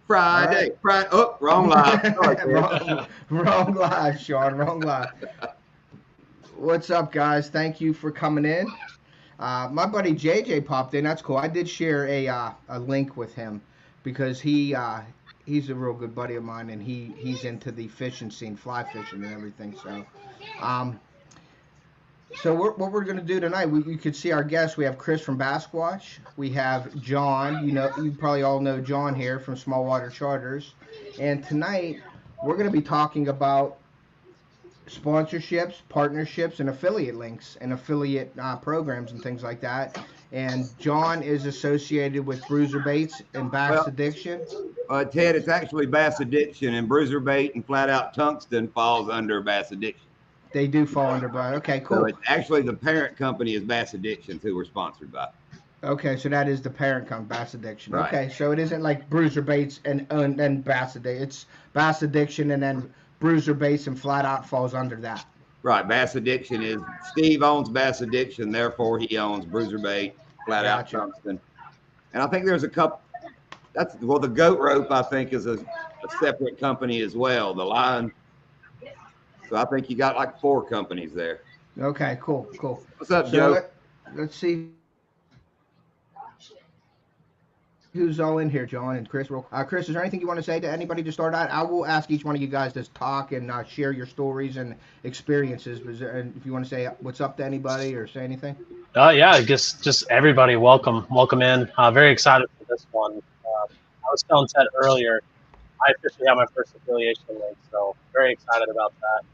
Friday. Friday. Oh, wrong live. Sorry, wrong live, Sean. Wrong live. What's up, guys? Thank you for coming in. My buddy JJ popped in. That's cool. I did share a link with him because he's a real good buddy of mine, and he's into the fishing scene, fly fishing and everything. Um, what we're gonna do tonight, you could see our guests. We have Chris from Basquatch. We have John. You probably all know John here from Small Water Charters. And tonight we're gonna be talking about sponsorships, partnerships, and affiliate links and affiliate programs and things like that. And John is associated with Bruiser Baits and Bass Addiction. Ted, it's actually Bass Addiction, and Bruiser Bait and Flat Out Tungsten falls under Bass Addiction. They do fall under Bass. Okay, cool. So it's actually the parent company is Bass Addiction, who we're sponsored by. Okay, so that is the parent company, Bass Addiction. Right. Okay, so it isn't like Bruiser Baits and Bass Addiction. It's Bass Addiction, and then Bruiser Baits and Flat Out falls under that. Right. Bass Addiction is Steve owns Bass Addiction, therefore he owns Bruiser Bait, Flat Out Tungsten. And I think there's a couple. The Goat Rope I think is a separate company as well. The Line. So I think you got like 4 companies there. Okay, cool. What's up, Joe? Let's see who's all in here, John and Chris. Chris, is there anything you want to say to anybody to start out? I will ask each one of you guys to talk and share your stories and experiences. And if you want to say what's up to anybody or say anything. Yeah, I guess just everybody, welcome in. Very excited for this one. I was telling Ted earlier, I officially have my first affiliation link, so very excited about that.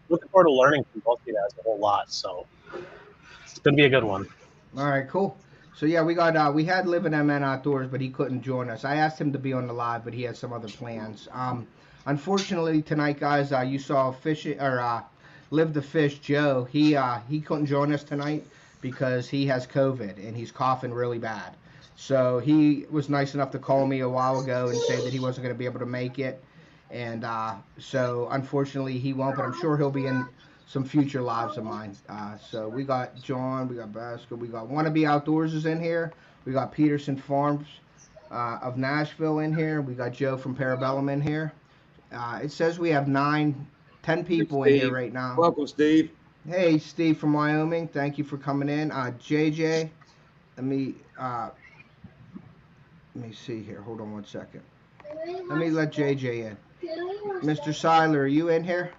Looking forward to learning from both of you guys a whole lot, so it's going to be a good one. All right, cool. So yeah, we had Living MN Outdoors, but he couldn't join us. I asked him to be on the live, but he had some other plans. Unfortunately tonight, guys, you saw Live the Fish Joe. He couldn't join us tonight because he has COVID and he's coughing really bad. So he was nice enough to call me a while ago and say that he wasn't going to be able to make it. And so unfortunately he won't, but I'm sure he'll be in some future lives of mine. So we got John, we got Basco, we got Wannabe Outdoors is in here. We got Peterson Farms of Nashville in here. We got Joe from Parabellum in here. It says we have 10 people in here right now. Welcome, Steve. Hey, Steve from Wyoming. Thank you for coming in. JJ, let me see here. Hold on one second. Let me let JJ in. Mr. Seiler, are you in here?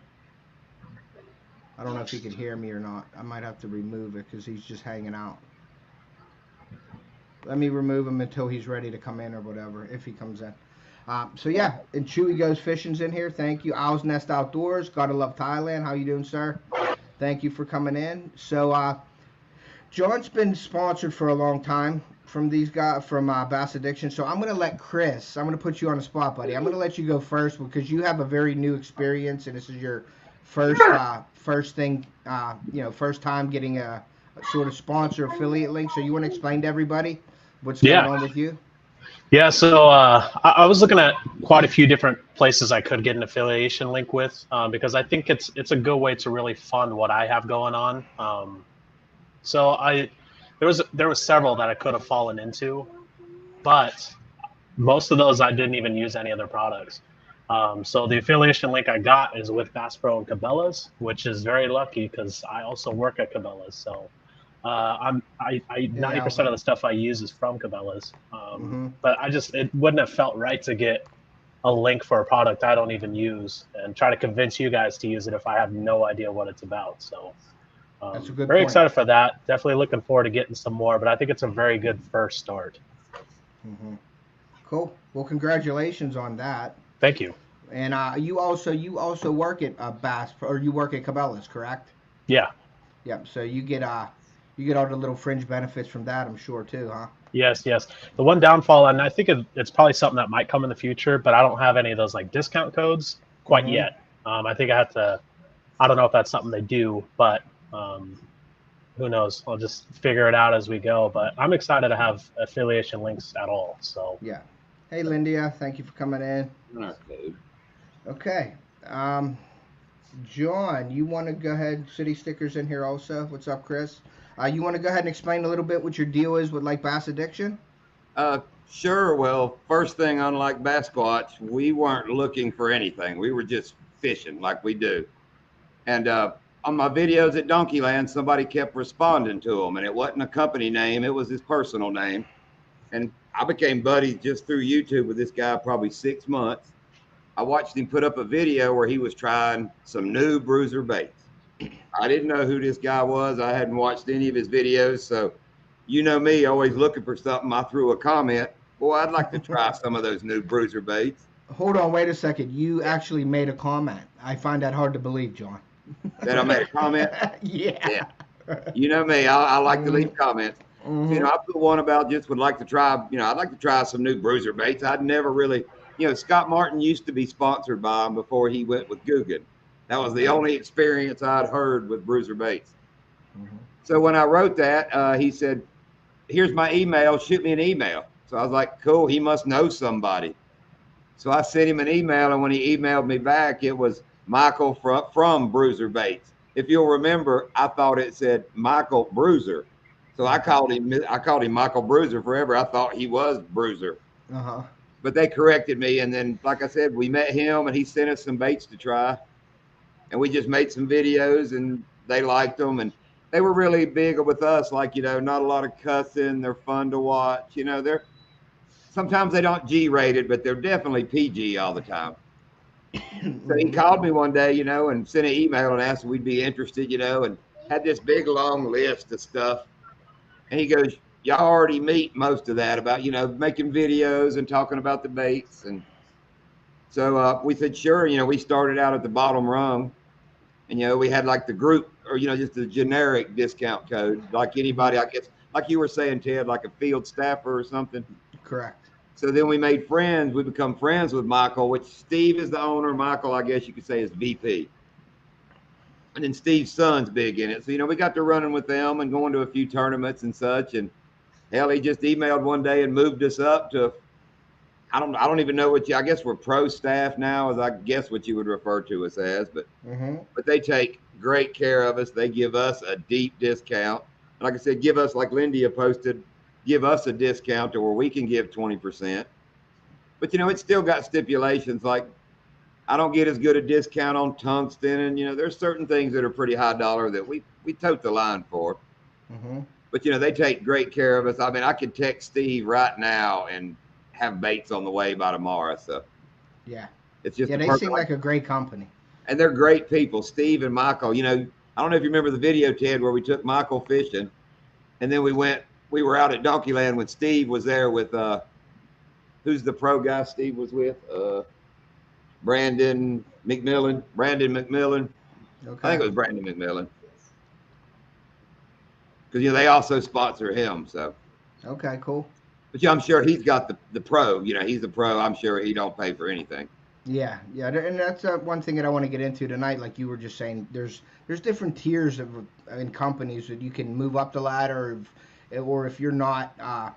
I don't know if he can hear me or not. I might have to remove it because he's just hanging out. Let me remove him until he's ready to come in or whatever, if he comes in. So yeah, and Chewy Goes Fishing's in here. Thank you. Owl's Nest Outdoors. Gotta love Thailand. How you doing, sir? Thank you for coming in. So John's been sponsored for a long time from these guys from Bass Addiction. So I'm gonna let Chris. I'm gonna put you on the spot, buddy. I'm gonna let you go first because you have a very new experience and this is your first thing, first time getting a sort of sponsor affiliate link. So you want to explain to everybody what's going on with you? Yeah, so I was looking at quite a few different places I could get an affiliation link with because I think it's a good way to really fund what I have going on. So there was several that I could have fallen into, but most of those I didn't even use any other products. So the affiliation link I got is with Bass Pro and Cabela's, which is very lucky because I also work at Cabela's. So 90% of the stuff I use is from Cabela's. But it wouldn't have felt right to get a link for a product I don't even use and try to convince you guys to use it if I have no idea what it's about. So that's a good very point. excited for that. Definitely looking forward to getting some more, but I think it's a very good first start. Cool. Well, congratulations on that. Thank you. And you also work at Bass, or you work at Cabela's, correct? Yeah. Yep. So you get all the little fringe benefits from that, I'm sure too, huh? Yes. The one downfall, and I think it's probably something that might come in the future, but I don't have any of those like discount codes quite yet. I think I have to. I don't know if that's something they do, but who knows? I'll just figure it out as we go. But I'm excited to have affiliation links at all. So yeah. Hey, Lindia, thank you for coming in. Okay. John, you want to go ahead? City Stickers in here also. What's up, Chris? You want to go ahead and explain a little bit what your deal is with like Bass Addiction? Sure. Well, first thing, unlike Basquatch, we weren't looking for anything. We were just fishing like we do. And on my videos at Donkeyland, somebody kept responding to him, and it wasn't a company name; it was his personal name. And I became buddies just through YouTube with this guy, probably 6 months. I watched him put up a video where he was trying some new bruiser baits. I didn't know who this guy was. I hadn't watched any of his videos, so you know me, always looking for something. I threw a comment. Boy, I'd like to try some of those new bruiser baits. Hold on, wait a second. You actually made a comment. I find that hard to believe, John. That I made a comment? Yeah. You know me, I like to leave comments. Mm-hmm. You know, I put one about just would like to try, I'd like to try some new bruiser baits. I'd never really, Scott Martin used to be sponsored by him before he went with Guggen. That was the only experience I'd heard with bruiser baits. Mm-hmm. So when I wrote that, he said, here's my email, shoot me an email. So I was like, cool, he must know somebody. So I sent him an email, and when he emailed me back, it was Michael from Bruiser Baits. If you'll remember, I thought it said Michael Bruiser. So I called him Michael Bruiser forever. I thought he was Bruiser. Uh-huh. But they corrected me, and then, like I said, we met him, and he sent us some baits to try. And we just made some videos, and they liked them, and they were really big with us, like, not a lot of cussing. They're fun to watch. They're sometimes they don't G-rated, but they're definitely PG all the time. So he called me one day, and sent an email and asked if we'd be interested, and had this big long list of stuff. And he goes, y'all already meet most of that about, making videos and talking about the baits. And so we said, sure. We started out at the bottom rung, and, we had like the group or, just a generic discount code, like anybody, I guess, like you were saying, Ted, like a field staffer or something. Correct. So then we made friends. We become friends with Michael, which Steve is the owner. Michael, I guess you could say, is VP. And then Steve's son's big in it. So, we got to running with them and going to a few tournaments and such. And hell, he just emailed one day and moved us up to, I don't even know I guess we're pro staff now, as I guess what you would refer to us as. But but they take great care of us. They give us a deep discount. Like I said, give us, like Lindia posted, give us a discount to where we can give 20%. But, it's still got stipulations like I don't get as good a discount on tungsten. And, there's certain things that are pretty high dollar that we tote the line for. But, they take great care of us. I mean, I could text Steve right now and have baits on the way by tomorrow. So, yeah, it's just they seem like a great company. And they're great people, Steve and Michael. I don't know if you remember the video, Ted, where we took Michael fishing. And then we were out at Donkeyland when Steve was there with, who's the pro guy Steve was with? Brandon McMillan. Okay. I think it was Brandon McMillan. Because, they also sponsor him. So. Okay, cool. But I'm sure he's got the pro. He's the pro. I'm sure he don't pay for anything. Yeah. And that's one thing that I want to get into tonight. Like you were just saying, there's different tiers in companies that you can move up the ladder, or if you're not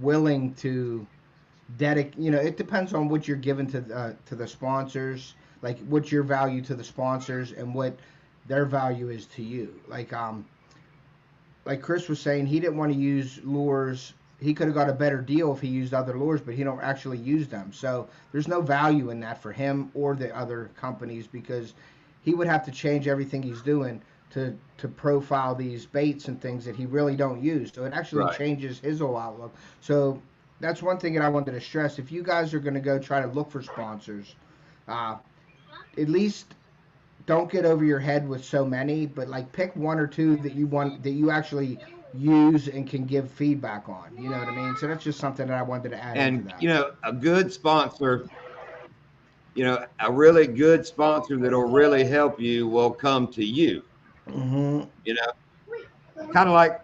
willing to dedicate, it depends on what you're giving to the sponsors, like what's your value to the sponsors and what their value is to you. Like Chris was saying, he didn't want to use lures. He could have got a better deal if he used other lures, but he don't actually use them. So there's no value in that for him or the other companies, because he would have to change everything he's doing to profile these baits and things that he really don't use. So it actually changes his whole outlook. So that's one thing that I wanted to stress. If you guys are going to go try to look for sponsors, at least don't get over your head with so many, but like pick one or two that you actually use and can give feedback on. You know what I mean? So that's just something that I wanted to add into that. A good sponsor, a really good sponsor that'll really help you will come to you. Kind of like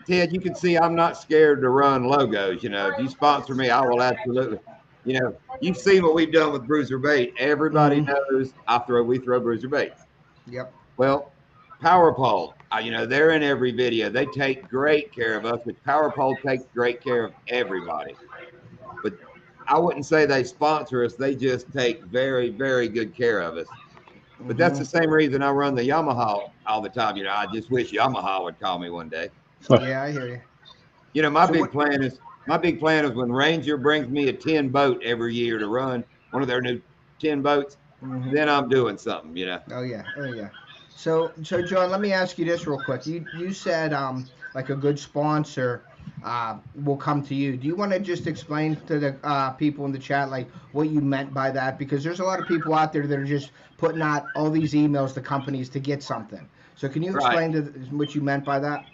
Ted, you can see I'm not scared to run logos. If you sponsor me, I will absolutely. You've seen what we've done with Bruiser Bait. Everybody knows we throw Bruiser Baits. Yep. Well, Power Pole, they're in every video. They take great care of us, but Power Pole takes great care of everybody. But I wouldn't say they sponsor us. They just take very, very good care of us. But that's the same reason I run the Yamaha all the time. I just wish Yamaha would call me one day. Yeah, I hear you. My big plan my big plan is when Ranger brings me a 10 boat every year to run one of their new 10 boats, then I'm doing something, you know. Oh yeah, oh yeah. So John, let me ask you this real quick. You said like a good sponsor will come to you. Do you want to just explain to the people in the chat like what you meant by that? Because there's a lot of people out there that are just putting out all these emails to companies to get something. So can you explain what you meant by that?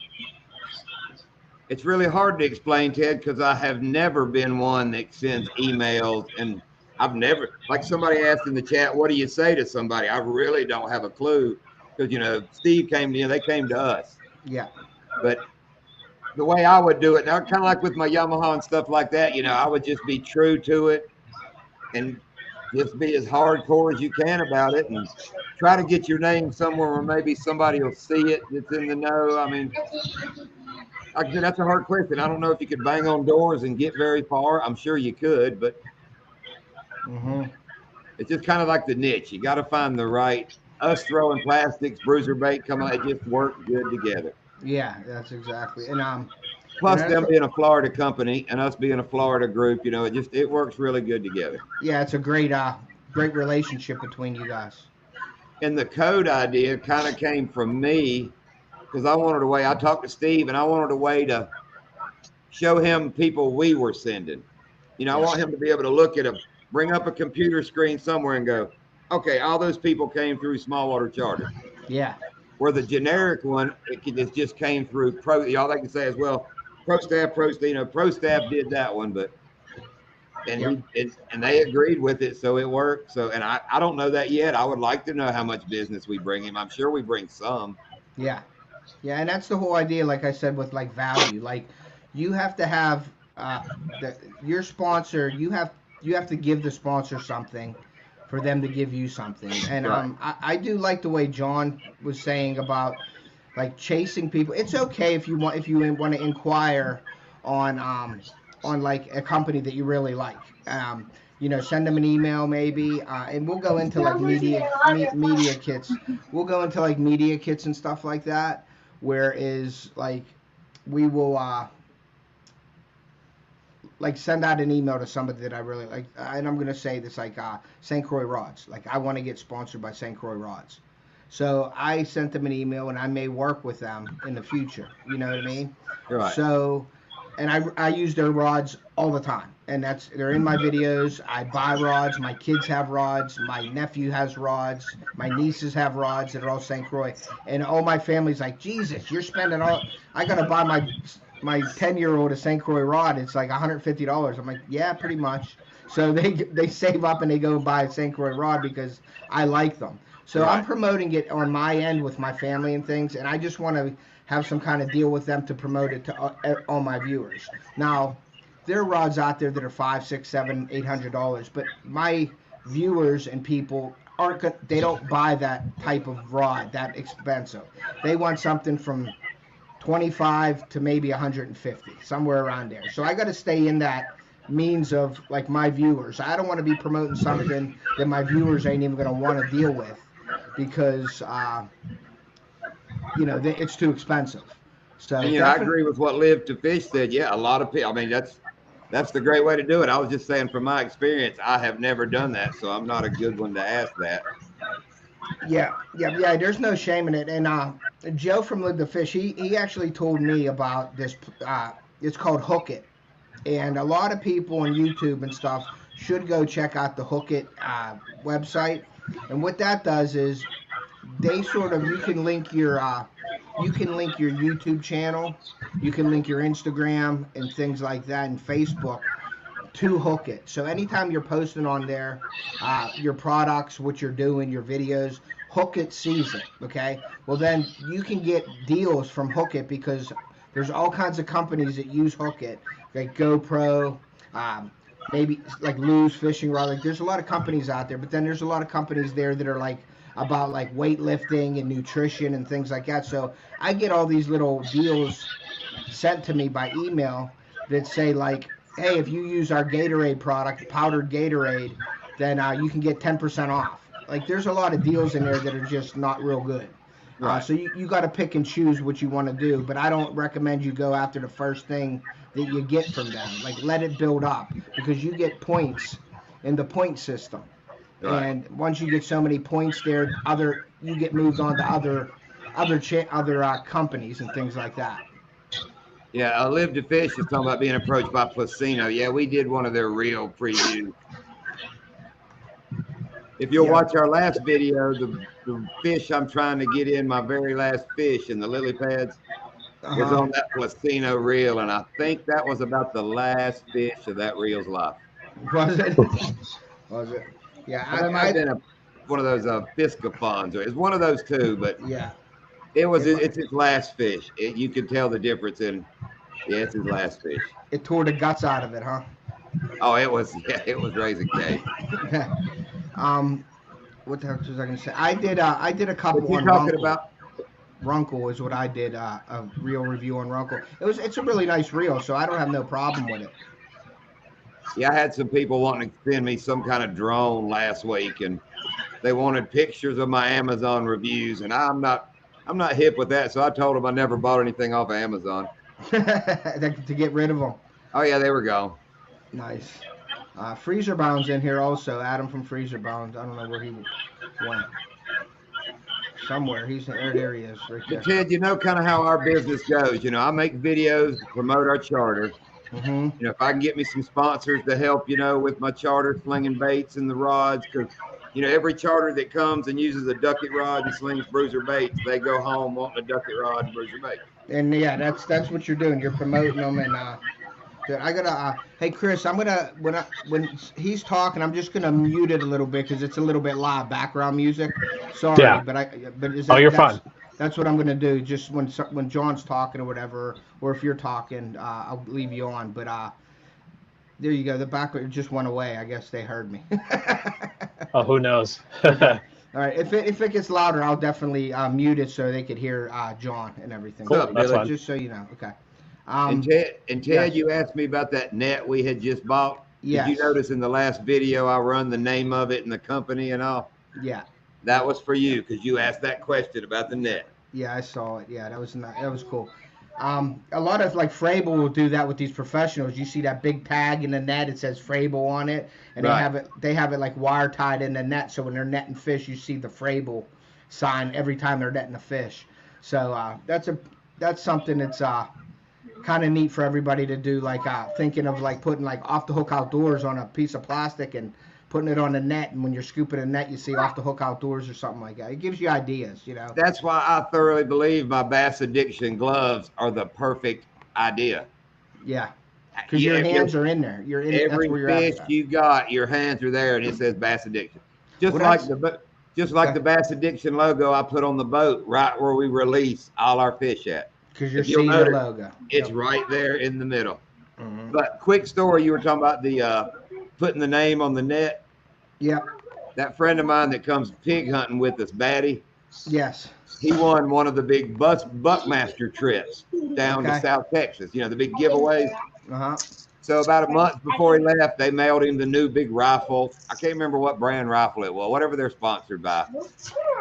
It's really hard to explain, Ted, because I have never been one that sends emails, and I've never, like somebody asked in the chat, what do you say to somebody? I really don't have a clue, because, you know, Steve came to you, they came to us. Yeah. But the way I would do it now, kind of like with my Yamaha and stuff like that, you know, I would just be true to it and just be as hardcore as you can about it and try to get your name somewhere where maybe somebody will see it that's in the know. I mean, like I said, that's a hard question. I don't know if you could bang on doors and get very far. I'm sure you could, but it's just kind of like the niche. You got to find the right. Us throwing plastics, bruiser bait coming, it just work good together. Yeah, that's exactly. And plus them being a Florida company and us being a Florida group, you know, it works really good together. Yeah, it's a great relationship between you guys. And the code idea kind of came from me because I wanted a way. I talked to Steve and I wanted a way to show him people we were sending. You know, I want him to be able to bring up a computer screen somewhere and go, okay, all those people came through Small Water Charter. Yeah. Where the generic one, it just came through all they can say is, well, Pro Staff did that one, but and they agreed with it, so it worked. So, and I don't know that yet. I would like to know how much business we bring him. I'm sure we bring some. Yeah, yeah, and that's the whole idea. Like I said, with like value, like you have to have your sponsor. You have to give the sponsor something for them to give you something. And I do like the way John was saying about like chasing people. It's okay if you want to inquire on like a company that you really like. You know, send them an email maybe, and we'll go into like media kits. We'll go into like media kits and stuff like that. Whereas like we will like send out an email to somebody that I really like, and I'm gonna say this like St. Croix Rods. Like I want to get sponsored by St. Croix Rods. So I sent them an email, and I may work with them in the future. You know what I mean? Right. So, and I use their rods all the time, and they're in my videos. I buy rods. My kids have rods. My nephew has rods. My nieces have rods that are all St. Croix, and all my family's like, Jesus, you're spending all. I gotta buy my 10-year-old a St. Croix rod. It's like $150. I'm like, yeah, pretty much. So they save up and they go buy a St. Croix rod because I like them. So I'm promoting it on my end with my family and things, and I just want to have some kind of deal with them to promote it to all my viewers. Now, there are rods out there that are $500, $600, $700, $800, but my viewers and people they don't buy that type of rod that expensive. They want something from 25 to maybe 150, somewhere around there. So I got to stay in that means of like my viewers. I don't want to be promoting something that my viewers ain't even going to want to deal with because you know it's too expensive. So and, I agree with what Live to Fish said. Yeah, a lot of people. I mean, that's the great way to do it. I was just saying from my experience, I have never done that, so I'm not a good one to ask that. Yeah. There's no shame in it. And Joe from Live to Fish, he actually told me about this. It's called Hook It, and a lot of people on YouTube and stuff should go check out the Hook It website. And what that does is they you can link your YouTube channel, you can link your Instagram and things like that, and Facebook to Hook It. So anytime you're posting on there, your products, what you're doing, your videos, Hook It sees it, okay? Well, then you can get deals from Hook It because there's all kinds of companies that use Hook It, like GoPro, maybe like Lou's Fishing Rod. Like there's a lot of companies out there, but then there's a lot of companies there that are like about like weightlifting and nutrition and things like that. So I get all these little deals sent to me by email that say like, hey, if you use our Gatorade product, powdered Gatorade, then you can get 10% off. Like there's a lot of deals in there that are just not real good. Right. So you got to pick and choose what you want to do, but I don't recommend you go after the first thing that you get from them. Like, let it build up, because you get points in the point system. Right. And once you get so many points there, you get moved on to other companies and things like that. Yeah, Live to Fish is talking about being approached by Placino. Yeah, we did one of their reel previews. If you'll watch our last video, the fish I'm trying to get in, my very last fish in the lily pads, was on that Placino reel, and I think that was about the last fish of that reel's life. Was it? Was it? Yeah, That might have been one of those Piscaphons, or it's one of those two, but yeah, it's his last fish. You could tell the difference in. Yeah, it's his last fish. It tore the guts out of it, huh? Oh, it was raising cake. What the heck was I gonna say? I did a couple What you on talking Runkle. about? Runkle is what I did, a reel review on Runkle. It's a really nice reel, so I don't have no problem with it. Yeah, I had some people wanting to send me some kind of drone last week, and they wanted pictures of my Amazon reviews, and I'm not hip with that, so I told them I never bought anything off of Amazon. To get rid of them. Oh yeah, they were gone. Nice. Freezer Bound's in here also. Adam from Freezer Bound. I don't know where he went. Somewhere. There he is, right there. Ted, you know kind of how our business goes. You know, I make videos to promote our charter. Mm-hmm. You know, if I can get me some sponsors to help, you know, with my charter slinging baits and the rods, because you know every charter that comes and uses a ducket rod and slings bruiser baits, they go home wanting a ducket rod and bruiser bait. And yeah, that's what you're doing. You're promoting them, and I gotta. Hey Chris, I'm gonna when he's talking, I'm just gonna mute it a little bit because it's a little bit loud background music. Sorry, Yeah. but is that, you're fine. That's what I'm gonna do. Just when John's talking or whatever, or if you're talking, I'll leave you on. But there you go. The background just went away. I guess they heard me. Oh, who knows? All right, if it gets louder, I'll definitely mute it so they could hear John and everything. Cool, that's fine. Just so you know. Okay. And Ted, yes. You asked me about that net we had just bought. Yes. Did you notice in the last video I run the name of it and the company and all? Yeah. That was for you because you asked that question about the net. Yeah, I saw it. Yeah, that was cool. A lot of like Frable will do that with these professionals. You see that big tag in the net, it says Frable on it, and Right. they have it like wire tied in the net, so when they're netting fish, you see the Frable sign every time they're netting a fish. So that's something that's kind of neat for everybody to do. Like thinking of like putting like Off the Hook Outdoors on a piece of plastic and putting it on the net, and when you're scooping a net, you see Off the Hook Outdoors or something like that. It gives you ideas, you know. That's why I thoroughly believe my Bass Addiction gloves are the perfect idea. Yeah, because your hands are in there. You're in. That's Every where you're fish at. you got, your hands are there, and it says Bass Addiction. Just Well, like the Bass Addiction logo I put on the boat, right where we release all our fish at. Because you're If you'll seeing the notice, logo. It's Yep. right there in the middle. Mhm. But quick story, you were talking about the putting the name on the net. Yep. That friend of mine that comes pig hunting with us, Batty, Yes. he won one of the big Buckmaster trips down to Okay. South Texas, you know, the big giveaways. Uh-huh. So about a month before he left, they mailed him the new big rifle. I can't remember what brand rifle it was, whatever they're sponsored by.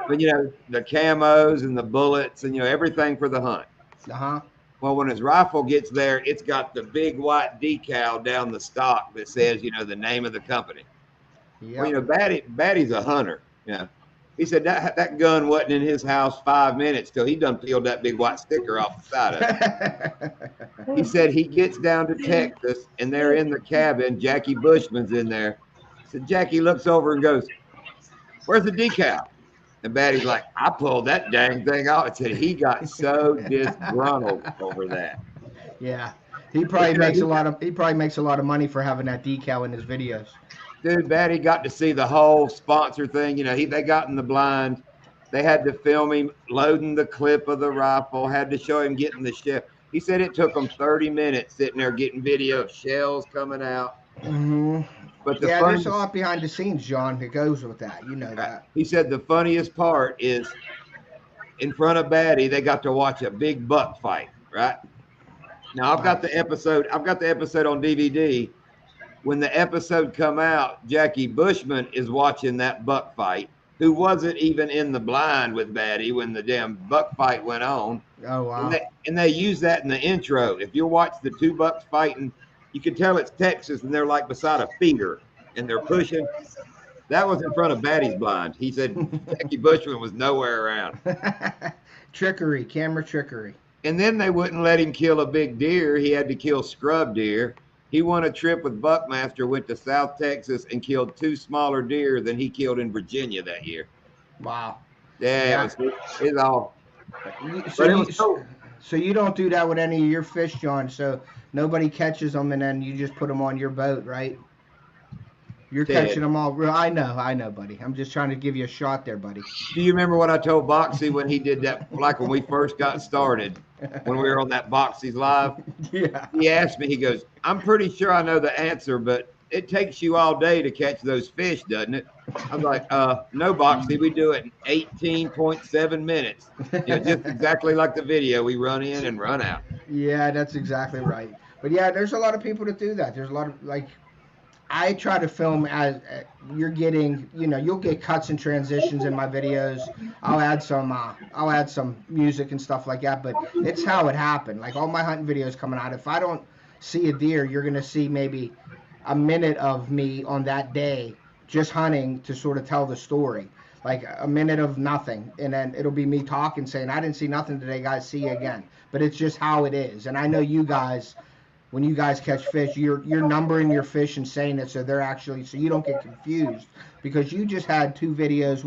But, you know, the camos and the bullets and, you know, everything for the hunt. Uh-huh. Well, when his rifle gets there, it's got the big white decal down the stock that says, you know, the name of the company. Yep. Well, you know, Batty's a hunter. You know, he said that gun wasn't in his house 5 minutes till he done peeled that big white sticker off the side of it. He said he gets down to Texas and they're in the cabin. Jackie Bushman's in there. So Jackie looks over and goes, "Where's the decal?" And Batty's like, "I pulled that dang thing off." It said he got so disgruntled over that. Yeah. He probably makes a lot of money for having that decal in his videos. Dude, Batty got to see the whole sponsor thing. You know, they got in the blind. They had to film him loading the clip of the rifle, had to show him getting the shell. He said it took him 30 minutes sitting there getting video of shells coming out. Mm-hmm. But there's a lot behind the scenes, John, that goes with that. You know that. He said the funniest part is in front of Batty, they got to watch a big buck fight, right? Now I've got the episode on DVD. When the episode come out, Jackie Bushman is watching that buck fight. who wasn't even in the blind with Batty when the damn buck fight went on. Oh, wow. And they use that in the intro. If you watch the two bucks fighting, you can tell it's Texas, and they're like beside a feeder, and they're pushing. That was in front of Batty's blind. He said Jackie Bushman was nowhere around. Trickery, camera trickery. And then they wouldn't let him kill a big deer. He had to kill scrub deer. He won a trip with Buckmaster, went to South Texas, and killed 2 smaller deer than he killed in Virginia that year. Wow. Yeah, it was all. So you don't do that with any of your fish, John. So nobody catches them, and then you just put them on your boat, right? You're catching them all. I know, buddy. I'm just trying to give you a shot there, buddy. Do you remember what I told Boxy when he did that, like when we first got started, when we were on that Boxy's Live? Yeah. He asked me, he goes, I'm pretty sure I know the answer, but it takes you all day to catch those fish, doesn't it? I'm like, no, Boxy, we do it in 18.7 minutes. Just exactly like the video. We run in and run out. Yeah, that's exactly right. But yeah, there's a lot of people that do that. There's a lot of, like, I try to film as you're getting, you'll get cuts and transitions in my videos. I'll add some music and stuff like that, but it's how it happened. Like all my hunting videos coming out, if I don't see a deer, you're going to see maybe a minute of me on that day just hunting to sort of tell the story. Like a minute of nothing, and then it'll be me talking saying, I didn't see nothing today, guys, see you again. But it's just how it is. And I know you guys, when you guys catch fish, you're numbering your fish and saying it so you don't get confused, because you just had 2 videos,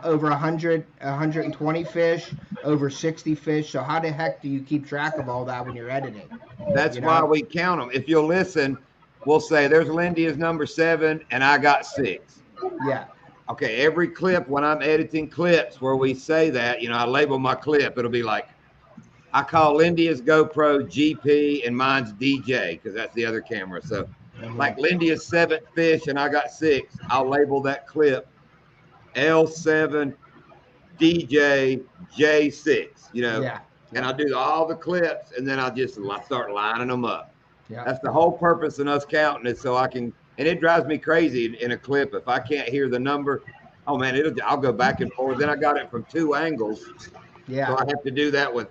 over 100, 120 fish, over 60 fish. So how the heck do you keep track of all that when you're editing? That's why we count them. If you'll listen, we'll say there's Lindy is number 7 and I got 6. Yeah. Okay, every clip, when I'm editing clips where we say that, I label my clip, it'll be like, I call Lindy's GoPro GP and mine's DJ, because that's the other camera. So like Lindy's 7th fish and I got 6, I'll label that clip L7 DJ J6, Yeah. And I'll do all the clips, and then I'll just start lining them up. Yeah. That's the whole purpose of us counting it, so I can, and it drives me crazy in a clip. If I can't hear the number, oh man, I'll go back and forth. Then I got it from 2 angles. Yeah. So I have to do that with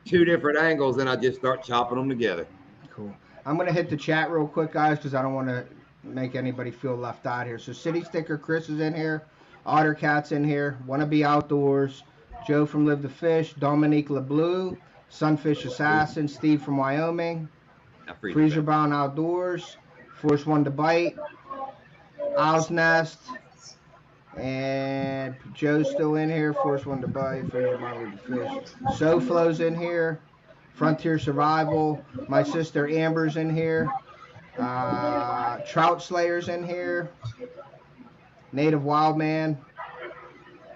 2 different angles, and I just start chopping them together. Cool. I'm going to hit the chat real quick, guys, because I don't want to make anybody feel left out here. So City Sticker Chris is in here. Otter Cat's in here. Wanna Be Outdoors. Joe from Live to Fish. Dominique LeBlue. Sunfish Assassin. Steve from Wyoming. Freezer Bound Outdoors. Force One to Bite. Owl's Nest. And Joe's still in here. Force One to Bite. Freezer Bound Live to Fish. SoFlo's in here. Frontier Survival. My sister Amber's in here. Trout Slayer's in here. Native Wildman.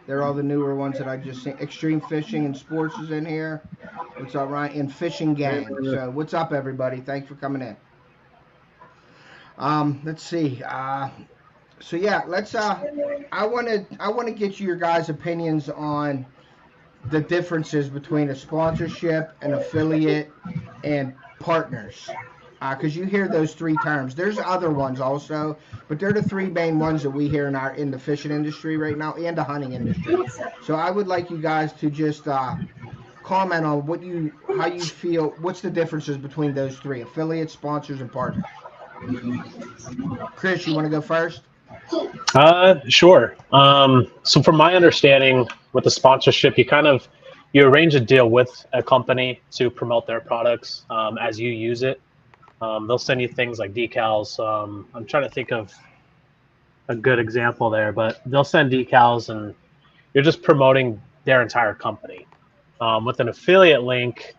They're all the newer ones that I just seen. Extreme Fishing and Sports is in here. What's up, Ryan? And Fishing Gang. So what's up, everybody? Thanks for coming in. Let's see. So yeah, let's. I want to get your guys' opinions on the differences between a sponsorship, an affiliate, and partners. Because you hear those 3 terms. There's other ones also, but they're the 3 main ones that we hear in the fishing industry right now and the hunting industry. So I would like you guys to just comment on how you feel. What's the differences between those 3: affiliates, sponsors, and partners? Chris, you want to go first? Sure. So from my understanding with the sponsorship, you arrange a deal with a company to promote their products as you use it. They'll send you things like decals. I'm trying to think of a good example there, but they'll send decals and you're just promoting their entire company. With an affiliate link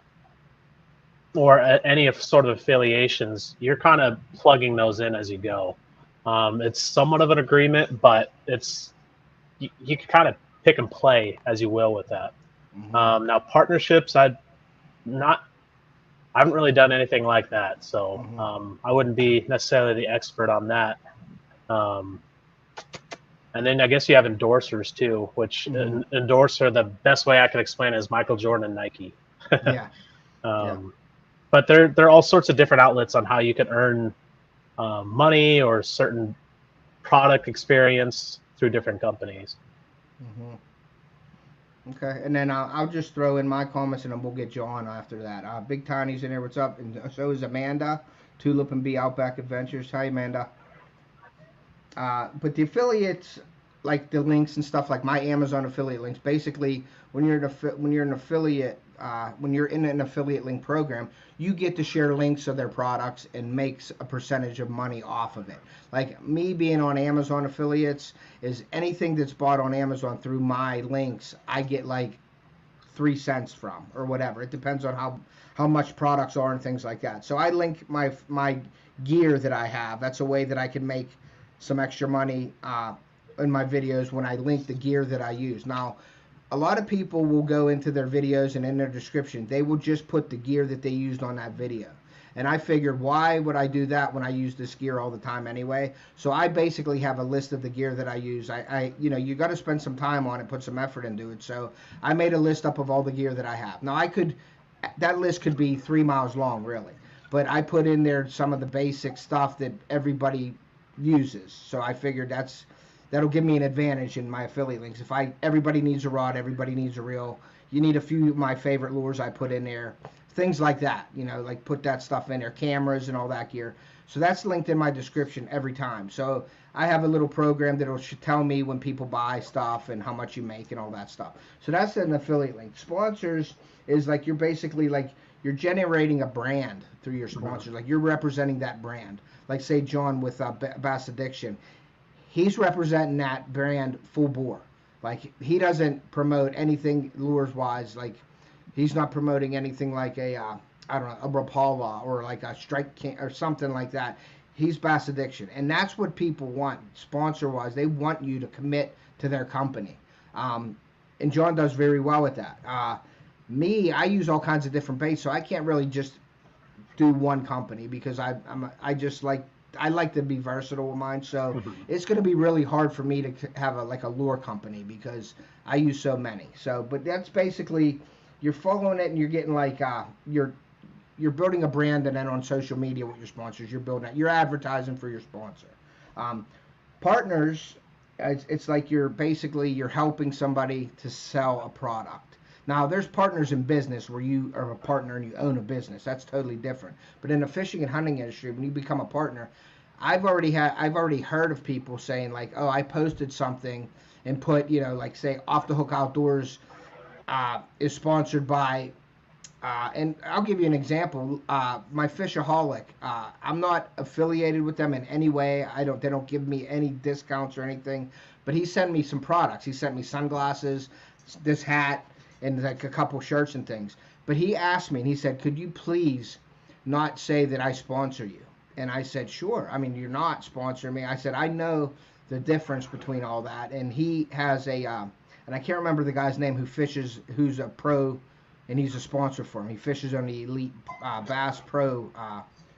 or any sort of affiliations, you're kind of plugging those in as you go. It's somewhat of an agreement, but you can kind of pick and play as you will with that. Now partnerships, I haven't really done anything like that, so I wouldn't be necessarily the expert on that. And then I guess you have endorsers too, which endorser, the best way I can explain it is Michael Jordan and Nike. Yeah. But there are all sorts of different outlets on how you can earn money or certain product experience through different companies. Okay, and then I'll just throw in my comments, and then we'll get you on after that. Big Tiny's in there. What's up? And so is Amanda, Tulip and B Outback Adventures. Hi, Amanda. But the affiliates, like the links and stuff, like my Amazon affiliate links. Basically, when you're an affiliate, when you're in an affiliate link program, you get to share links of their products and makes a percentage of money off of it. Like me being on Amazon affiliates, is anything that's bought on Amazon through my links, I get like 3 cents from, or whatever. It depends on how much products are and things like that. So I link my gear that I have. That's a way that I can make some extra money in my videos when I link the gear that I use. Now, a lot of people will go into their videos and in their description, they will just put the gear that they used on that video. And I figured, why would I do that when I use this gear all the time anyway? So I basically have a list of the gear that I use. You got to spend some time on it, put some effort into it. So I made a list up of all the gear that I have. Now that list could be 3 miles long, really. But I put in there some of the basic stuff that everybody uses. So I figured that'll give me an advantage in my affiliate links. Everybody needs a rod, everybody needs a reel. You need a few of my favorite lures I put in there. Things like that, like put that stuff in there, cameras and all that gear. So that's linked in my description every time. So I have a little program that'll tell me when people buy stuff and how much you make and all that stuff. So that's an affiliate link. Sponsors is like you're basically like you're generating a brand through your sponsors. Like you're representing that brand. Like say John with Bass Addiction. He's representing that brand full bore. Like he doesn't promote anything lures wise. Like he's not promoting anything like a Rapala or like a Strike King or something like that. He's Bass Addiction, and that's what people want sponsor wise. They want you to commit to their company, and John does very well with that. I use all kinds of different baits, so I can't really just do one company because I like to be versatile with mine, so it's going to be really hard for me to have a lure company because I use so many. So, but that's basically you're following it and you're getting like you're building a brand, and then on social media with your sponsors, you're advertising for your sponsor. Partners, it's like you're helping somebody to sell a product. Now, there's partners in business where you are a partner and you own a business. That's totally different. But in the fishing and hunting industry, when you become a partner, I've already heard of people saying like, oh, I posted something and put, like say Off the Hook Outdoors is sponsored by, and I'll give you an example. My Fishaholic, I'm not affiliated with them in any way. They don't give me any discounts or anything. But he sent me some products. He sent me sunglasses, this hat, and like a couple shirts and things. But he asked me, and he said, could you please not say that I sponsor you? And I said, sure. I mean, you're not sponsoring me. I said, I know the difference between all that. And he has and I can't remember the guy's name who's a pro, and he's a sponsor for him. He fishes on the Elite Bass Pro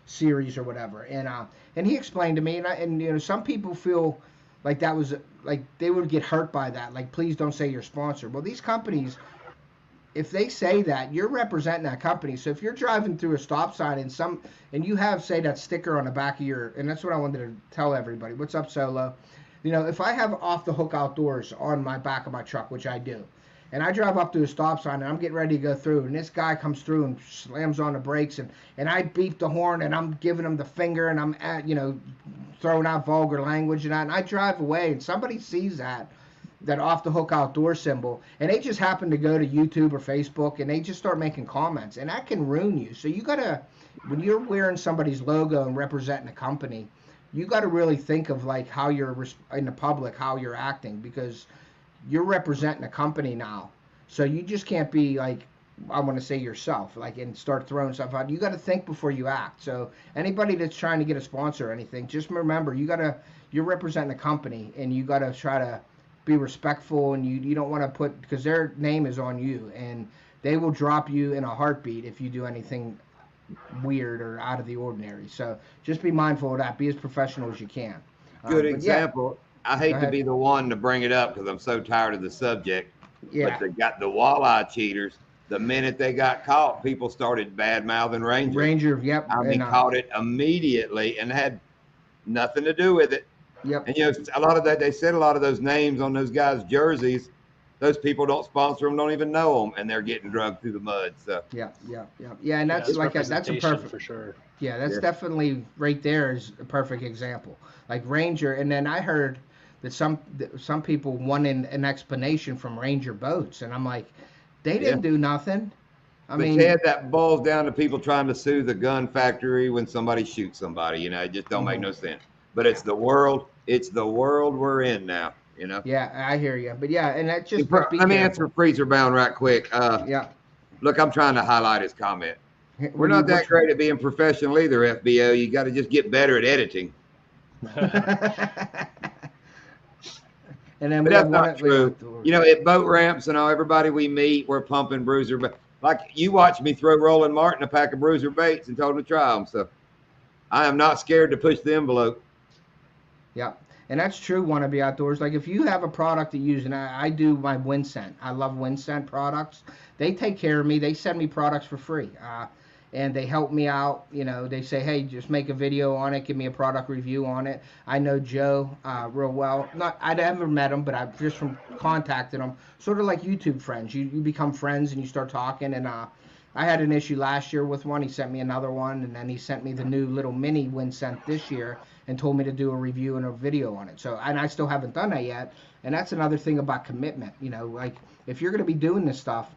series or whatever. And he explained to me, and some people feel like that was, like they would get hurt by that. Like, please don't say you're sponsored. Well, these companies, if they say that, you're representing that company. So if you're driving through a stop sign and you have, say, that sticker on the back of and that's what I wanted to tell everybody. What's up, Solo? If I have Off the Hook Outdoors on my back of my truck, which I do, and I drive up to a stop sign and I'm getting ready to go through, and this guy comes through and slams on the brakes, and I beep the horn and I'm giving him the finger and I'm throwing out vulgar language and I drive away, and somebody sees that Off the Hook Outdoor symbol, and they just happen to go to YouTube or Facebook and they just start making comments, and that can ruin you. So you gotta, when you're wearing somebody's logo and representing a company, you gotta really think of like how you're in the public, how you're acting, because you're representing a company now. So you just can't be like, I want to say yourself, like, and start throwing stuff out. You got to think before you act. So anybody that's trying to get a sponsor or anything, just remember, you're representing a company, and you got to try to be respectful, and you don't want to put, because their name is on you, and they will drop you in a heartbeat if you do anything weird or out of the ordinary. So just be mindful of that. Be as professional as you can. Good example. Yeah. I hate to be the one to bring it up because I'm so tired of the subject. Yeah. But they got the walleye cheaters. The minute they got caught, people started bad-mouthing Ranger. Ranger, yep. I mean, caught it immediately and had nothing to do with it. Yep. And, you know, a lot of that, they said a lot of those names on those guys' jerseys, those people don't sponsor them, don't even know them, and they're getting drugged through the mud. So, Yeah. And that's it's like that's a representation perfect. for sure. Yeah, that's Yeah. definitely right there is a perfect example. Like Ranger, and then I heard that some people wanted an explanation from Ranger boats, and I'm like, they didn't do nothing. I but mean, Ted, that boils down to people trying to sue the gun factory when somebody shoots somebody. You know, it just don't make no sense. But it's the world. It's the world we're in now. You know. yeah, I hear you, but yeah, and that just be Let me careful. answer Freezer Bound right quick. Yeah. Look, I'm trying to highlight his comment. We're What not that great at being professional either, FBO. You got to just get better at editing. And then But we that's have not true. You know, at boat ramps and all, everybody we meet, we're pumping bruiser. But like you watched me throw Roland Martin a pack of bruiser baits and told him to try them. So I am not scared to push the envelope. Yeah, and that's true. Want to be outdoors? Like if you have a product to use, and I do my Winscent. I love Winscent products. They take care of me. They send me products for free, and they help me out. You know, they say, hey, just make a video on it. Give me a product review on it. I know Joe real well. I'd never met him, but I've just from contacting him. Sort of like YouTube friends. You become friends and you start talking. And I had an issue last year with one. He sent me another one, and then he sent me the new little mini Winscent this year and told me to do a review and a video on it. So, and I still haven't done that yet. And that's another thing about commitment. You know, like if you're going to be doing this stuff,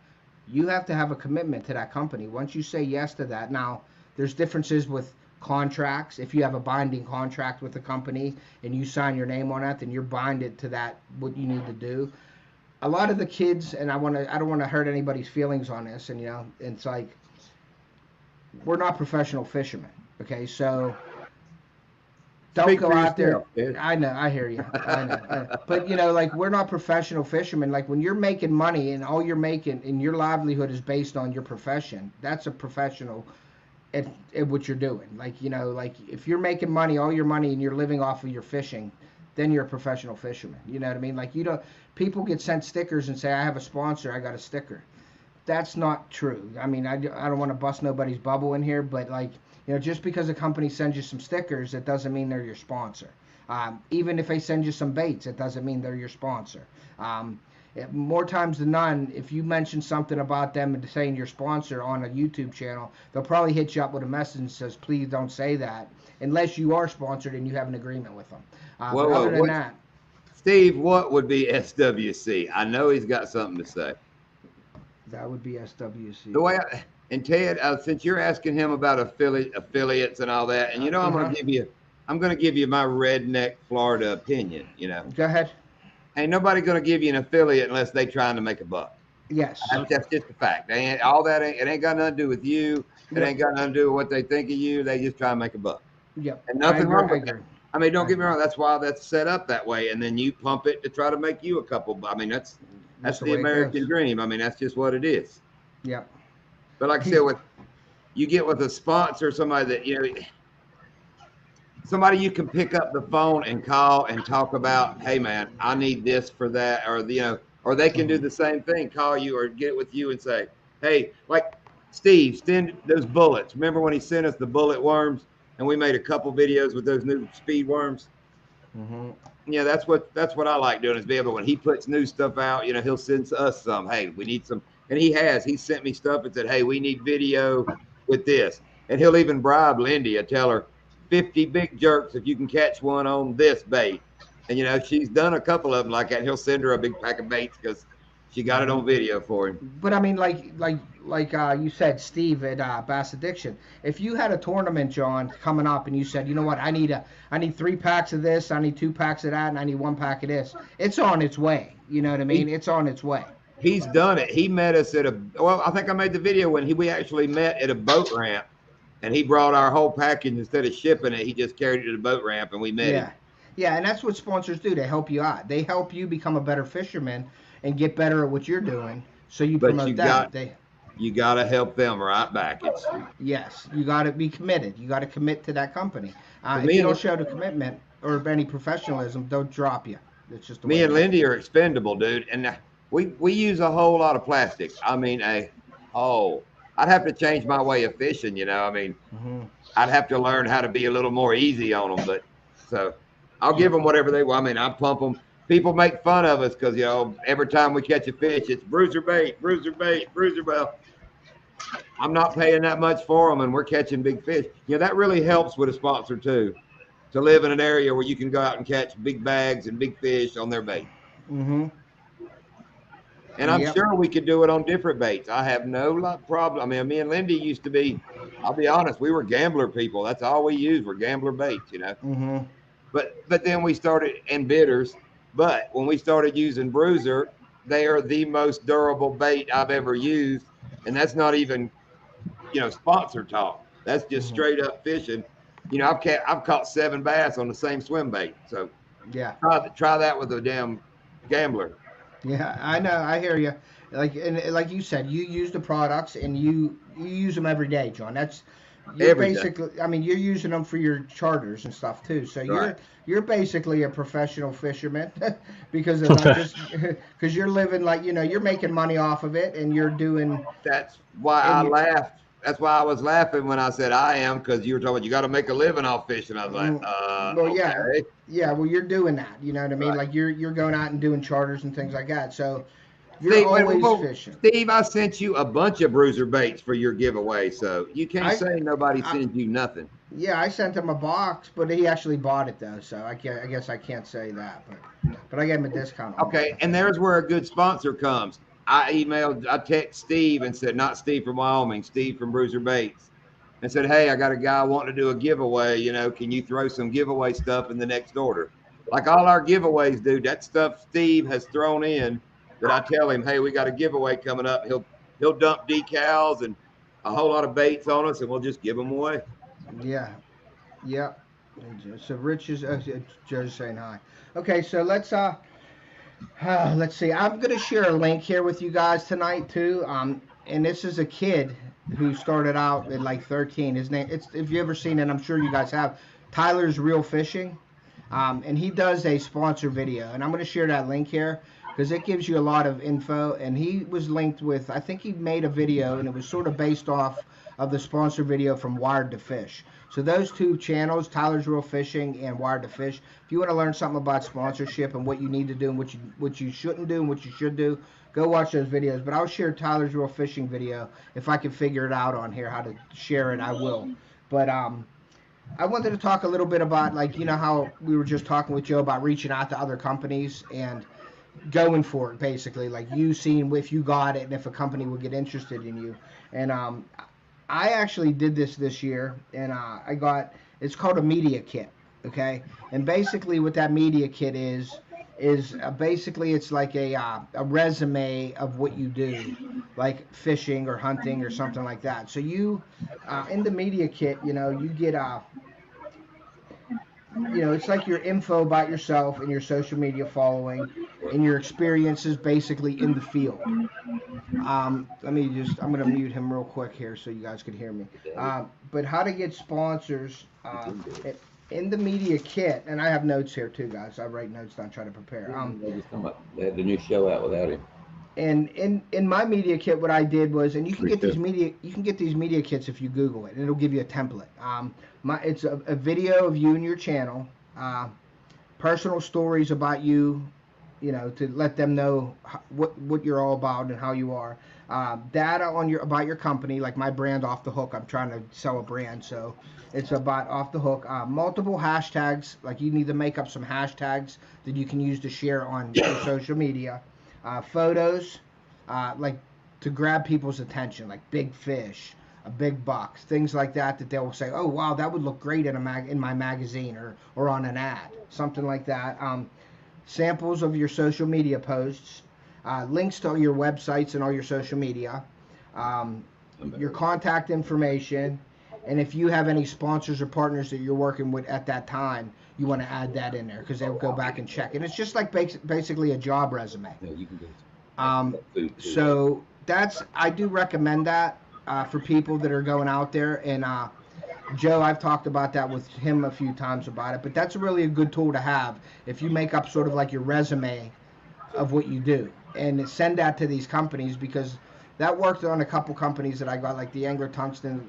you have to have a commitment to that company. Once you say yes to that, now there's differences with contracts. If you have a binding contract with the company and you sign your name on that, then you're binded to that, what you need to do. A lot of the kids, and I don't want to hurt anybody's feelings on this, and you know, it's like we're not professional fishermen, okay? So don't go out there. I know, I hear you. I know. But you know, like we're not professional fishermen. Like when you're making money and all you're making and your livelihood is based on your profession, that's a professional at what you're doing. Like, you know, like if you're making money, all your money, and you're living off of your fishing, then you're a professional fisherman. You know what I mean? Like, you don't, people get sent stickers and say, I have a sponsor, I got a sticker. That's not true. I mean, I don't want to bust nobody's bubble in here, but like, you know, just because a company sends you some stickers, it doesn't mean they're your sponsor. Even if they send you some baits, it doesn't mean they're your sponsor. More times than none, if you mention something about them and saying your sponsor on a YouTube channel, they'll probably hit you up with a message that says, please don't say that, unless you are sponsored and you have an agreement with them. But other than that, Steve, what would be SWC? I know he's got something to say. That would be SWC. The way and Ted, since you're asking him about affiliates and all that, and you know, I'm going to give you my redneck Florida opinion. You know, go ahead. Ain't nobody going to give you an affiliate unless they trying to make a buck. Yes, that's just a fact. It ain't got nothing to do with you. It ain't got nothing to do with what they think of you. They just try to make a buck. Yep. And nothing wrong with that. I mean, don't get me wrong. That's why that's set up that way. And then you pump it to try to make you a couple. I mean, that's the American dream. I mean, that's just what it is. Yep. But like I said, you get with a sponsor, somebody that, you know, somebody you can pick up the phone and call and talk about, hey man, I need this for that, or you know, or they can do the same thing, call you or get with you and say, hey, like Steve, send those bullets. Remember when he sent us the bullet worms and we made a couple videos with those new speed worms? Mm-hmm. Yeah, that's what I like doing is be able, when he puts new stuff out, you know, he'll send us some, hey, we need some. And he sent me stuff and said, hey, we need video with this. And he'll even bribe Lindy, tell her 50 big jerks if you can catch one on this bait. And, you know, she's done a couple of them like that. He'll send her a big pack of baits because she got it on video for him. But I mean, like you said, Steve at Bass Addiction. If you had a tournament, John, coming up, and you said, you know what, I need 3 packs of this, I need 2 packs of that, and I need 1 pack of this. It's on its way. You know what I mean? It's on its way. He's done it. He met us at I think I made the video when we actually met at a boat ramp, and he brought our whole package instead of shipping it. He just carried it to the boat ramp, and we met him. Yeah, and that's what sponsors do. They help you out. They help you become a better fisherman and get better at what you're doing. So you promote that. You got to help them right back. Yes, you got to be committed. You got to commit to that company. If you don't show the commitment or any professionalism, they'll drop you. It's just me and Lindy are expendable, dude, and we use a whole lot of plastic. I mean, I'd have to change my way of fishing. You know, I mean, I'd have to learn how to be a little more easy on them. But so I'll give them whatever they want. I mean, I pump them. People make fun of us because, you know, every time we catch a fish, it's bruiser bait, bruiser bait, bruiser bait. I'm not paying that much for them, and we're catching big fish. You know, that really helps with a sponsor too, to live in an area where you can go out and catch big bags and big fish on their bait. Mm-hmm. And I'm sure we could do it on different baits. I have no problem. I mean, me and Lindy used to be, I'll be honest, we were gambler people. That's all we used were gambler baits, you know. Mm-hmm. But then we started, and bitters. But when we started using bruiser, they are the most durable bait I've ever used. And that's not even, you know, sponsor talk. That's just straight up fishing. You know, I've caught 7 bass on the same swim bait. So yeah, try that with a damn gambler. Yeah, I know. I hear you. Like you said, you use the products and you use them every day, John. You're basically. I mean, you're using them for your charters and stuff too. So you're basically a professional fisherman because of because you're living like, you know, you're making money off of it and you're doing. That's why I laughed. That's why I was laughing when I said I am, because you were talking about you got to make a living off fishing. I was like, well, okay. yeah. Well, you're doing that. You know what I mean? Like you're going out and doing charters and things like that. So you're always fishing. Steve, I sent you a bunch of bruiser baits for your giveaway, so you can't say nobody sends you nothing. Yeah, I sent him a box, but he actually bought it though, so I guess I can't say that. But I gave him a discount. Okay, and there's where a good sponsor comes. I text Steve and said, not Steve from Wyoming, Steve from Bruiser Baits, and said, hey, I got a guy wanting to do a giveaway. You know, can you throw some giveaway stuff in the next order? Like all our giveaways, dude, that stuff Steve has thrown in that I tell him, hey, we got a giveaway coming up. He'll dump decals and a whole lot of baits on us, and we'll just give them away. Yeah. So Rich is Joe's saying hi. Okay, so let's see. I'm gonna share a link here with you guys tonight too. And this is a kid who started out at like 13. His name, if you ever seen it, I'm sure you guys have. Tyler's Real Fishing, and he does a sponsor video, and I'm gonna share that link here because it gives you a lot of info. And he was linked with, I think he made a video, and it was sort of based off of the sponsor video from Wired to Fish. So those two channels, Tyler's Real Fishing and Wired to Fish, if you want to learn something about sponsorship and what you need to do and what you shouldn't do and what you should do, go watch those videos. But I'll share Tyler's Real Fishing video. If I can figure it out on here, how to share it, I will. But I wanted to talk a little bit about, like, you know how we were just talking with Joe about reaching out to other companies and going for it, basically. Like you seeing if you got it and if a company would get interested in you. And I actually did this year, and it's called a media kit, okay? And basically what that media kit is basically it's like a resume of what you do, like fishing or hunting or something like that. So you, in the media kit, you know, you get it's like your info about yourself and your social media following and your experiences basically in the field. I'm going to mute him real quick here so you guys can hear me. But how to get sponsors in the media kit, and I have notes here too, guys. I write notes down, try to prepare. They had the new show out without him. And in my media kit, what I did was, and you can get these media kits if you Google it, and it'll give you a template. It's a video of you and your channel, personal stories about you, you know, to let them know what you're all about and how you are. Data about your company, like my brand Off the Hook. I'm trying to sell a brand, so it's about Off the Hook. Multiple hashtags, like you need to make up some hashtags that you can use to share on your social media. Photos, like to grab people's attention, like big fish, a big buck, things like that they will say, oh wow, that would look great in my magazine or on an ad, something like that. Samples of your social media posts, links to all your websites and all your social media, your contact information, and if you have any sponsors or partners that you're working with at that time, you want to add that in there because they'll go back and check. And it's just like basically a job resume. Yeah, you can get so I do recommend that for people that are going out there. And Joe, I've talked about that with him a few times about it. But that's really a good tool to have if you make up sort of like your resume of what you do. And send that to these companies because that worked on a couple companies that I got, like the Angler Tungsten.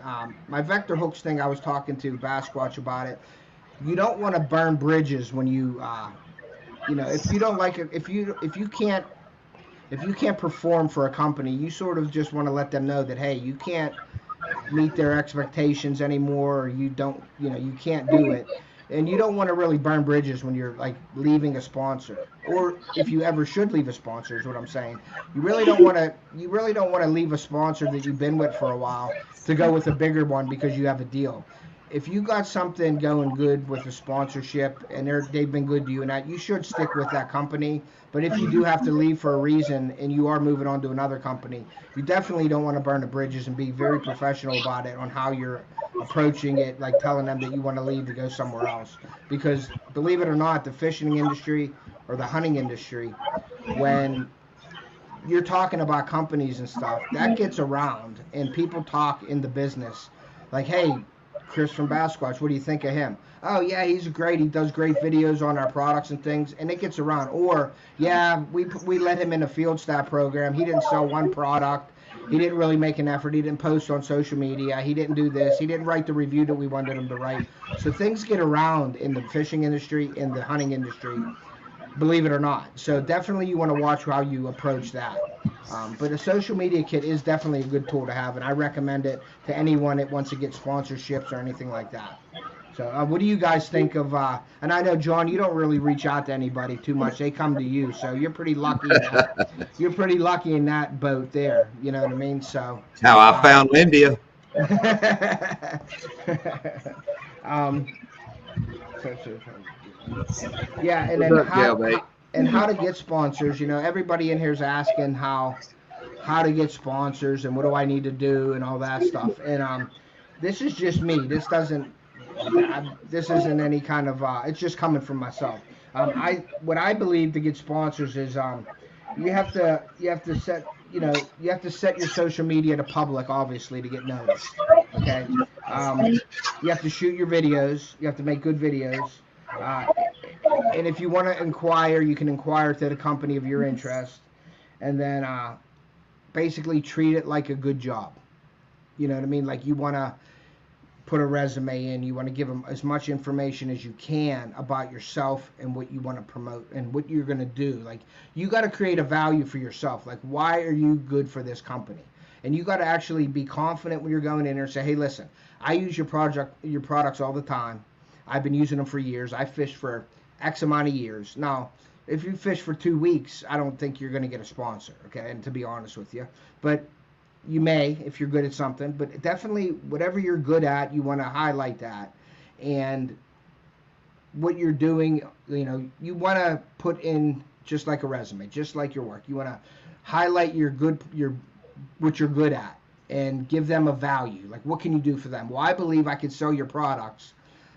My Vector Hooks thing, I was talking to Basquatch about it. you don't want to burn bridges when you if you don't like it, if you can't perform for a company, you sort of just want to let them know that, hey, you can't meet their expectations anymore, or you don't, you can't do it. And you don't want to really burn bridges when you're like leaving a sponsor, or if you ever should leave a sponsor, is what I'm saying. You really don't want to leave a sponsor that you've been with for a while to go with a bigger one because you have a deal. If you got something going good with a sponsorship and they've been good to you and that, you should stick with that company. But if you do have to leave for a reason and you are moving on to another company, you definitely don't want to burn the bridges, and be very professional about it on how you're approaching it, like telling them that you want to leave to go somewhere else. Because believe it or not, the fishing industry or the hunting industry, when you're talking about companies and stuff, that gets around, and people talk in the business like, hey, Chris from Basquatch, what do you think of him? Oh yeah, he's great. He does great videos on our products and things, and it gets around. Or yeah, we let him in a field staff program. He didn't sell one product. He didn't really make an effort. He didn't post on social media. He didn't do this. He didn't write the review that we wanted him to write. So things get around in the fishing industry, in the hunting industry, believe it or not. So definitely you want to watch how you approach that. But a social media kit is definitely a good tool to have, and I recommend it to anyone that wants to get sponsorships or anything like that. So what do you guys think of, and I know, John, you don't really reach out to anybody too much. They come to you, so you're pretty lucky in that. You're pretty lucky in that boat there, you know what I mean? So That's how I found India. Yeah, and then how to get sponsors. Everybody in here is asking how to get sponsors and what do I need to do and all that stuff. And this is just me. This isn't any kind of. It's just coming from myself. What I believe to get sponsors is you have to set your social media to public, obviously, to get noticed. Okay. You have to shoot your videos. You have to make good videos. And if you want to inquire, you can inquire to the company of your interest, and then basically treat it like a good job. You know what I mean? Like, you want to put a resume in. You want to give them as much information as you can about yourself and what you want to promote and what you're going to do. Like, you got to create a value for yourself. Like, why are you good for this company? And you got to actually be confident when you're going in there and say, hey, listen, I use your products all the time. I've been using them for years. I fished for X amount of years. Now, if you fish for 2 weeks, I don't think you're going to get a sponsor, okay? And to be honest with you. But you may if you're good at something. But definitely, whatever you're good at, you want to highlight that. And what you're doing, you want to put in just like a resume, just like your work. You want to highlight what you're good at and give them a value. Like, what can you do for them? Well, I believe I can sell your products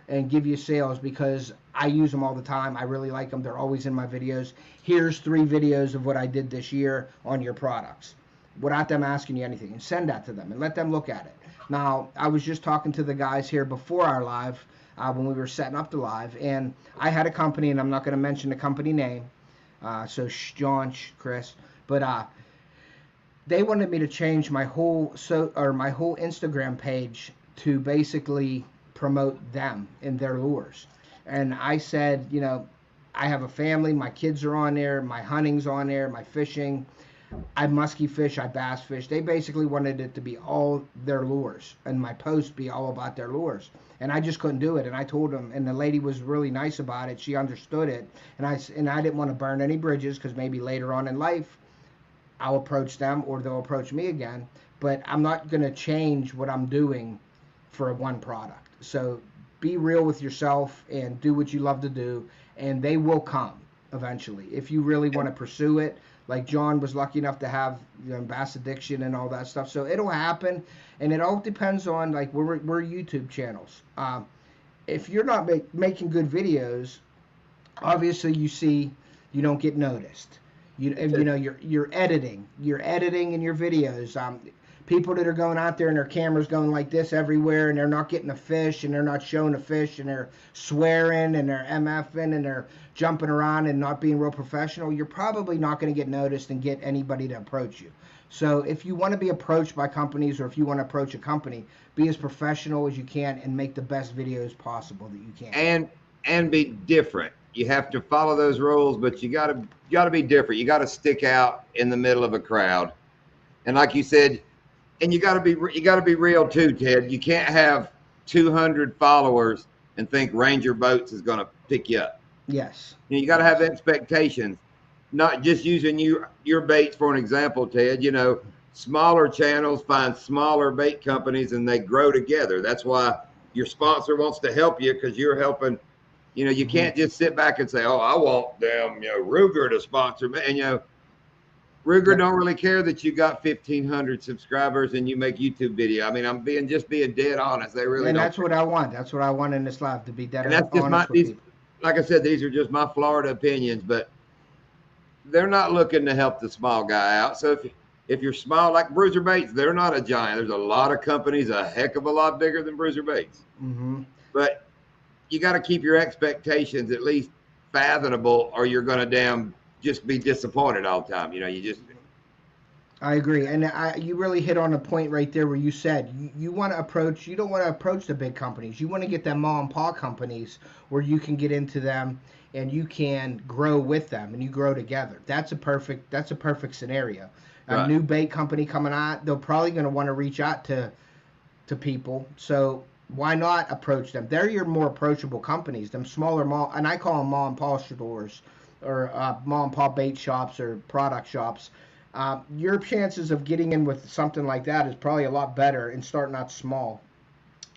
and give you sales because I use them all the time. I really like them. They're always in my videos. Here's 3 videos of what I did this year on your products, without them asking you anything, and send that to them and let them look at it. Now, I was just talking to the guys here before our live, when we were setting up the live, and I had a company, and I'm not going to mention the company name, so John, Chris, but they wanted me to change my whole Instagram page to basically promote them and their lures. And I said, I have a family, my kids are on there, my hunting's on there, my fishing, I musky fish, I bass fish. They basically wanted it to be all their lures and my post be all about their lures. And I just couldn't do it. And I told them, and the lady was really nice about it. She understood it. And I didn't want to burn any bridges because maybe later on in life I'll approach them or they'll approach me again. But I'm not going to change what I'm doing for one product. So be real with yourself and do what you love to do, and they will come eventually if you really want to pursue it. Like John was lucky enough to have Bass Addiction and all that stuff, so it'll happen. And it all depends on, like, we're YouTube channels. If you're not making good videos, obviously you don't get noticed. You're editing in your videos. people that are going out there and their cameras going like this everywhere, and they're not getting a fish, and they're not showing a fish, and they're swearing, and they're MFing, and they're jumping around and not being real professional, you're probably not going to get noticed and get anybody to approach you. So if you want to be approached by companies, or if you want to approach a company, be as professional as you can and make the best videos possible that you can. And be different. You have to follow those rules, but you gotta be different. You gotta stick out in the middle of a crowd. And like you said, and you gotta be real too, Ted. You can't have 200 followers and think Ranger Boats is gonna pick you up. Yes. You gotta have expectations. Not just using your baits for an example, Ted. You know, smaller channels find smaller bait companies and they grow together. That's why your sponsor wants to help you, because you're helping. You know, you can't just sit back and say, "Oh, I want them, Ruger to sponsor me." And Ruger don't really care that you got 1,500 subscribers and you make YouTube video. I mean, I'm being dead honest. They really. And don't that's what I want. That's what I want in this life, to be dead and that's honest just with people. Like I said, these are just my Florida opinions, but they're not looking to help the small guy out. So if you're small, like Bruiser Baits, they're not a giant. There's a lot of companies a heck of a lot bigger than Bruiser Baits. Mm-hmm. But you got to keep your expectations at least fathomable, or you're going to just be disappointed all the time. I agree, and you really hit on a point right there where you said you want to approach. You don't want to approach the big companies. You want to get them mom and pop companies where you can get into them and you can grow with them and you grow together. That's a perfect scenario. Right. A new bait company coming out, they're probably going to want to reach out to people. So why not approach them? They're your more approachable companies. Them smaller and I call them mom and pop stores, or mom and pop bait shops or product shops. Your chances of getting in with something like that is probably a lot better in starting out small,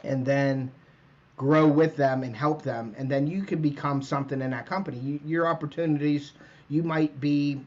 and then grow with them and help them, and then you can become something in that company. Your opportunities, you might be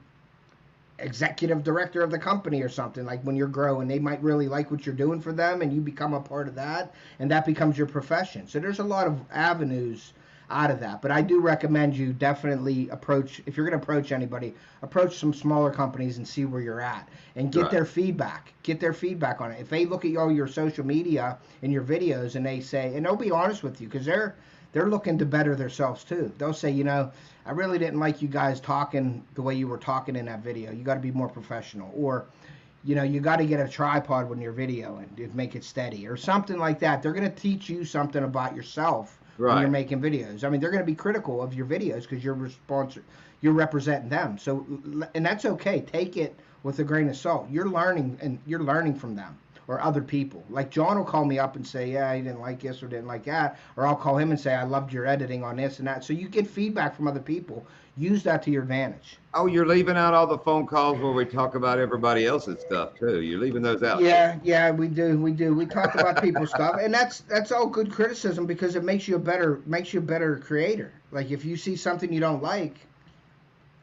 executive director of the company or something, like when you're growing. They might really like what you're doing for them, and you become a part of that, and that becomes your profession. So there's a lot of avenues out of that, but I do recommend you definitely approach, if you're going to approach anybody, approach some smaller companies and see where you're at and get their feedback. Get their feedback on it. If they look at all your social media and your videos and they say, and they'll be honest with you, because they're looking to better themselves too. They'll say, I really didn't like you guys talking the way you were talking in that video. You got to be more professional, or you got to get a tripod when you're videoing and make it steady, or something like that. They're going to teach you something about yourself. Right. When you're making videos. I mean, they're going to be critical of your videos because you're representing them. So, and that's okay. Take it with a grain of salt. You're learning from them or other people. Like John will call me up and say, yeah, he didn't like this or didn't like that. Or I'll call him and say, I loved your editing on this and that. So you get feedback from other people. Use that to your advantage. Oh, you're leaving out all the phone calls where we talk about everybody else's stuff too. You're leaving those out. Yeah, we do. We talk about people's stuff, and that's all good criticism, because it makes you a better creator. Like if you see something you don't like,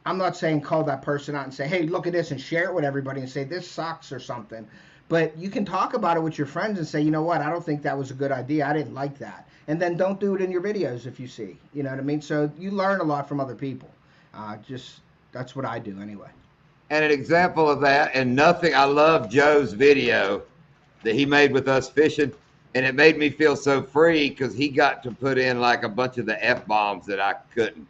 I'm not saying call that person out and say, hey, look at this, and share it with everybody and say this sucks or something. But you can talk about it with your friends and say, you know what, I don't think that was a good idea. I didn't like that. And then don't do it in your videos if you see. You know what I mean? So you learn a lot from other people. That's what I do anyway. And an example of that, and nothing, I love Joe's video that he made with us fishing, and it made me feel so free because he got to put in like a bunch of the F-bombs that I couldn't.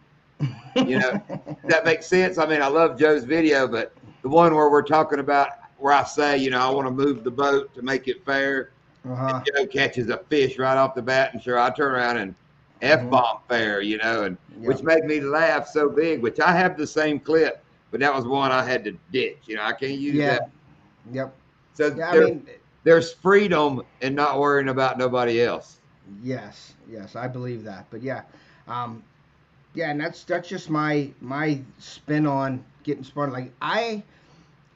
That makes sense. I mean, I love Joe's video, but the one where we're talking about where I say, I want to move the boat to make it fair. And Joe catches a fish right off the bat, and sure, I turn around and F-bomb fair, and which made me laugh so big, which I have the same clip, but that was one I had to ditch. I can't use that. Yep. So there's freedom in not worrying about nobody else. Yes, I believe that. But and that's just my spin on getting started. Like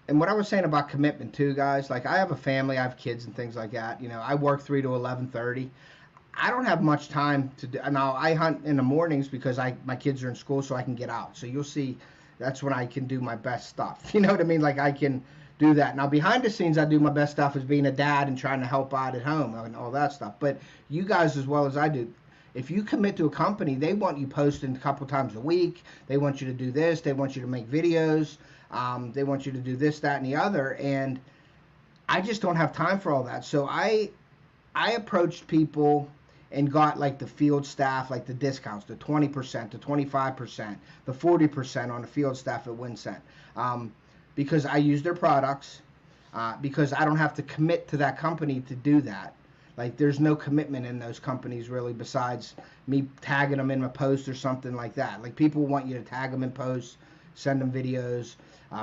and what I was saying about commitment too, guys, like I have a family, I have kids and things like that. I work 3 to 11:30. I don't have much time to do. Now I hunt in the mornings because my kids are in school, so I can get out. So you'll see, that's when I can do my best stuff. You know what I mean? Like I can do that. Now behind the scenes, I do my best stuff as being a dad and trying to help out at home and all that stuff. But you guys, as well as I do, if you commit to a company, they want you posting a couple times a week. They want you to do this. They want you to make videos. They want you to do this, that, and the other. And I just don't have time for all that. So I approached people and got like the field staff, like the discounts, the 20%, the 25%, the 40% on the field staff at Wincent, because I use their products, because I don't have to commit to that company to do that. Like there's no commitment in those companies really, besides me tagging them in my post or something like that. Like people want you to tag them in posts, send them videos,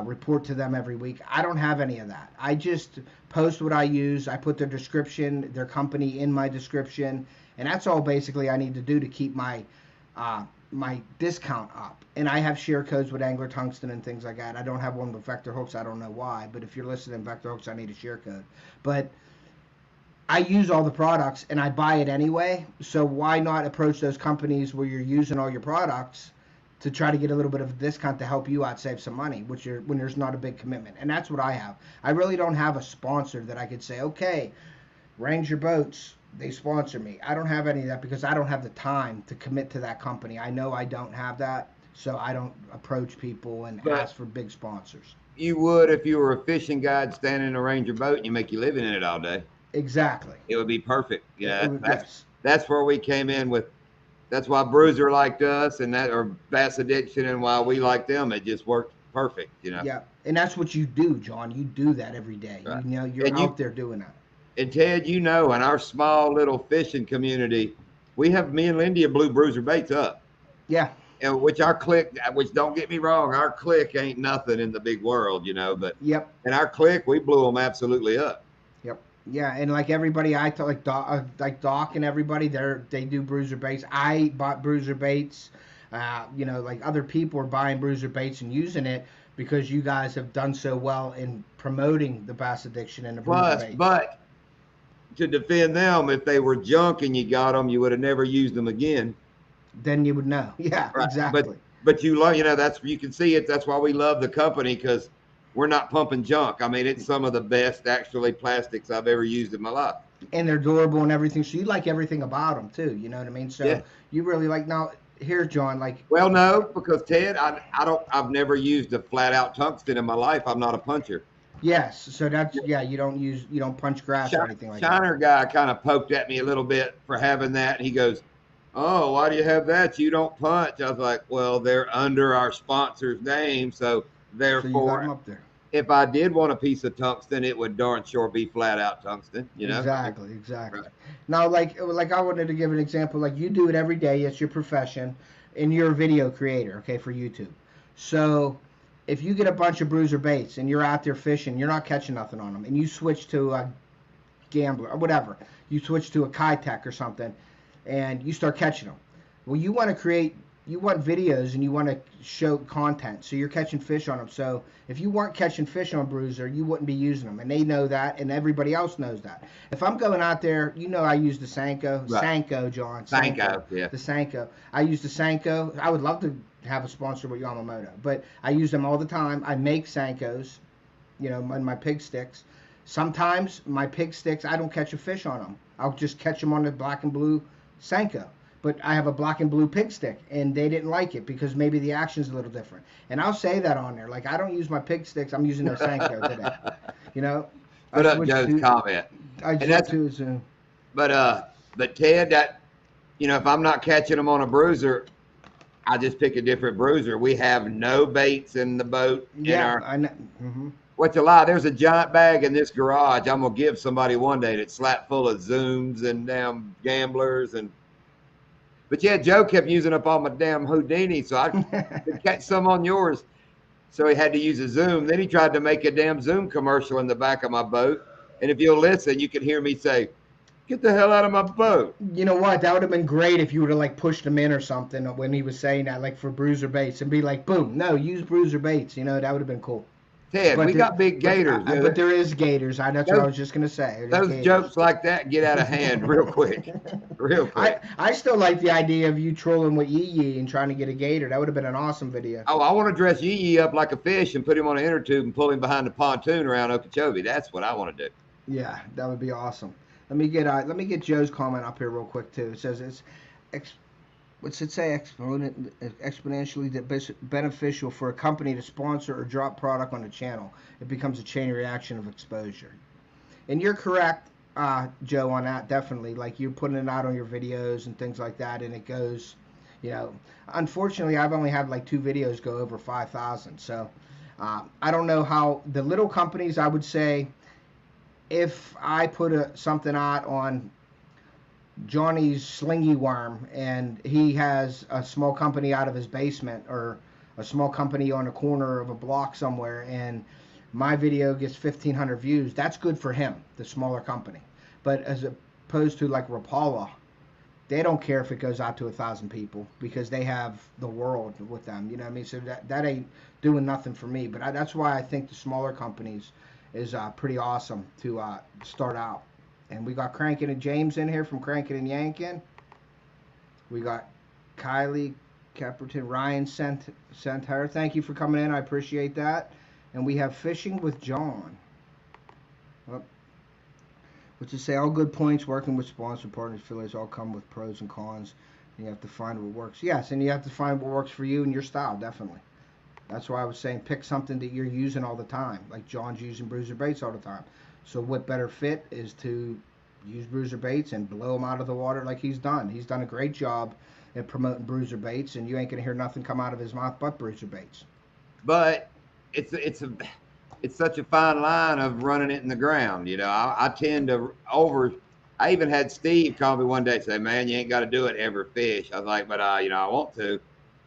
report to them every week. I don't have any of that. I just post what I use. I put their description, their company in my description, and that's all basically I need to do to keep my my discount up. And I have share codes with Angler Tungsten and things like that. I don't have one with Vector Hooks. I don't know why, but if you're listening, Vector Hooks, I need a share code. But I use all the products and I buy it anyway. So why not approach those companies where you're using all your products to try to get a little bit of a discount to help you out, save some money, when there's not a big commitment. And that's what I have. I really don't have a sponsor that I could say, okay, Ranger Boats, they sponsor me. I don't have any of that because I don't have the time to commit to that company. I know I don't have that, so I don't approach people and ask for big sponsors. You would if you were a fishing guide standing in a Ranger boat and you make your living in it all day. Exactly. It would be perfect. Yeah, Yes. that's where we came in with. That's why Bruiser liked us, and that or Bass Addiction, and why we liked them. It just worked perfect, you know. Yeah, and that's what you do, John. You do that every day. Right. You know, you're out there doing that. And Ted, you know, in our small little fishing community, me and Lindy have blew Bruiser baits up. Yeah. And which don't get me wrong, our clique ain't nothing in the big world, you know. But yep. In our clique, we blew them absolutely up. Yep. Yeah, and like everybody, I talk like Doc and everybody, they do Bruiser baits. I bought Bruiser baits. You know, like other people are buying Bruiser baits and using it because you guys have done so well in promoting the Bass Addiction and the Bruiser baits. But to defend them, if they were junk and you got them, you would have never used them again. Then you would know. Yeah, right. Exactly. But you love, you know, you can see it. That's why we love the company, because we're not pumping junk. I mean, it's some of the best actually plastics I've ever used in my life. And they're durable and everything. So you like everything about them too. You know what I mean? So you really like. Now here's John. Like, well, no, because Ted, I've never used a flat out tungsten in my life. I'm not a puncher. Yes, so that's you don't punch grass or anything like that. Shiner guy kind of poked at me a little bit for having that, and he goes, "Oh, why do you have that? You don't punch." I was like, "Well, they're under our sponsor's name, so therefore, up there. If I did want a piece of tungsten, it would darn sure be flat out tungsten." You know? Exactly. Right. Now, like I wanted to give an example. Like you do it every day. It's your profession, and you're a video creator, okay, for YouTube. So if you get a bunch of Bruiser baits and you're out there fishing, you're not catching nothing on them, and you switch to a Gambler or whatever, you switch to a Kitech or something, and you start catching them. Well, you want videos and you want to show content, so you're catching fish on them. So if you weren't catching fish on Bruiser, you wouldn't be using them, and they know that, and everybody else knows that. If I'm going out there, you know I use the Senko. Right. Senko, John. Senko, yeah. The Senko. I use the Senko. I would love to have a sponsor with Yamamoto, but I use them all the time. I make Senkos, you know, in my pig sticks. Sometimes my pig sticks, I don't catch a fish on them. I'll just catch them on the black and blue Senko. But I have a black and blue pig stick, and they didn't like it because maybe the action's a little different. And I'll say that on there. Like, I don't use my pig sticks. I'm using no Senko today. You know? Put up Joe's comment. But Ted, that, you know, if I'm not catching them on a Bruiser, I just pick a different Bruiser. We have no baits in the boat. Yeah, I know. Mm-hmm. What's a lie? There's a giant bag in this garage I'm going to give somebody one day that's slapped full of Zooms and damn Gamblers. But yeah, Joe kept using up all my damn Houdini, so I could catch some on yours. So he had to use a Zoom. Then he tried to make a damn Zoom commercial in the back of my boat. And if you'll listen, you can hear me say, "Get the hell out of my boat." You know what? That would have been great if you would have like pushed him in or something when he was saying that, like for Bruiser baits, and be like, boom, no, use Bruiser baits. You know, that would have been cool. Ted, we got big gators. But there is gators. That's what I was just going to say. Those gators. Jokes like that get out of hand real quick. Real quick. I still like the idea of you trolling with Yee Yee and trying to get a gator. That would have been an awesome video. Oh, I want to dress Yee Yee up like a fish and put him on an inner tube and pull him behind the pontoon around Okeechobee. That's what I want to do. Yeah, that would be awesome. Let me get Joe's comment up here real quick too. It says what's it say? Exponentially beneficial for a company to sponsor or drop product on the channel. It becomes a chain reaction of exposure. And you're correct, Joe, on that, definitely. Like, you're putting it out on your videos and things like that, and it goes, you know, unfortunately, I've only had like 2 videos go over 5,000. So I don't know how the little companies, I would say, if I put something out on Johnny's Slingy Worm and he has a small company out of his basement or a small company on a corner of a block somewhere, and my video gets 1,500 views, that's good for him, the smaller company. But as opposed to like Rapala, they don't care if it goes out to 1,000 people because they have the world with them. You know what I mean? So that ain't doing nothing for me. But that's why I think the smaller companies is pretty awesome to start out. And we got Crankin' and James in here from Crankin' and Yankin'. We got Kylie Caperton. Ryan sent her. Thank you for coming in. I appreciate that. And we have Fishing with John. Which is say all good points, working with sponsor partners, affiliates all come with pros and cons. And you have to find what works. Yes, and you have to find what works for you and your style, definitely. That's why I was saying pick something that you're using all the time. Like John's using bruiser baits all the time. So what better fit is to use bruiser baits and blow them out of the water like he's done. He's done a great job at promoting bruiser baits, and you ain't gonna hear nothing come out of his mouth but bruiser baits. But it's such a fine line of running it in the ground. You know, I tend to I even had Steve call me one day and say, "Man, you ain't got to do it every fish." I was like, "But you know, I want to."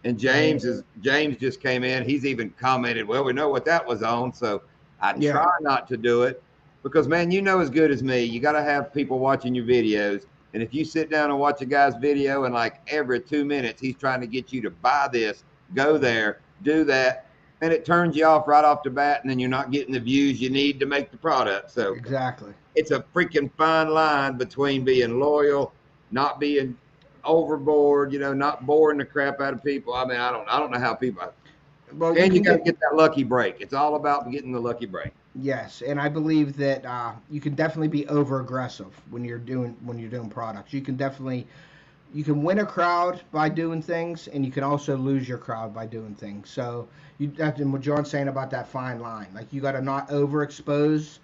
And James just came in. He's even commented, "Well, we know what that was on." So I try not to do it because, man, you know as good as me, you got to have people watching your videos. And if you sit down and watch a guy's video and like every 2 minutes he's trying to get you to buy this, go there, do that, and it turns you off right off the bat, and then you're not getting the views you need to make the product. So exactly, it's a freaking fine line between being loyal, not being overboard, you know, not boring the crap out of people. I mean, I don't know how people. Well, and you got to get that lucky break. It's all about getting the lucky break. Yes, and I believe that you can definitely be over aggressive when you're doing products. You can win a crowd by doing things, and you can also lose your crowd by doing things. So that's what John's saying about that fine line. Like, you got to not overexpose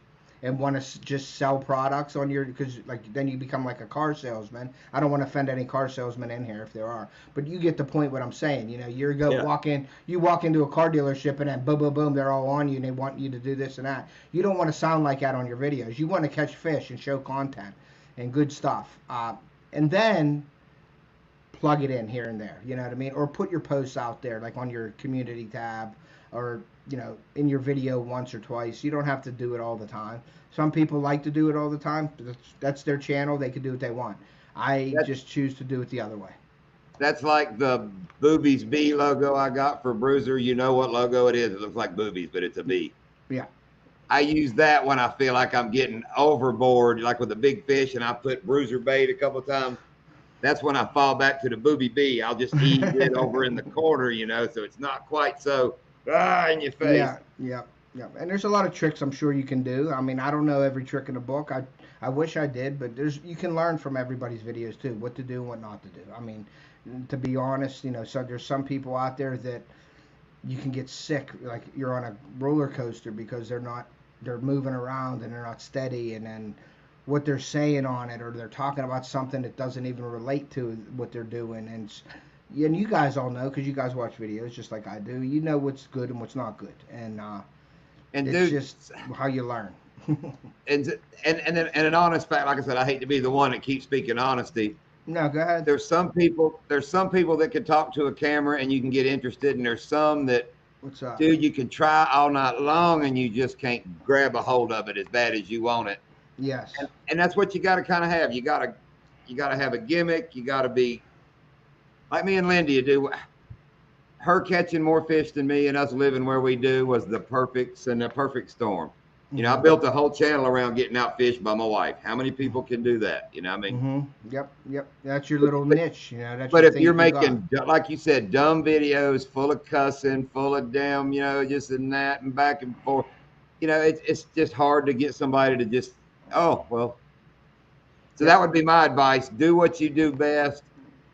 and want to just sell products on your, because like then you become like a car salesman. I don't want to offend any car salesmen in here if there are, but you get the point what I'm saying. You know, you walk into a car dealership and then boom, boom, boom, they're all on you and they want you to do this and that. You don't want to sound like that on your videos. You want to catch fish and show content and good stuff, and then plug it in here and there. You know what I mean? Or put your posts out there, like on your community tab, or you know, in your video once or twice. You don't have to do it all the time. Some people like to do it all the time. That's their channel. They can do what they want. I just choose to do it the other way. That's like the Boobies B logo I got for Bruiser. You know what logo it is. It looks like boobies, but it's a B. Yeah. I use that when I feel like I'm getting overboard, like with a big fish, and I put bruiser bait a couple of times. That's when I fall back to the Booby B. I'll just ease it over in the corner, you know, so it's not quite so in your face. Yeah. And there's a lot of tricks I'm sure you can do. I mean, I don't know every trick in the book. I wish I did, but you can learn from everybody's videos too, what to do and what not to do. I mean, to be honest, you know, so there's some people out there that you can get sick, like you're on a roller coaster because they're moving around and they're not steady, and then what they're saying on it, or they're talking about something that doesn't even relate to what they're doing. And you guys all know, because you guys watch videos just like I do, you know what's good and what's not good, and it's dude, just how you learn. and an honest fact, like I said, I hate to be the one that keeps speaking honesty. No, go ahead. There's some people that can talk to a camera and you can get interested, and there's some that, what's up, dude, you can try all night long and you just can't grab a hold of it as bad as you want it. Yes. And that's what you got to kind of have. You got to have a gimmick. You got to be like me and Lindy do. Her catching more fish than me and us living where we do was the perfect storm. You know, I built a whole channel around getting out fished by my wife. How many people can do that? You know what I mean? Mm-hmm. Yep. That's your little niche. You know, that's. But if you're making, like you said, dumb videos full of cussing, full of damn, you know, just and that and back and forth, you know, it's just hard to get somebody to just, oh, well. So that would be my advice. Do what you do best.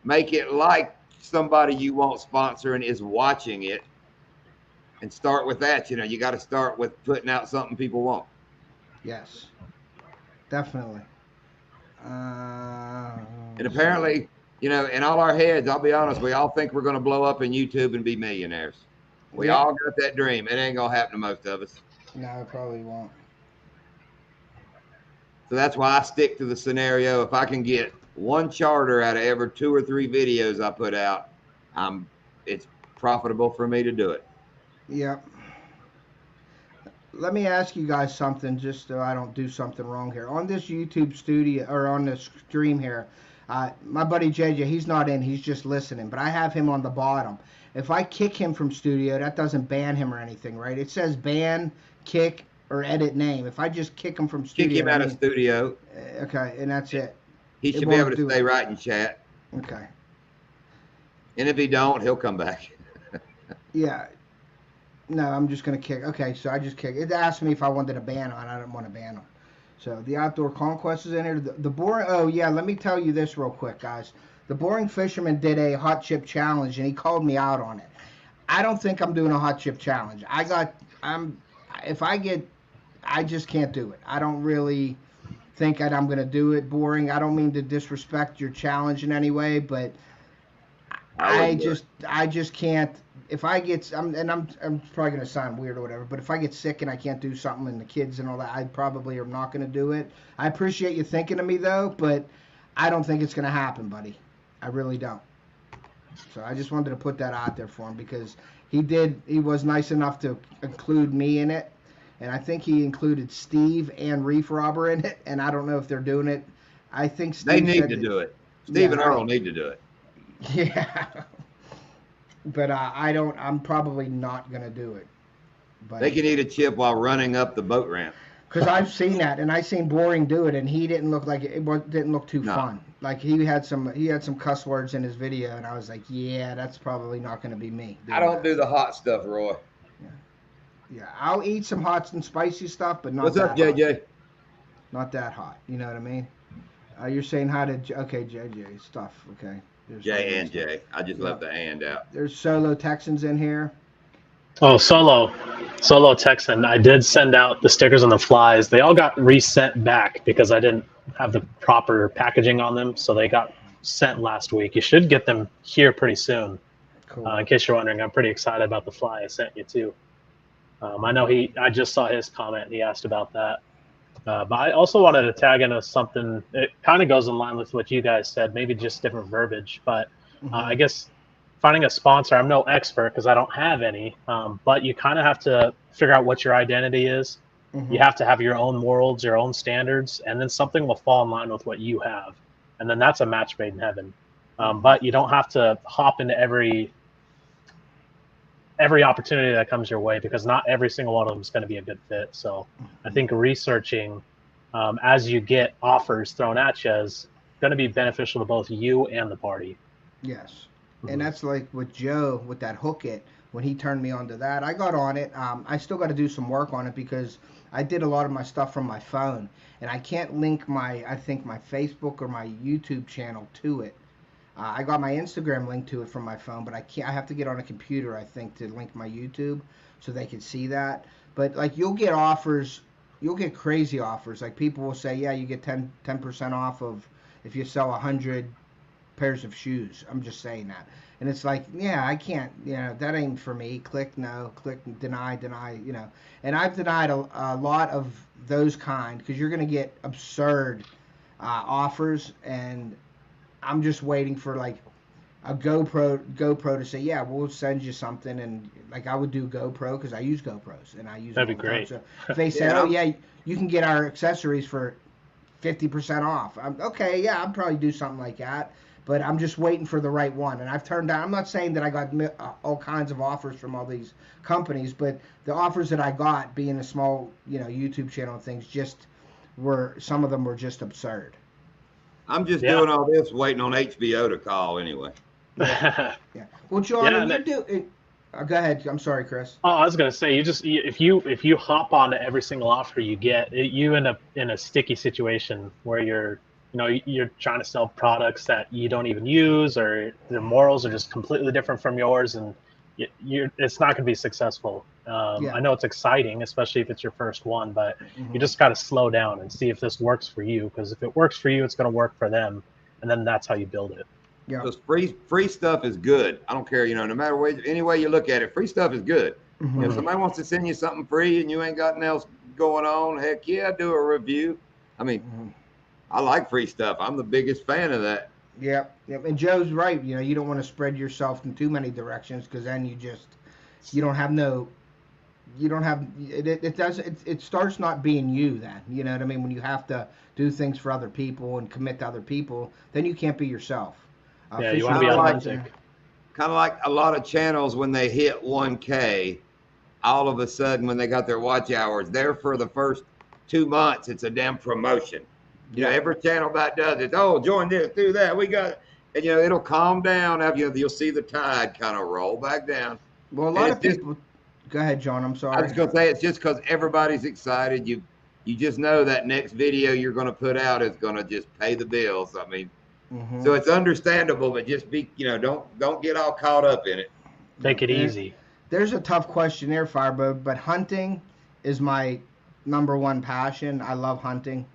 Make it like somebody you want sponsoring is watching it. And start with that. You know, you got to start with putting out something people want. Yes. definitely. And apparently, you know, in all our heads, I'll be honest, we all think we're going to blow up in YouTube and be millionaires. We Yeah. all got that dream. It ain't going to happen to most of us. No, it probably won't. So that's why I stick to the scenario. If I can get one charter out of every 2 or 3 videos I put out, it's profitable for me to do it. Yep. Let me ask you guys something, just so I don't do something wrong here. On this YouTube studio, or on this stream here, my buddy JJ, he's not in, he's just listening, but I have him on the bottom. If I kick him from studio, that doesn't ban him or anything, right? It says ban, kick, or edit name. If I just kick him from studio. Kick him out of studio. Okay, and that's it. He should be able to stay right in chat. Okay. And if he don't, he'll come back. Yeah. No, I'm just going to kick. Okay, so I just kick. It asked me if I wanted to ban him, and I didn't want to ban him. So the Outdoor Conquest is in here. The boring. Oh, yeah, let me tell you this real quick, guys. The Boring Fisherman did a hot chip challenge, and he called me out on it. I don't think I'm doing a hot chip challenge. I just can't do it. I don't really think I'm going to do it. Boring. I don't mean to disrespect your challenge in any way, but I just can't. If I get, I'm probably going to sound weird or whatever, but if I get sick and I can't do something and the kids and all that, I probably am not going to do it. I appreciate you thinking of me though, but I don't think it's going to happen, buddy. I really don't. So I just wanted to put that out there for him because he was nice enough to include me in it. And I think he included Steve and Reef Robber in it. And I don't know if they're doing it. I think Steve they need to do it. Steve and Earl need to do it. Yeah. But I'm probably not going to do it. But they can eat a chip while running up the boat ramp. Because I've seen that, and I seen Boring do it, and he didn't look like didn't look too fun. Like he had some cuss words in his video, and I was like, yeah, that's probably not going to be me. I don't do the hot stuff, Roy. Yeah, I'll eat some hot and spicy stuff, but not. What's up, JJ? Hot. Not that hot. You know what I mean? You're saying how to JJ stuff. Okay. There's J and J. I just left the and out. There's Solo Texans in here. Oh, Solo Texan. I did send out the stickers on the flies. They all got resent back because I didn't have the proper packaging on them, so they got sent last week. You should get them here pretty soon. Cool. In case you're wondering, I'm pretty excited about the fly I sent you too. I know I just saw his comment. And he asked about that. But I also wanted to tag into something. It kind of goes in line with what you guys said, maybe just different verbiage. But I guess finding a sponsor, I'm no expert because I don't have any. But you kind of have to figure out what your identity is. You have to have your own morals, your own standards, and then something will fall in line with what you have. And then that's a match made in heaven. But you don't have to hop into every opportunity that comes your way because not every single one of them is going to be a good fit. So I think researching as you get offers thrown at you is going to be beneficial to both you and the party. Yes. And that's like with Joe, with that Hook It, when he turned me onto that, I got on it. I still got to do some work on it because I did a lot of my stuff from my phone. And I can't link my Facebook or my YouTube channel to it. I got my Instagram link to it from my phone, but I have to get on a computer, I think, to link my YouTube so they can see that. But like you'll get crazy offers. Like people will say, yeah, you get 10% off of if you sell 100 pairs of shoes. I'm just saying that. And it's like, yeah, I can't, that ain't for me. Click no, click deny, And I've denied a lot of those kind because you're going to get absurd offers, and I'm just waiting for like a GoPro to say, yeah, we'll send you something. And like I would do GoPro because I use GoPros and I use that'd be great. So if they say, oh yeah, you can get our accessories for 50% off. Okay, yeah, I'll probably do something like that. But I'm just waiting for the right one. And I've turned down, I'm not saying that I got all kinds of offers from all these companies, but the offers that I got, being a small, YouTube channel and things, some of them were just absurd. I'm just doing all this waiting on HBO to call anyway. Yeah. Well, John, go ahead. I'm sorry, Chris. Oh, I was gonna say, if you hop on to every single offer you get, you end up in a sticky situation where you're trying to sell products that you don't even use, or their morals are just completely different from yours, and it's not going to be successful. Yeah. I know it's exciting, especially if it's your first one, but you just got to slow down and see if this works for you. Because if it works for you, it's going to work for them, and then that's how you build it. Yeah. Because free stuff is good. I don't care, no matter any way you look at it, free stuff is good. If somebody wants to send you something free and you ain't got nothing else going on, heck yeah, do a review. I mean, I like free stuff. I'm the biggest fan of that. Yep. And Joe's right. You don't want to spread yourself in too many directions, because then it starts not being you then. You know what I mean? When you have to do things for other people and commit to other people, then you can't be yourself. You want to be authentic. Kind of like a lot of channels when they hit 1K, all of a sudden when they got their watch hours, there for the first 2 months, it's a damn promotion. Every channel that does it, join this, do that, we got it. And it'll calm down. You'll see the tide kind of roll back down. Well, a lot of people. Go ahead, John. I'm sorry. I was gonna say it's just because everybody's excited. You just know that next video you're gonna put out is gonna just pay the bills. I mean, so it's understandable, but just be, don't get all caught up in it. Take it easy. There's a tough question there, Firebird, but hunting is my #1 passion. I love hunting.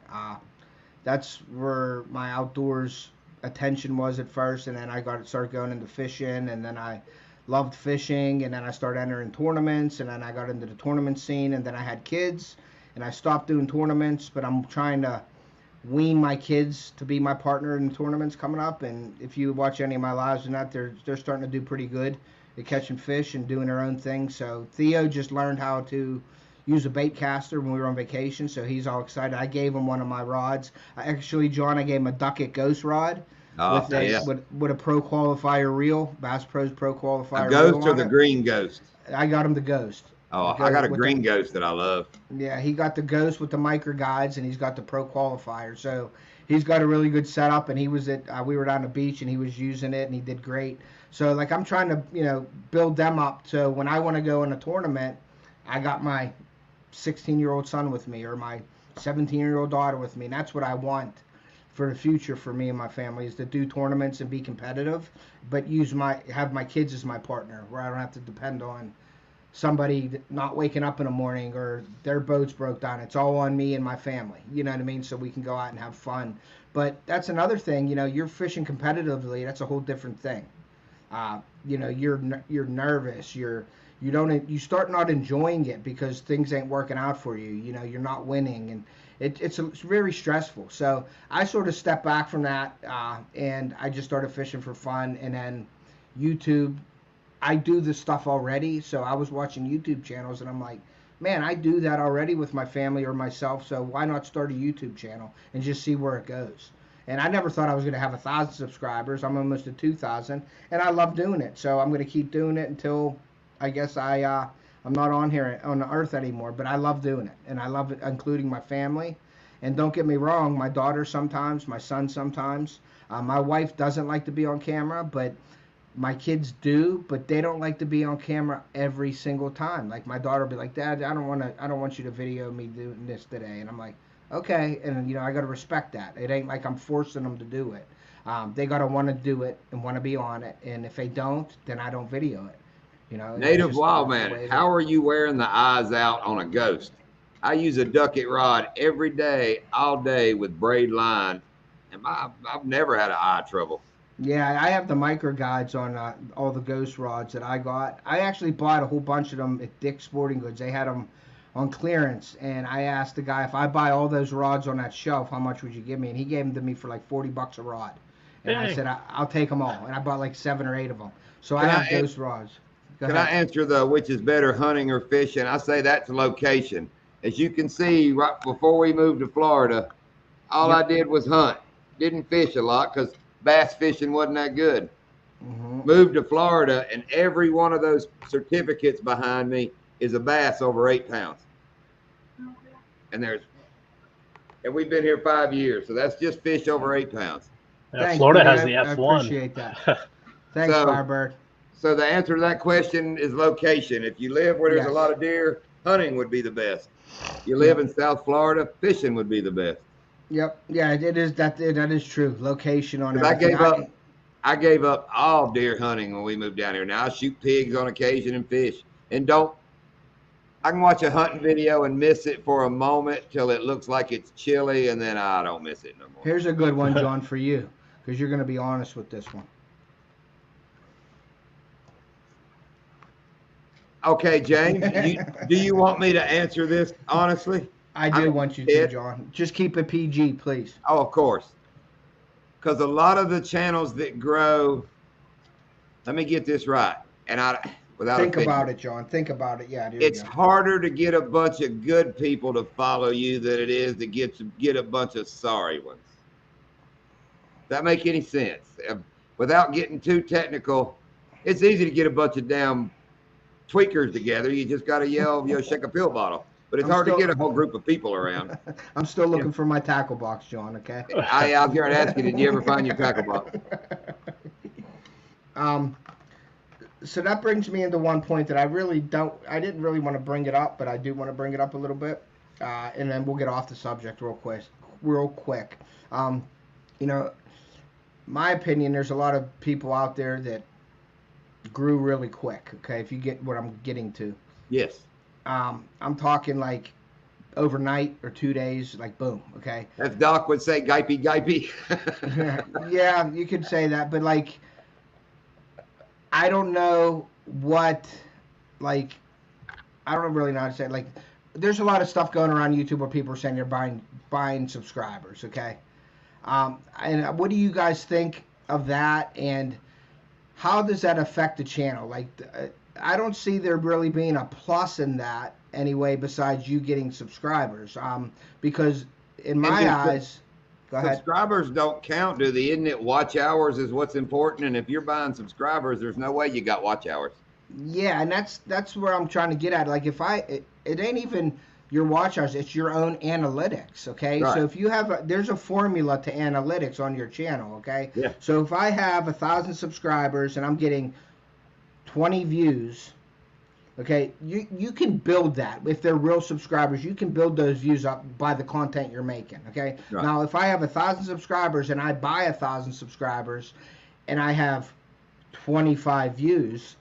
That's where my outdoors attention was at first, and then I started going into fishing, and then I loved fishing, and then I started entering tournaments, and then I got into the tournament scene, and then I had kids, and I stopped doing tournaments, but I'm trying to wean my kids to be my partner in the tournaments coming up. And if you watch any of my lives or not, they're starting to do pretty good at catching fish and doing their own thing. So Theo just learned how to use a bait caster when we were on vacation, so he's all excited. I gave him one of my rods. John, I gave him a Ducket Ghost rod with a Pro Qualifier reel, Bass Pro's Pro Qualifier. A Ghost or the Green Ghost? I got him the Ghost. Oh, I got a Green Ghost that I love. Yeah, he got the Ghost with the micro guides, and he's got the Pro Qualifier. So he's got a really good setup, and he was we were down the beach, and he was using it, and he did great. So I'm trying to build them up, so when I want to go in a tournament, I got my 16-year-old son with me, or my 17-year-old daughter with me, and that's what I want for the future for me and my family, is to do tournaments and be competitive, but have my kids as my partner, where I don't have to depend on somebody not waking up in the morning or their boats broke down. It's all on me and my family, you know what I mean? So we can go out and have fun. But that's another thing, you're fishing competitively, that's a whole different thing. You're nervous, you start not enjoying it because things ain't working out for you. You're not winning, and it's very stressful. So I sort of stepped back from that, and I just started fishing for fun. And then YouTube, I do this stuff already. So I was watching YouTube channels, and I'm like, man, I do that already with my family or myself. So why not start a YouTube channel and just see where it goes? And I never thought I was going to have 1,000 subscribers. I'm almost at 2,000, and I love doing it. So I'm going to keep doing it until I guess I'm not on here on the earth anymore, but I love doing it, and I love it, including my family. And don't get me wrong, my daughter sometimes, my son sometimes. My wife doesn't like to be on camera, but my kids do, but they don't like to be on camera every single time. Like my daughter will be like, Dad, I don't want you to video me doing this today. And I'm like, okay. And I got to respect that. It ain't like I'm forcing them to do it. They got to want to do it and want to be on it. And if they don't, then I don't video it. Native Wildman, how are you wearing the eyes out on a Ghost? I use a Ducket rod every day, all day with braid line, and I've never had an eye trouble. Yeah, I have the micro guides on all the Ghost rods that I got. I actually bought a whole bunch of them at Dick's Sporting Goods. They had them on clearance, and I asked the guy, if I buy all those rods on that shelf, how much would you give me? And he gave them to me for like $40 a rod. And I said, I'll take them all. And I bought like 7 or 8 of them. So I have Ghost rods. Can I answer which is better, hunting or fishing? I say that's location. As you can see, right before we moved to Florida, all I did was hunt. Didn't fish a lot because bass fishing wasn't that good. Moved to Florida, and every one of those certificates behind me is a bass over 8 pounds. And we've been here 5 years, so that's just fish over 8 pounds. Yeah, Florida has the F1. I appreciate that. Thanks, Firebird. So the answer to that question is location. If you live where there's a lot of deer, hunting would be the best. You live in South Florida, fishing would be the best. Yep. Yeah, it is that is true. Location on everything. I gave up all deer hunting when we moved down here. Now I shoot pigs on occasion and fish. And I can watch a hunting video and miss it for a moment till it looks like it's chilly, and then I don't miss it no more. Here's a good one, John, for you, because you're going to be honest with this one. Okay, James, do you want me to answer this honestly? I do want you to, John. Just keep it PG, please. Oh, of course. Because a lot of the channels that grow, let me get this right, and without think about it, John. Think about it. Yeah, it's harder to get a bunch of good people to follow you than it is to get a bunch of sorry ones. Does that make any sense? Without getting too technical, it's easy to get a bunch of damn tweakers together. You just got to yell, shake a pill bottle. But it's hard to get a whole group of people around. I'm still looking for my tackle box, John, okay? I was going to ask you, did you ever find your tackle box? So that brings me into one point that I didn't really want to bring it up, but I do want to bring it up a little bit. And then we'll get off the subject real quick. My opinion, there's a lot of people out there that grew really quick, okay, if you get what I'm getting to. Yes. I'm talking like overnight or 2 days, like boom, okay? As Doc would say, gipey. Yeah, you could say that, but like, I don't know what, like, I don't really know how to say it. Like, there's a lot of stuff going around YouTube where people are saying you're buying subscribers, okay? And what do you guys think of that, and how does that affect the channel? Like, I don't see there really being a plus in that anyway, besides you getting subscribers. Because in my eyes, go ahead. Subscribers don't count, do they? Isn't it watch hours is what's important? And if you're buying subscribers, there's no way you got watch hours. Yeah, and that's where I'm trying to get at. Like, it ain't even your watch hours, it's your own analytics, okay? Right. So if you have there's a formula to analytics on your channel, okay? Yeah. So if I have 1,000 subscribers and I'm getting 20 views, okay, you can build that. If they're real subscribers, you can build those views up by the content you're making, okay? Right. Now, if I have 1,000 subscribers and I buy 1,000 subscribers and I have 25 views,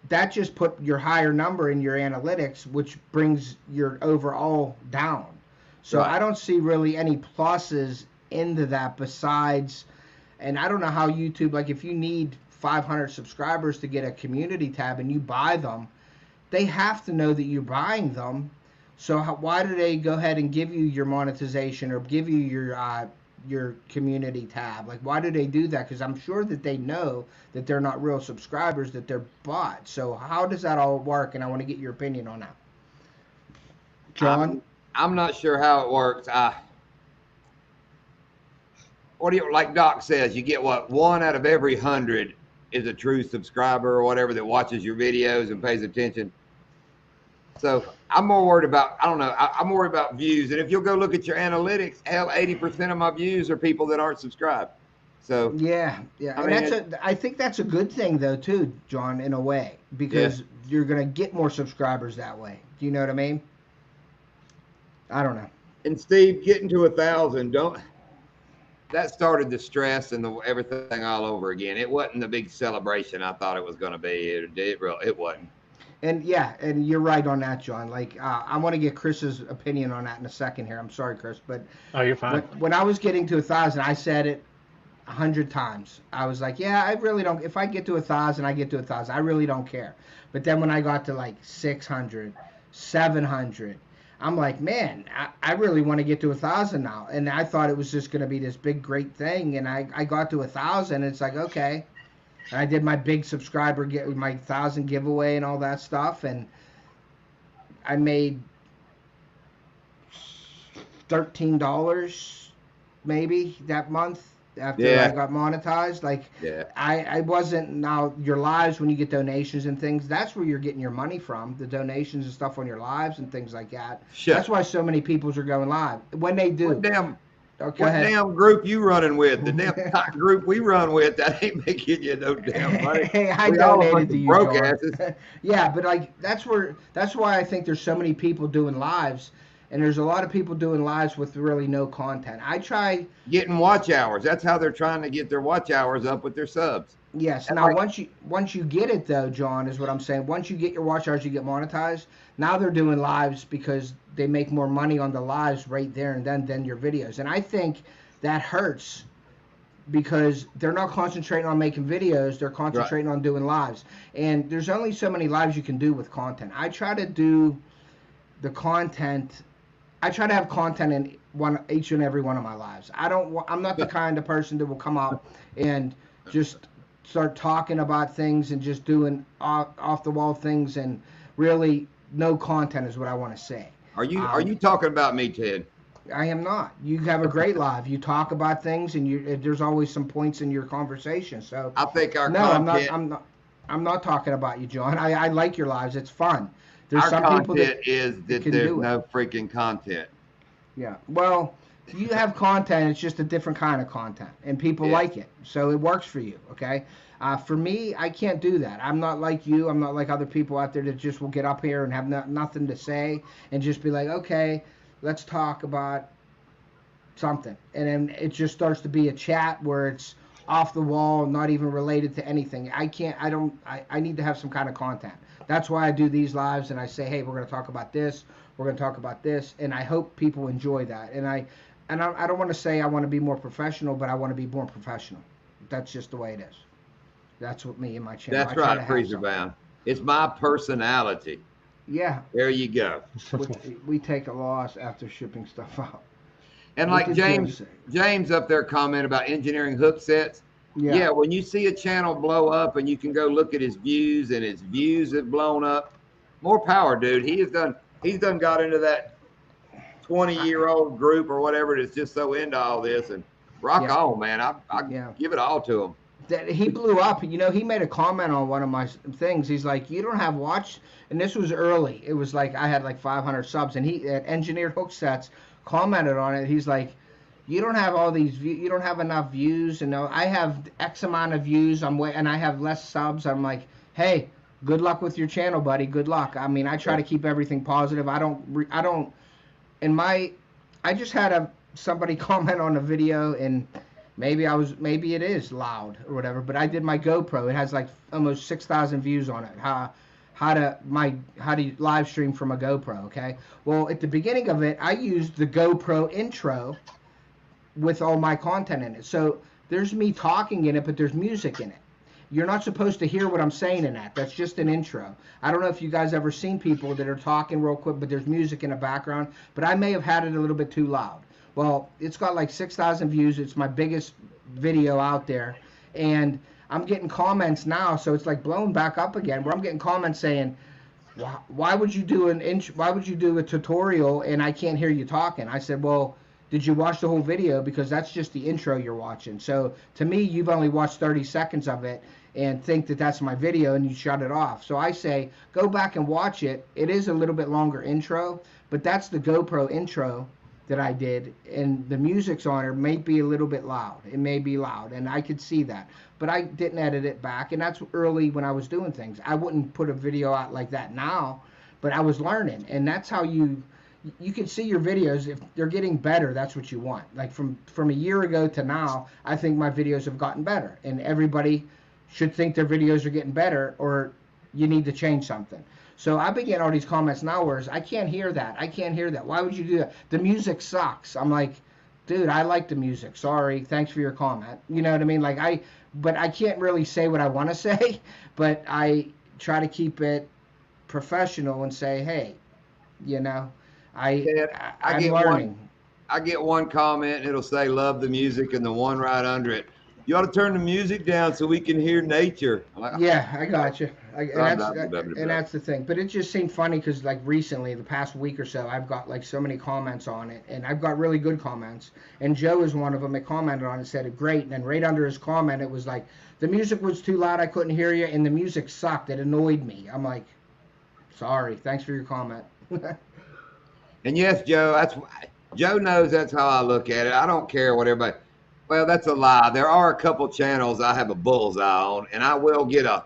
that just put your higher number in your analytics, which brings your overall down. So Right. I don't see really any pluses into that besides, and I don't know how YouTube, like if you need 500 subscribers to get a community tab and you buy them, they have to know that you're buying them. So why do they go ahead and give you your monetization or give you your community tab? Like, why do they do that? Because I'm sure that they know that they're not real subscribers, that they're bots. So how does that all work? And I want to get your opinion on that. John? I'm not sure how it works. Like Doc says, you get what, 1 out of every 100 is a true subscriber or whatever that watches your videos and pays attention. So I'm more worried about, I don't know, I'm worried about views. And if you'll go look at your analytics, hell, 80% of my views are people that aren't subscribed. So yeah. I think that's a good thing though too, John, in a way, because you're gonna get more subscribers that way. Do you know what I mean? I don't know. And Steve, getting to 1,000, that started the stress and everything all over again. It wasn't the big celebration I thought it was going to be. It wasn't. And yeah, and you're right on that, John. Like, I want to get Chris's opinion on that in a second here. I'm sorry, Chris, but you're fine. When I was getting to 1,000, I said it 100 times. I was like, yeah, I really don't. If I get to 1,000, I get to 1,000. I really don't care. But then when I got to like 600, 700. I'm like, man, I really want to get to 1,000 now. And I thought it was just going to be this big, great thing. And I got to 1,000. It's like, okay. And I did my big subscriber, my 1,000 giveaway and all that stuff. And I made $13 maybe that month after I got monetized. Like, I wasn't, now your lives, when you get donations and things, that's where you're getting your money from, the donations and stuff on your lives and things like that. Sure. That's why so many peoples are going live when they do. What damn group you running with? The damn top group we run with, that ain't making you no damn money. Hey, I donated to you, broke John. asses. Yeah, but like that's why I think there's so many people doing lives. And there's a lot of people doing lives with really no content. I try getting watch hours. That's how they're trying to get their watch hours up with their subs. Yes. And Now, like, once you get it though, John, is what I'm saying. Once you get your watch hours, you get monetized. Now they're doing lives because they make more money on the lives right there and then than your videos. And I think that hurts because they're not concentrating on making videos. They're concentrating on doing lives. And there's only so many lives you can do with content. I try to do the content. I try to have content in each and every one of my lives. I'm not the kind of person that will come up and just start talking about things and just doing off the wall things and really no content is what I want to say. Are you talking about me, Ted? I am not. You have a great live. You talk about things and there's always some points in your conversation. So I think our content. content. I'm not talking about you, John. I like your lives. It's fun. There's Our some content people that is that can there's do it. no freaking content. Yeah. Well, you have content. It's just a different kind of content, and people Yeah. like it, so it works for you. Okay. For me, I can't do that. I'm not like you. I'm not like other people out there that just will get up here and have nothing to say and just be like, okay, let's talk about something, and then it just starts to be a chat where it's off the wall, not even related to anything. I need to have some kind of content. That's why I do these lives and I say, hey, we're going to talk about this. We're going to talk about this. And I hope people enjoy that. And I don't want to say I want to be more professional, but I want to be more professional. That's just the way it is. That's what me and my channel. That's right, Freezer Bound. It's my personality. Yeah. There you go. we take a loss after shipping stuff out. And What like did James up there comment about engineering hook sets. Yeah, when you see a channel blow up and you can go look at his views and his views have blown up, more power, dude. He's done got into that 20-year-old group or whatever that's just so into all this, and rock on, man. I give it all to him. That he blew up. You know, he made a comment on one of my things. He's like, you don't have watch, and this was early. It was like I had like 500 subs, and he at Engineered Hook Sets commented on it. He's like, you don't have all these views. You don't have enough views, and I have X amount of views. And I have less subs. I'm like, hey, good luck with your channel, buddy. Good luck. I mean, I try to keep everything positive. I just had somebody comment on a video, and maybe it is loud or whatever, but I did my GoPro. It has like almost 6,000 views on it. How to live stream from a GoPro, okay? Well, at the beginning of it, I used the GoPro intro with all my content in it. So there's me talking in it, but there's music in it. You're not supposed to hear what I'm saying in that. That's just an intro. I don't know if you guys ever seen people that are talking real quick, but there's music in the background, but I may have had it a little bit too loud. Well, it's got like 6,000 views. It's my biggest video out there, and I'm getting comments now, so it's like blown back up again, where I'm getting comments saying, why would you do a tutorial and I can't hear you talking? I said, well, did you watch the whole video? Because that's just the intro you're watching. So to me, you've only watched 30 seconds of it and think that that's my video and you shut it off. So I say, go back and watch it. It is a little bit longer intro, but that's the GoPro intro that I did, and the music's on it may be a little bit loud. It may be loud, and I could see that. But I didn't edit it back, and that's early when I was doing things. I wouldn't put a video out like that now, but I was learning, and that's how you can see your videos. If they're getting better, that's what you want. Like from a year ago to now, I think my videos have gotten better, and everybody should think their videos are getting better, or you need to change something. So I've been getting all these comments now where I can't hear that. I can't hear that. Why would you do that? The music sucks. I'm like, dude, I like the music. Sorry. Thanks for your comment. You know what I mean? Like but I can't really say what I want to say, but I try to keep it professional and say, hey, I'm learning. I get one comment and it'll say, love the music, and the one right under it, you ought to turn the music down so we can hear nature. Like, yeah, I got you. And that's the thing. But it just seemed funny because, like, recently, the past week or so, I've got, like, so many comments on it. And I've got really good comments. And Joe is one of them that commented on it and said it great. And then right under his comment, it was like, the music was too loud, I couldn't hear you, and the music sucked. It annoyed me. I'm like, sorry. Thanks for your comment. And yes, Joe, Joe knows that's how I look at it. I don't care what everybody... Well, that's a lie. There are a couple channels I have a bullseye on, and I will get a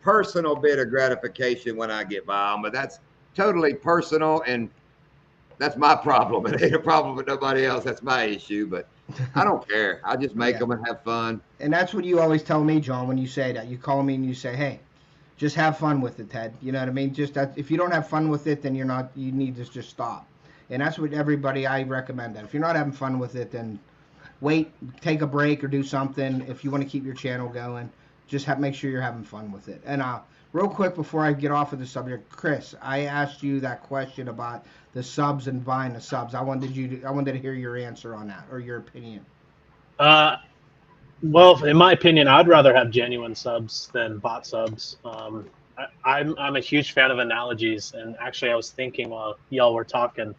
personal bit of gratification when I get by them, but that's totally personal. And that's my problem. It ain't a problem with nobody else. That's my issue. But I don't care. I just make them and have fun. And that's what you always tell me, John, when you say that. You call me and you say, hey, just have fun with it, Ted. You know what I mean? Just that, if you don't have fun with it, then you need to just stop. And that's what everybody, I recommend that. If you're not having fun with it, then wait, take a break or do something. If you want to keep your channel going, just make sure you're having fun with it. And real quick before I get off of the subject, Chris, I asked you that question about the subs and buying the subs. I wanted to hear your answer on that, or your opinion. Well, in my opinion, I'd rather have genuine subs than bot subs. I'm a huge fan of analogies, and actually, I was thinking while y'all were talking,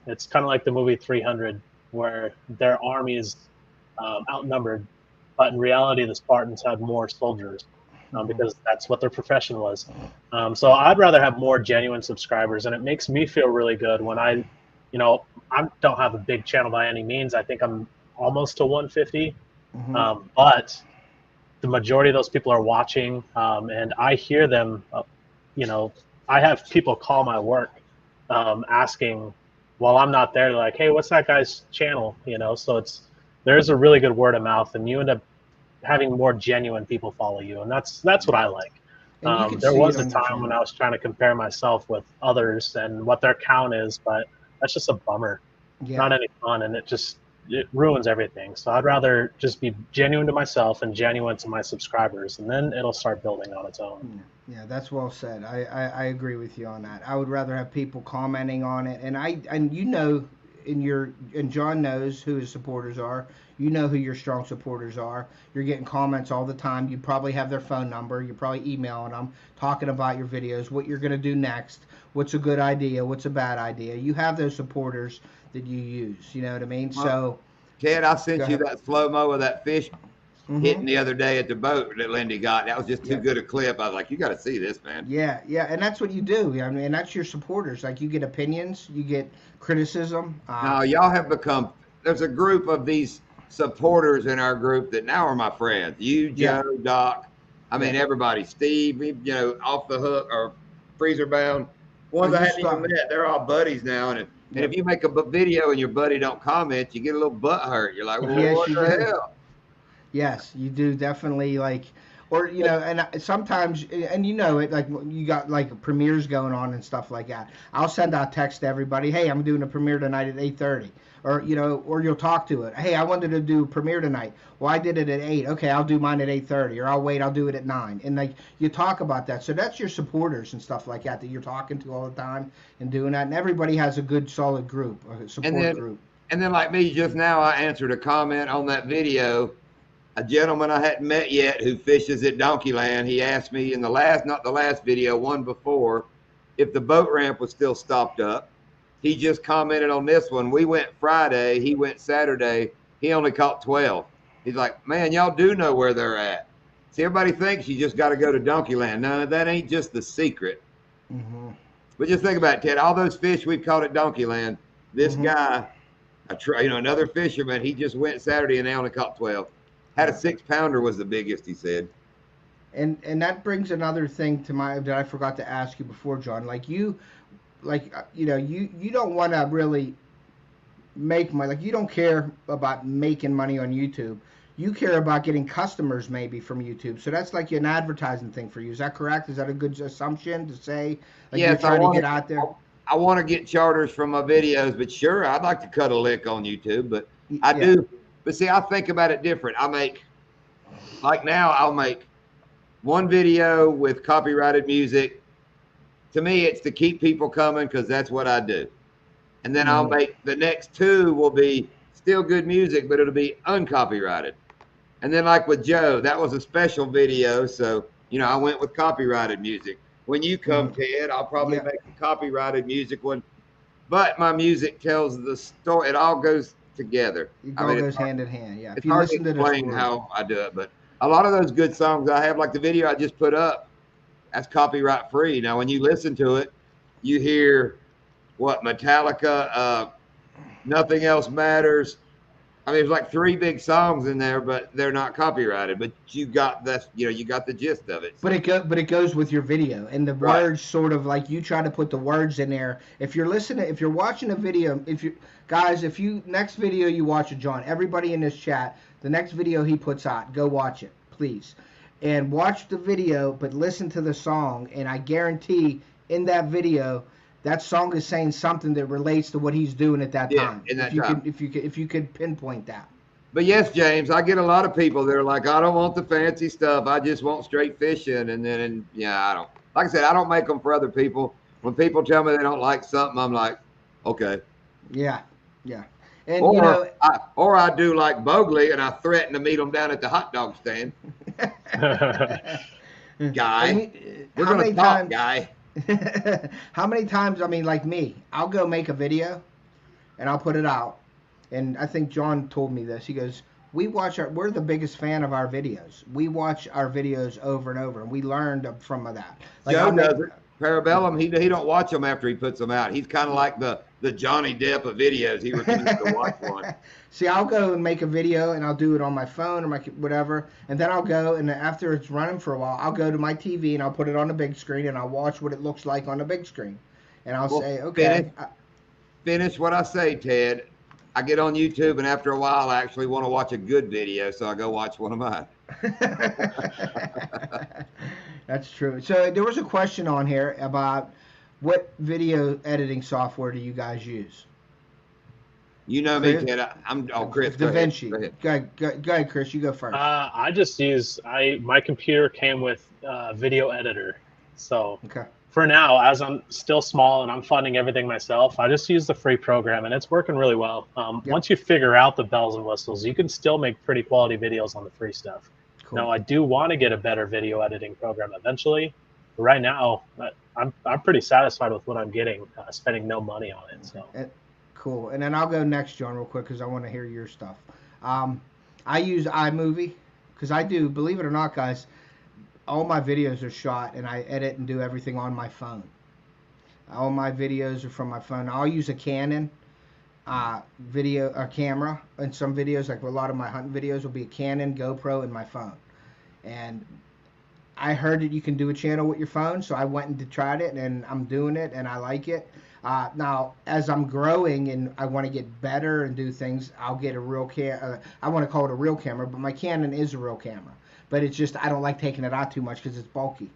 it's kind of like the movie 300, where their army is outnumbered, but in reality, the Spartans had more soldiers because that's what their profession was. So I'd rather have more genuine subscribers, and it makes me feel really good when I don't have a big channel by any means. I think I'm almost to 150. But the majority of those people are watching, and I hear them. I have people call my work asking while I'm not there. They're like, "Hey, what's that guy's channel?" So there's a really good word of mouth, and you end up having more genuine people follow you, and that's what I like. There was a time when I was trying to compare myself with others and what their count is, but that's just a bummer. Yeah. Not any fun, and it ruins everything. So I'd rather just be genuine to myself and genuine to my subscribers, and then it'll start building on its own. Yeah, that's well said. I agree with you on that. I would rather have people commenting on it, and and John knows who his supporters are. You know who your strong supporters are. You're getting comments all the time. You probably have their phone number. You're probably emailing them, talking about your videos, what you're going to do next, what's a good idea, what's a bad idea. You have those supporters that you use. You know what I mean? So, Ted, I sent you that slow-mo of that fish hitting the other day at the boat that Lindy got. That was just too good a clip. I was like, you got to see this, man. Yeah, and that's what you do. I mean, that's your supporters. Like, you get opinions, you get criticism. Now, y'all have become, there's a group of these supporters in our group that now are my friends. You, Joe, Doc, I mean, everybody, Steve, Off the Hook or Freezer Bound. Ones I hadn't even met, they're all buddies now. And if you make a video and your buddy don't comment, you get a little butt hurt. You're like, well, what the hell? Yes, you do definitely, and sometimes, and like you got like premieres going on and stuff like that. I'll send out text to everybody, hey, I'm doing a premiere tonight at 8:30, or you'll talk to it. Hey, I wanted to do a premiere tonight. Well, I did it at 8. Okay, I'll do mine at 8:30, or I'll do it at 9. And like you talk about that, so that's your supporters and stuff like that you're talking to all the time and doing that. And everybody has a good solid group, a support group. And then like me, just now I answered a comment on that video. A gentleman I hadn't met yet who fishes at Donkeyland, he asked me in not the last video, one before, if the boat ramp was still stopped up. He just commented on this one. We went Friday, he went Saturday, he only caught 12. He's like, man, y'all do know where they're at. See, everybody thinks you just got to go to Donkeyland. No, that ain't just the secret. But just think about it, Ted, all those fish we've caught at Donkeyland, this guy, another fisherman, he just went Saturday and they only caught 12. Had a 6-pounder was the biggest, he said. And that brings another thing to mind that I forgot to ask you before, John. Like you don't want to really make money. Like, you don't care about making money on YouTube. You care about getting customers maybe from YouTube. So that's like an advertising thing for you. Is that correct? Is that a good assumption to say? Like, yes, you're trying to get out there. I want to get charters from my videos, but sure, I'd like to cut a lick on YouTube, but I do. But see, I think about it different. I'll make one video with copyrighted music. To me, it's to keep people coming because that's what I do. And then I'll make the next 2 will be still good music, but it'll be uncopyrighted. And then like with Joe, that was a special video. So, I went with copyrighted music. When you come, Ted, I'll probably make a copyrighted music one. But my music tells the story. It all goes together. It all goes hand in hand. Yeah. It's hard to explain how I do it, but a lot of those good songs I have, like the video I just put up, that's copyright free. Now, when you listen to it, you hear what Metallica, Nothing Else Matters, I mean, there's like 3 big songs in there, but they're not copyrighted. But you got you got the gist of it. But it goes with your video, and the words sort of like you try to put the words in there. If you're watching a video, if you next video you watch of John, everybody in this chat, the next video he puts out, go watch it, please, and watch the video, but listen to the song, and I guarantee in that video, that song is saying something that relates to what he's doing at that time. In that time. If you could pinpoint that. But yes, James, I get a lot of people that are like, I don't want the fancy stuff. I just want straight fishing. And then, I don't. Like I said, I don't make them for other people. When people tell me they don't like something, I'm like, okay. Yeah. And or I do like Bogley, and I threaten to meet them down at the hot dog stand. Guy, we're going to talk, guy. How many times, I mean, like me, I'll go make a video, and I'll put it out. And I think John told me this. He goes, we're the biggest fan of our videos. We watch our videos over and over, and we learned from that. Like Joe does it. Parabellum, he don't watch them after he puts them out. He's kind of like the Johnny Depp of videos. He refuses to watch one. See, I'll go and make a video, and I'll do it on my phone or my whatever, and then I'll go, and after it's running for a while, I'll go to my TV, and I'll put it on the big screen, and I'll watch what it looks like on the big screen. And I'll say, okay. Finish what I say, Ted. I get on YouTube, and after a while, I actually want to watch a good video, so I go watch one of mine. That's true. So there was a question on here about what video editing software do you guys use? You know me, Ted. Chris. DaVinci. Go ahead, Chris. You go first. I just use my computer came with video editor, so. Okay. For now, as I'm still small and I'm funding everything myself, I just use the free program, and it's working really well. Once you figure out the bells and whistles, you can still make pretty quality videos on the free stuff. Cool. Now, I do want to get a better video editing program eventually. But right now, I'm pretty satisfied with what I'm getting, spending no money on it. So cool. And then I'll go next, John, real quick, because I want to hear your stuff. I use iMovie because I do, believe it or not, guys, all my videos are shot, and I edit and do everything on my phone. All my videos are from my phone. I'll use a Canon camera in some videos, like a lot of my hunting videos will be a Canon, GoPro, and my phone. And I heard that you can do a channel with your phone, so I went and tried it, and I'm doing it, and I like it. Now, as I'm growing and I want to get better and do things, I'll get a real I want to call it a real camera, but my Canon is a real camera. But it's just I don't like taking it out too much because it's bulky.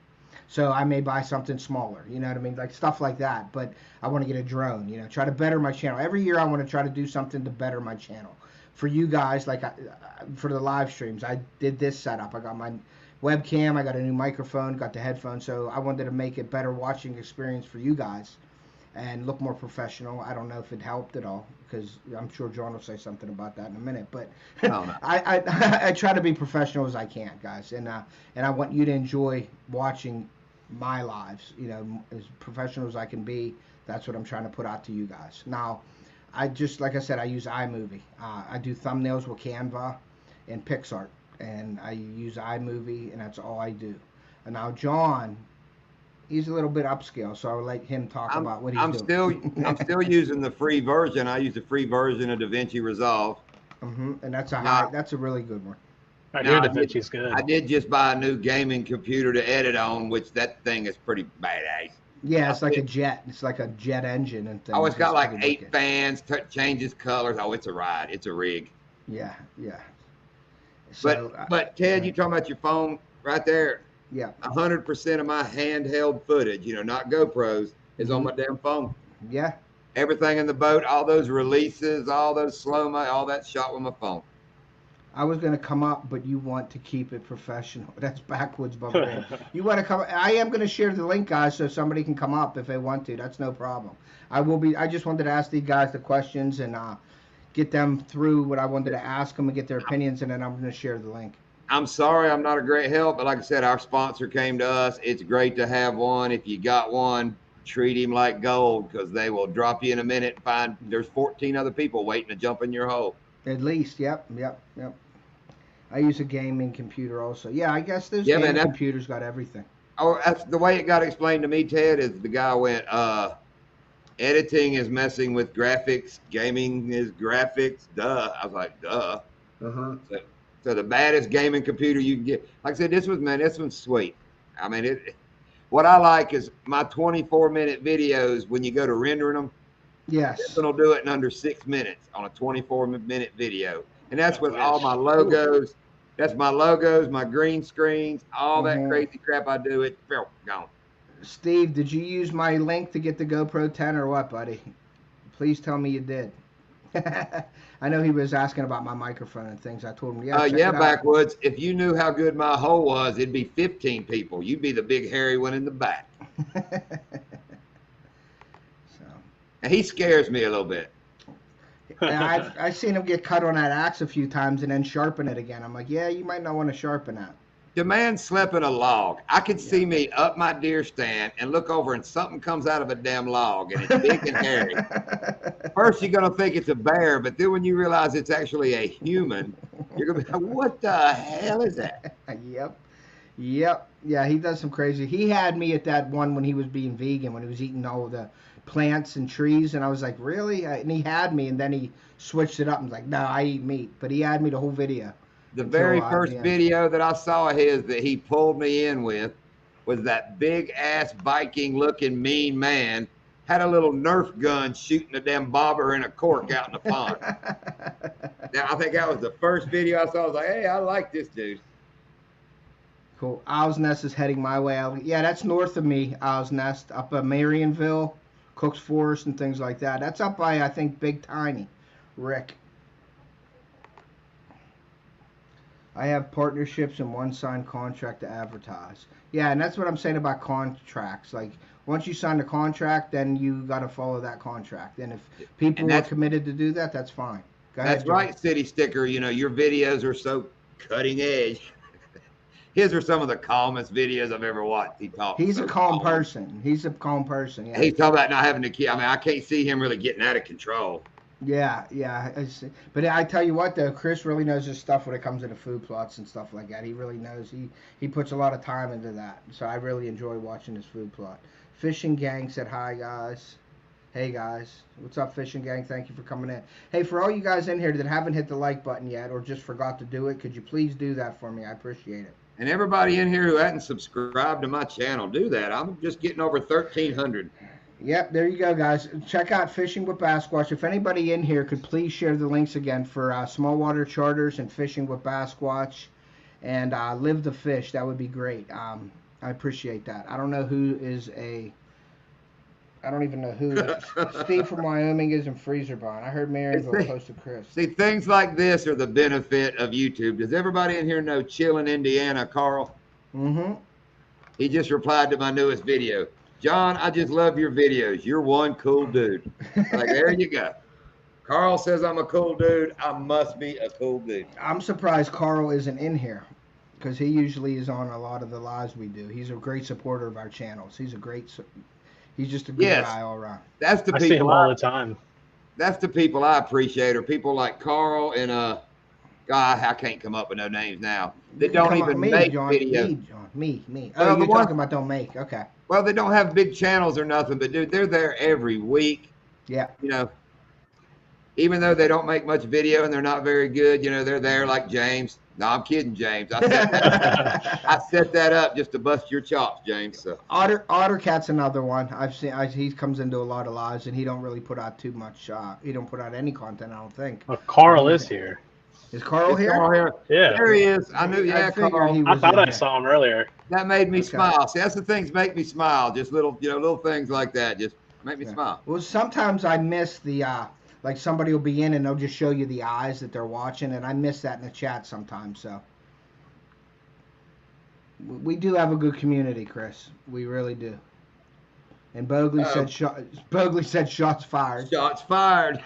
So I may buy something smaller, you know what I mean? Like stuff like that. But I want to get a drone, try to better my channel. Every year I want to try to do something to better my channel. For you guys, like for the live streams, I did this setup. I got my webcam, I got a new microphone, got the headphones. So I wanted to make it better watching experience for you guys and look more professional. I don't know if it helped at all, because I'm sure John will say something about that in a minute. But I try to be professional as I can, guys, and I want you to enjoy watching my lives. As professional as I can be. That's what I'm trying to put out to you guys. Now, like I said, I use iMovie. I do thumbnails with Canva and PixArt, and I use iMovie, and that's all I do. And now John, he's a little bit upscale, so I'll let him talk about what he's doing. I'm still using the free version. I use the free version of DaVinci Resolve. And that's a really good one. I hear DaVinci's good. I did just buy a new gaming computer to edit on, which that thing is pretty badass. Yeah, it's like a jet. It's like a jet engine and things. Oh, it's got like 8 fans, changes colors. Oh, it's a ride. It's a rig. Yeah. So, but Ted, you talking about your phone right there? Yeah. 100% of my handheld footage, not GoPros, is on my damn phone. Yeah. Everything in the boat, all those releases, all those slow-mo, all that shot with my phone. I was going to come up, but you want to keep it professional. That's backwards, Bubba. You want to come? I am going to share the link, guys, so somebody can come up if they want to. That's no problem. I just wanted to ask these guys the questions and get them through what I wanted to ask them and get their opinions, and then I'm going to share the link. I'm sorry I'm not a great help, but like I said, our sponsor came to us. It's great to have one. If you got one, treat him like gold, because they will drop you in a minute and find there's 14 other people waiting to jump in your hole. At least, yep. I use a gaming computer also. Yeah, I guess those gaming computers got everything. Oh, that's the way it got explained to me, Ted, is the guy went, editing is messing with graphics, gaming is graphics. Duh. I was like, duh. So the baddest gaming computer you can get. Like I said, this one's sweet. I mean, what I like is my 24-minute videos. When you go to rendering them, Yes. this one will do it in under 6 minutes on a 24-minute video, and that's with all my logos. That's my logos, my green screens, all that crazy crap I do. It's gone. Steve, did you use my link to get the GoPro 10 or what, buddy? Please tell me you did. I know he was asking about my microphone and things. I told him, yeah. Yeah, Backwoods. If you knew how good my hole was, it'd be 15 people. You'd be the big hairy one in the back. And he scares me a little bit. I've seen him get cut on that axe a few times and then sharpen it again. I'm like, yeah, you might not want to sharpen that. The man slept in a log. I could see me up my deer stand and look over and something comes out of a damn log and it's big and hairy. First, you're going to think it's a bear, but then when you realize it's actually a human, you're going to be like, what the hell is that? Yep. Yeah, he does some crazy. He had me at that one when he was being vegan, when he was eating all the plants and trees, and I was like, really? And he had me, and then he switched it up and was like, no, I eat meat. But he had me the whole video. The very first video that I saw of his that he pulled me in with was that big ass Viking looking mean man had a little Nerf gun shooting a damn bobber in a cork out in the pond. Now, I think that was the first video I saw. I was like, hey, I like this dude. Cool. Owl's Nest is heading my way. Yeah, that's north of me, Owl's Nest, up at Marionville, Cook's Forest, and things like that. That's up by, I think, Big Tiny. Rick. I have partnerships and one signed contract to advertise. Yeah, and that's what I'm saying about contracts. Like, once you sign the contract, then you got to follow that contract. And if people are committed to do that, that's fine. Go ahead, that's right, City Sticker. You know, your videos are so cutting edge. His are some of the calmest videos I've ever watched. He's a calm person. He's a calm person. Yeah. He's talking about not having to keep. I mean, I can't see him really getting out of control. Yeah. But I tell you what, though, Chris really knows his stuff when it comes to the food plots and stuff like that. He really knows. He puts a lot of time into that. So I really enjoy watching his food plot. Fishing Gang said hi, guys. Hey, guys. What's up, Fishing Gang? Thank you for coming in. Hey, for all you guys in here that haven't hit the like button yet or just forgot to do it, could you please do that for me? I appreciate it. And everybody in here who hadn't subscribed to my channel, do that. I'm just getting over 1,300. Yep, there you go, guys. Check out Fishing with Basquatch. If anybody in here could please share the links again for smallwater charters and Fishing with Basquatch and Live the Fish, that would be great. I appreciate that. I don't know who is I don't even know who. Steve from Wyoming is in Freezer Bond. I heard Marionville close to Chris. See, things like this are the benefit of YouTube. Does everybody in here know Chill in Indiana, Carl? Mm-hmm. He just replied to my newest video. John, I just love your videos. You're one cool dude. Like, there you go. Carl says I'm a cool dude. I must be a cool dude. I'm surprised Carl isn't in here because he usually is on a lot of the lives we do. He's a great supporter of our channels. He's just a good guy all around. That's the people I see him all the time. That's the people I appreciate, are people like Carl and God, I can't come up with no names now. They don't even make videos. Me. Oh, you're talking about don't make. Okay. Well, they don't have big channels or nothing, but dude, they're there every week. Yeah. You know, even though they don't make much video and they're not very good, you know, they're there like James. No, I'm kidding, James. I set that up just to bust your chops, James. So. Ottercat's another one. I've seen. He comes into a lot of lives, and he don't really put out too much. He don't put out any content, I don't think. Well, Carl is here. Is Carl here? Carl here? Yeah. There he is. I knew. Yeah, Carl. I thought I saw him earlier. That made me smile. See, that's the things make me smile. Just little things like that just make me smile. Well, sometimes I miss the. Like somebody will be in and they'll just show you the eyes that they're watching, and I miss that in the chat sometimes. So we do have a good community, Chris. We really do. And Bogley said shots fired. Shots fired.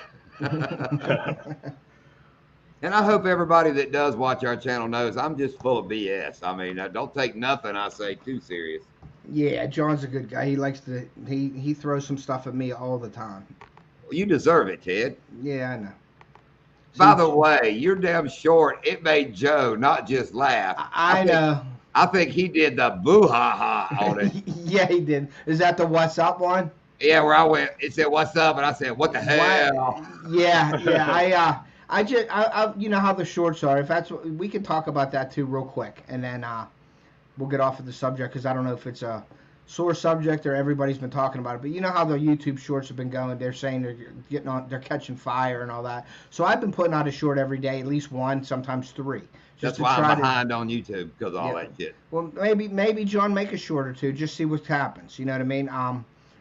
And I hope everybody that does watch our channel knows I'm just full of BS. I mean, don't take nothing I say too serious. Yeah, John's a good guy. He likes to he throws some stuff at me all the time. You deserve it, Ted. Yeah, I know. By the way, you're damn short. It made Joe not just laugh. I know. I think he did the boo-ha-ha on it. Yeah, he did. Is that the what's up one? Yeah, where I went, it said, "What's up?" And I said, "What the hell?" Yeah. I you know how the shorts are. If that's what, we can talk about that too real quick, and then we'll get off of the subject because I don't know if it's a sore subject or everybody's been talking about it. But you know how the YouTube shorts have been going. They're saying they're catching fire and all that. So I've been putting out a short every day, at least one, sometimes three. That's why I'm behind on YouTube because of all that shit. Well, maybe John, make a short or two, just see what happens. You know what I mean?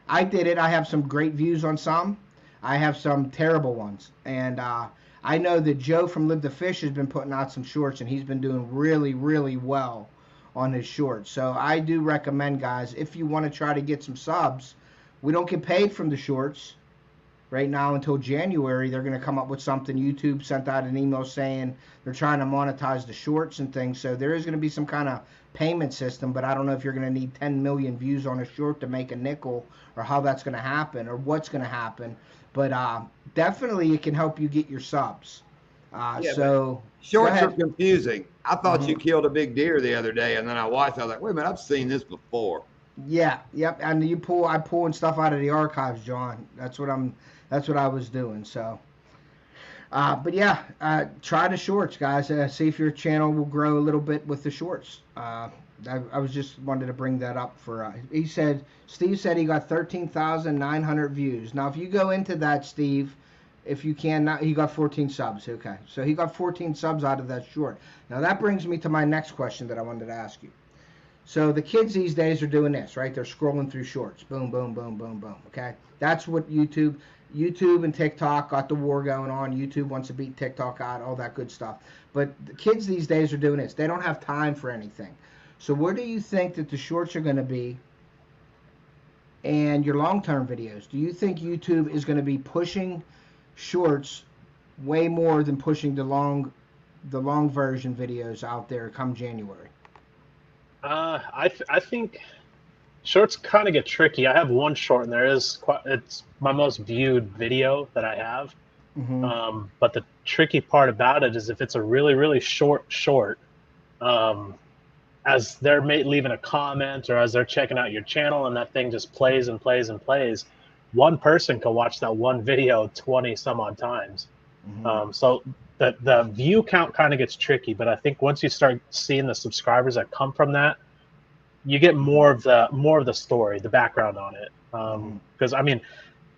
I did it. I have some great views on some. I have some terrible ones, and I know that Joe from Live to Fish has been putting out some shorts, and he's been doing really, really well on his shorts. So I do recommend, guys, if you want to try to get some subs, we don't get paid from the shorts right now until January. They're going to come up with something. YouTube sent out an email saying they're trying to monetize the shorts and things. So there is going to be some kind of payment system, but I don't know if you're going to need 10 million views on a short to make a nickel or how that's going to happen or what's going to happen. But definitely it can help you get your subs. So shorts are confusing. I thought you killed a big deer the other day, and then I watched. I was like, wait a minute, I've seen this before. Yeah, yep. And I'm pulling stuff out of the archives, John. That's what I was doing. So, but yeah, try the shorts, guys. See if your channel will grow a little bit with the shorts. I was just wanted to bring that up for. Steve said he got 13,900 views. Now, if you go into that, Steve, if you can, he got 14 subs. Okay, so he got 14 subs out of that short. Now that brings me to my next question that I wanted to ask you. So the kids these days are doing this, right? They're scrolling through shorts. Boom, boom, boom, boom, boom. Okay, that's what YouTube and TikTok got the war going on. YouTube wants to beat TikTok out, all that good stuff. But the kids these days are doing this. They don't have time for anything. So where do you think that the shorts are going to be and your long-term videos? Do you think YouTube is going to be pushing shorts way more than pushing the long version videos out there come January? I think shorts kind of get tricky. I have one short, and it's my most viewed video that I have. Mm-hmm. But the tricky part about it is if it's a really, really short, as they're leaving a comment or as they're checking out your channel and that thing just plays and plays and plays, one person can watch that one video 20 some odd times. Mm-hmm. So the view count kind of gets tricky, but I think once you start seeing the subscribers that come from that, you get more of the story, the background on it. Because I mean,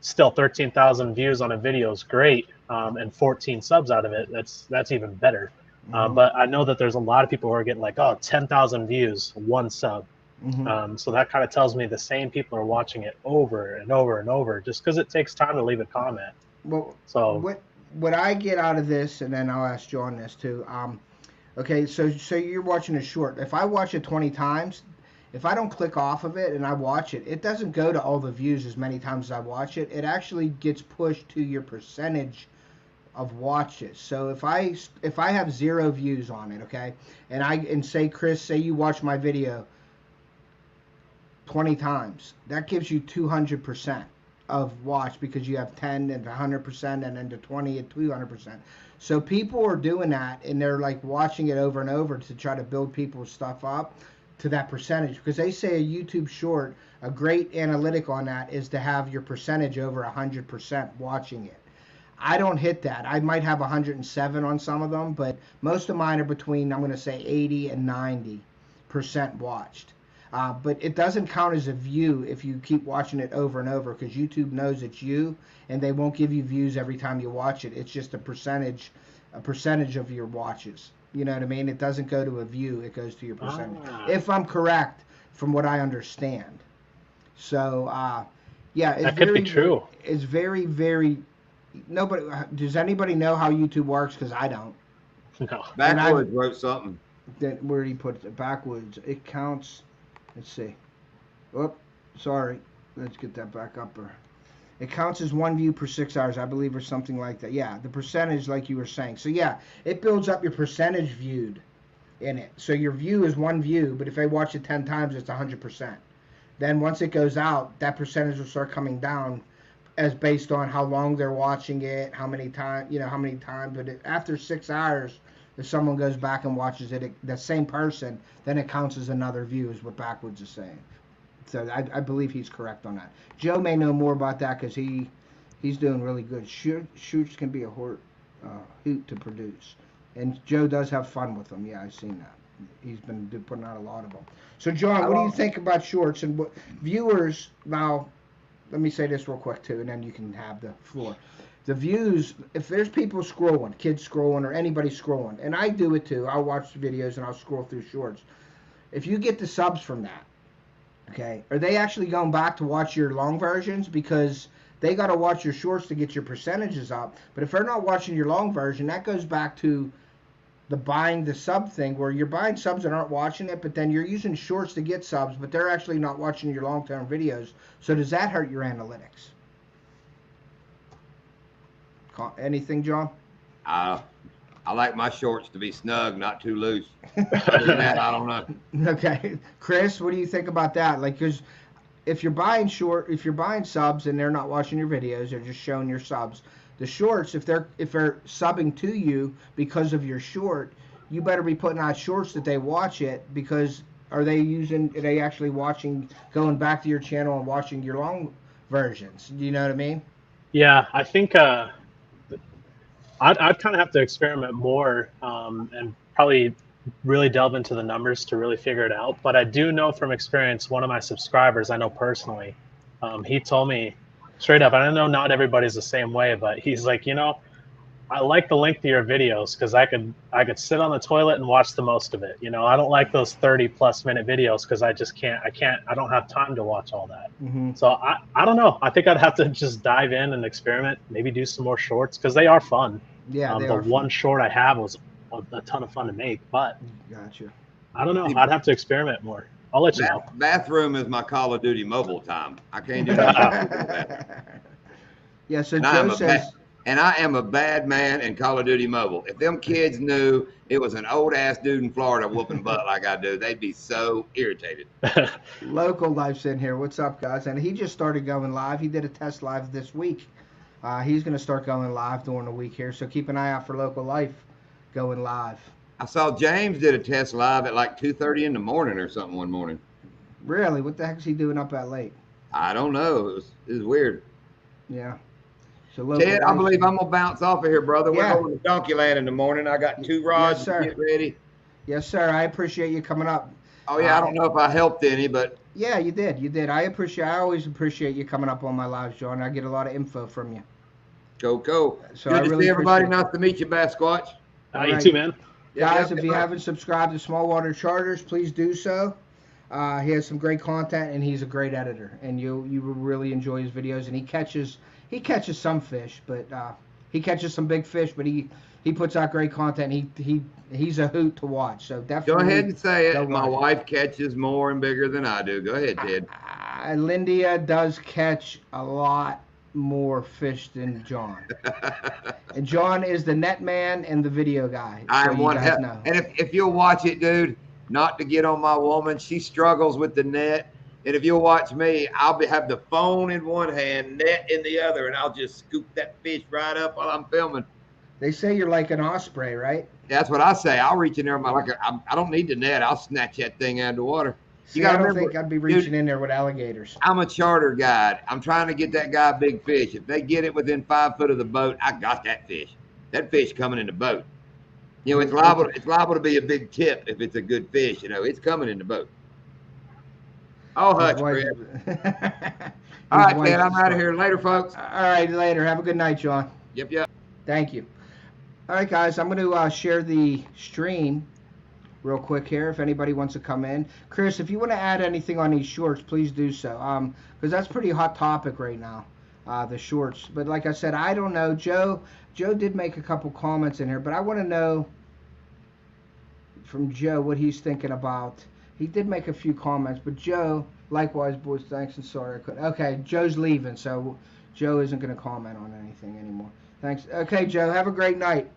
still 13,000 views on a video is great, and 14 subs out of it, that's even better. But I know that there's a lot of people who are getting like, 10,000 views, one sub. So that kind of tells me the same people are watching it over and over and over, just because it takes time to leave a comment. Well, so what I get out of this, and then I'll ask John this too. Okay, so you're watching a short. If I watch it 20 times, if I don't click off of it and I watch it, it doesn't go to all the views as many times as I watch it. It actually gets pushed to your percentage of watches. So if I have 0 views on it, okay, and say Chris, say you watch my video 20 times, that gives you 200% of watch because you have 10 and 100% and then to 20 and 200%. So people are doing that and they're like watching it over and over to try to build people's stuff up to that percentage, because they say a YouTube short, a great analytic on that is to have your percentage over 100% watching it. I don't hit that. I might have 107 on some of them, but most of mine are between, I'm going to say 80 and 90% watched. But it doesn't count as a view if you keep watching it over and over, because YouTube knows it's you and they won't give you views every time you watch it. It's just a percentage of your watches. You know what I mean? It doesn't go to a view, it goes to your percentage. If I'm correct from what I understand. So yeah, it's that could be true. It's very, very does anybody know how YouTube works? Because I don't. No. Backwoods wrote something. Where did he put it? Backwoods. It counts. Let's see. Oh, sorry. Let's get that back up. It counts as 1 view per 6 hours, I believe, or something like that. Yeah, the percentage, like you were saying. So yeah, it builds up your percentage viewed in it. So your view is 1 view, but if I watch it 10 times, it's 100%. Then once it goes out, that percentage will start coming down as based on how long they're watching it, how many times. But after 6 hours, if someone goes back and watches it, the same person, then it counts as another view, is what Backwoods is saying. So I believe he's correct on that. Joe may know more about that because he's doing really good. Shoots can be a hoot to produce. And Joe does have fun with them. Yeah, I've seen that. He's been putting out a lot of them. So, John, what do you think about shorts? And what viewers, now, let me say this real quick, too, and then you can have the floor. The views, if there's people scrolling, kids scrolling, or anybody scrolling, and I do it, too. I'll watch the videos and I'll scroll through shorts. If you get the subs from that, okay, are they actually going back to watch your long versions? Because they got to watch your shorts to get your percentages up. But if they're not watching your long version, that goes back to the buying the sub thing, where you're buying subs and aren't watching it, but then you're using shorts to get subs, but they're actually not watching your long-term videos. So does that hurt your analytics? Anything, John? I like my shorts to be snug, not too loose. Other than that, I don't know. Okay, Chris, what do you think about that? Like, because if you're buying subs and they're not watching your videos, they're just showing your subs. The shorts, if they're subbing to you because of your short, you better be putting out shorts that they watch it, because are they actually watching, going back to your channel and watching your long versions? Do you know what I mean? Yeah, I think I'd kind of have to experiment more and probably really delve into the numbers to really figure it out. But I do know from experience, one of my subscribers I know personally, he told me straight up, I know not everybody's the same way, but he's like, I like the length of your videos because I could sit on the toilet and watch the most of it. I don't like those 30+ minute videos because I don't have time to watch all that. Mm-hmm. So I don't know. I think I'd have to just dive in and experiment, maybe do some more shorts because they are fun. Yeah, the one short I have was a ton of fun to make, but gotcha. I don't know. I'd have to experiment more. I'll let you know. Bathroom is my Call of Duty mobile time. I can't do that. Yeah, so Joe says... And I am a bad man in Call of Duty Mobile. If them kids knew it was an old-ass dude in Florida whooping butt like I do, they'd be so irritated. Local Life's in here. What's up, guys? And he just started going live. He did a test live this week. He's going to start going live during the week here, so keep an eye out for Local Life going live. I saw James did a test live at like 2:30 in the morning or something one morning. Really? What the heck is he doing up that late? I don't know. It was weird. Yeah. Ted, I believe I'm going to bounce off of here, brother. We're going to Donkey Land in the morning. I got 2 rods to get ready. Yes, sir. I appreciate you coming up. Oh, yeah. I don't know if I helped any, but... Yeah, you did. You did. I always appreciate you coming up on my lives, John. I get a lot of info from you. Go. So Good to see everybody. Nice to meet you, Basquatch. You too, man. Guys, if you haven't subscribed to Small Water Charters, please do so. He has some great content, and he's a great editor. And you will really enjoy his videos. And he catches some fish, but he catches some big fish, but he puts out great content. He's a hoot to watch. So definitely go ahead and say it. My wife catches more and bigger than I do. Go ahead, Ted. Lindia does catch a lot more fish than John. And John is the net man and the video guy. I am one hell. And if you'll watch it, dude, not to get on my woman, she struggles with the net. And if you'll watch me, I'll have the phone in one hand, net in the other, and I'll just scoop that fish right up while I'm filming. They say you're like an osprey, right? That's what I say. I'll reach in there I don't need the net. I'll snatch that thing out of the water. See, I don't think I'd be reaching in there with alligators. I'm a charter guide. I'm trying to get that guy a big fish. If they get it within 5 foot of the boat, I got that fish. That fish coming in the boat. It's liable to be a big tip if it's a good fish. It's coming in the boat. Oh, hush, Chris. All right, man, I'm out of here. Later, folks. All right, later. Have a good night, John. Yep. Thank you. All right, guys, I'm going to share the stream real quick here if anybody wants to come in. Chris, if you want to add anything on these shorts, please do so, because that's pretty hot topic right now, the shorts. But like I said, I don't know. Joe did make a couple comments in here, but I want to know from Joe what he's thinking about. He did make a few comments, but Joe, likewise, boys, thanks and sorry I couldn't. Okay, Joe's leaving, so Joe isn't going to comment on anything anymore. Thanks. Okay, Joe, have a great night.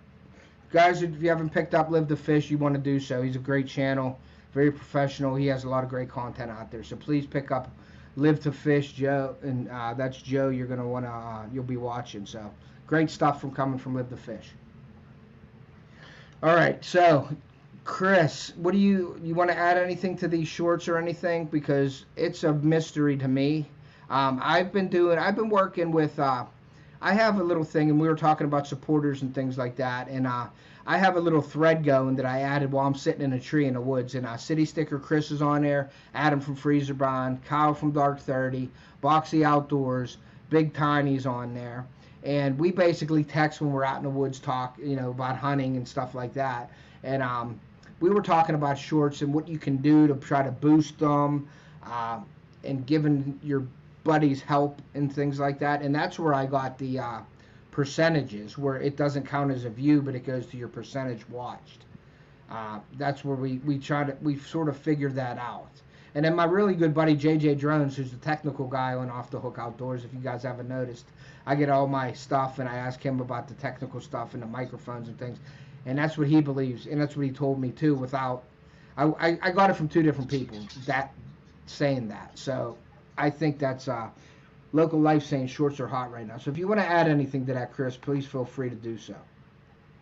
Guys, if you haven't picked up Live the Fish, you want to do so. He's a great channel, very professional. He has a lot of great content out there, so please pick up Live to Fish, Joe, and that's Joe you're going to want to, you'll be watching. So great stuff coming from Live the Fish. All right, so Chris, what do you want to add anything to these shorts or anything? Because it's a mystery to me. I've been working with, I have a little thing, and we were talking about supporters and things like that, and I have a little thread going that I added while I'm sitting in a tree in the woods, and City Sticker Chris is on there, Adam from Freezer Bond, Kyle from Dark 30, Boxy Outdoors, Big Tiny's on there, and we basically text when we're out in the woods, talk, about hunting and stuff like that, and we were talking about shorts and what you can do to try to boost them, and giving your buddies help and things like that. And that's where I got the percentages, where it doesn't count as a view, but it goes to your percentage watched. That's where we sort of figured that out. And then my really good buddy JJ Drones, who's the technical guy on Off the Hook Outdoors, if you guys haven't noticed, I get all my stuff and I ask him about the technical stuff and the microphones and things. And that's what he believes, and that's what he told me too. I got it from two different people saying that. So I think that's Local Life saying shorts are hot right now. So if you want to add anything to that, Chris, please feel free to do so.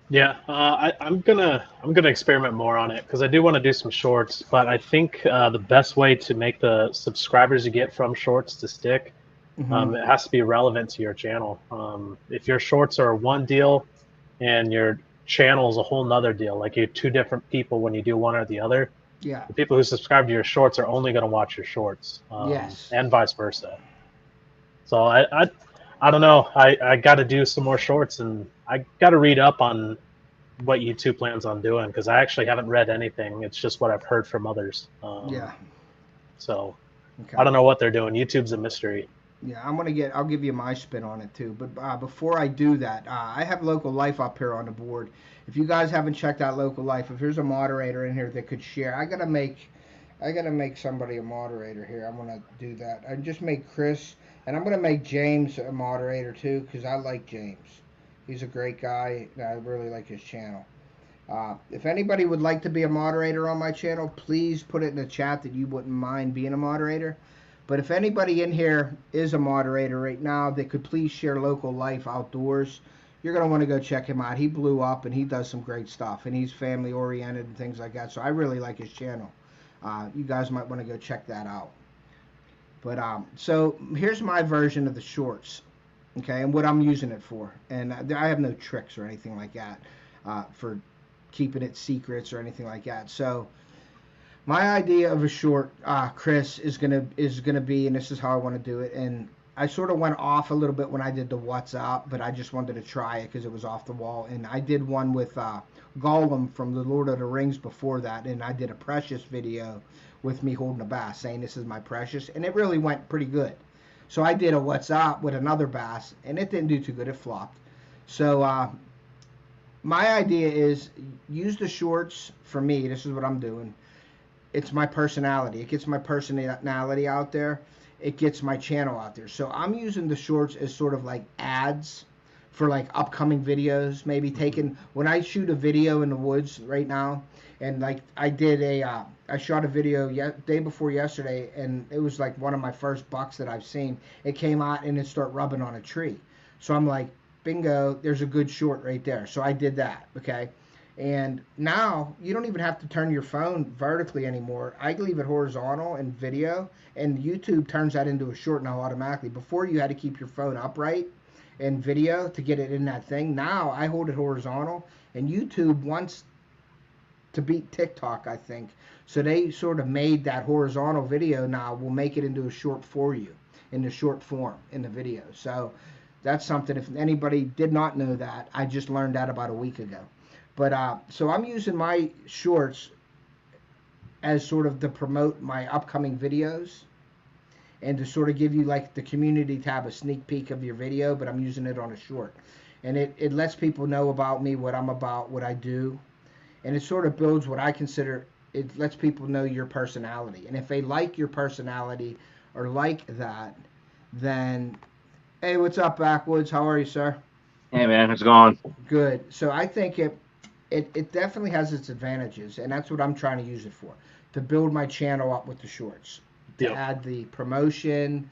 Yeah, I'm gonna experiment more on it because I do want to do some shorts. But I think the best way to make the subscribers you get from shorts to stick, it has to be relevant to your channel. If your shorts are one deal and your channel is a whole nother deal, like you're two different people when you do one or the other, yeah, the people who subscribe to your shorts are only going to watch your shorts, yes, and vice versa. So I don't know, I got to do some more shorts, and I got to read up on what YouTube plans on doing, because I actually haven't read anything. It's just what I've heard from others. Yeah, so okay. I don't know what they're doing. YouTube's a mystery. Yeah, I'll give you my spin on it too. But before I do that, I have Local Life up here on the board. If you guys haven't checked out Local Life, if there's a moderator in here that could share, I gotta make somebody a moderator here. I'm gonna do that. I just make Chris, and I'm gonna make James a moderator too, because I like James. He's a great guy, and I really like his channel. If anybody would like to be a moderator on my channel, please put it in the chat that you wouldn't mind being a moderator. But if anybody in here is a moderator right now that could please share Local Life Outdoors, you're going to want to go check him out. He blew up and he does some great stuff, and he's family oriented and things like that. So I really like his channel. You guys might want to go check that out. But so here's my version of the shorts, okay, and what I'm using it for. And I have no tricks or anything like that for keeping it secrets or anything like that. So my idea of a short, Chris, is gonna be, and this is how I want to do it. And I sort of went off a little bit when I did the What's Up, but I just wanted to try it because it was off the wall. And I did one with Gollum from the Lord of the Rings before that, and I did a Precious video with me holding a bass, saying this is my Precious, and it really went pretty good. So I did a What's Up with another bass, and it didn't do too good. It flopped. So my idea is use the shorts for me. This is what I'm doing. It's my personality. It gets my personality out there. It gets my channel out there. So I'm using the shorts as sort of like ads for like upcoming videos. Maybe when I shoot a video in the woods right now, and like I shot a video day before yesterday, and it was like one of my first bucks that I've seen. It came out and it started rubbing on a tree. So I'm like, bingo, there's a good short right there. So I did that, okay? And now you don't even have to turn your phone vertically anymore. I leave it horizontal in video, and YouTube turns that into a short now automatically. Before you had to keep your phone upright in video to get it in that thing. Now I hold it horizontal, and YouTube wants to beat TikTok, I think. So they sort of made that horizontal video now will make it into a short for you in the short form in the video. So that's something, if anybody did not know that, I just learned that about a week ago. But so I'm using my shorts as sort of to promote my upcoming videos and to sort of give you like the community tab a sneak peek of your video, but I'm using it on a short. And it lets people know about me, what I'm about, what I do. And it sort of builds what I consider, it lets people know your personality. And if they like your personality or like that, then, hey, what's up, Backwoods? How are you, sir? Hey, man, how's it going? Good. So I think it definitely has its advantages, and that's what I'm trying to use it for, to build my channel up with the shorts, to add the promotion,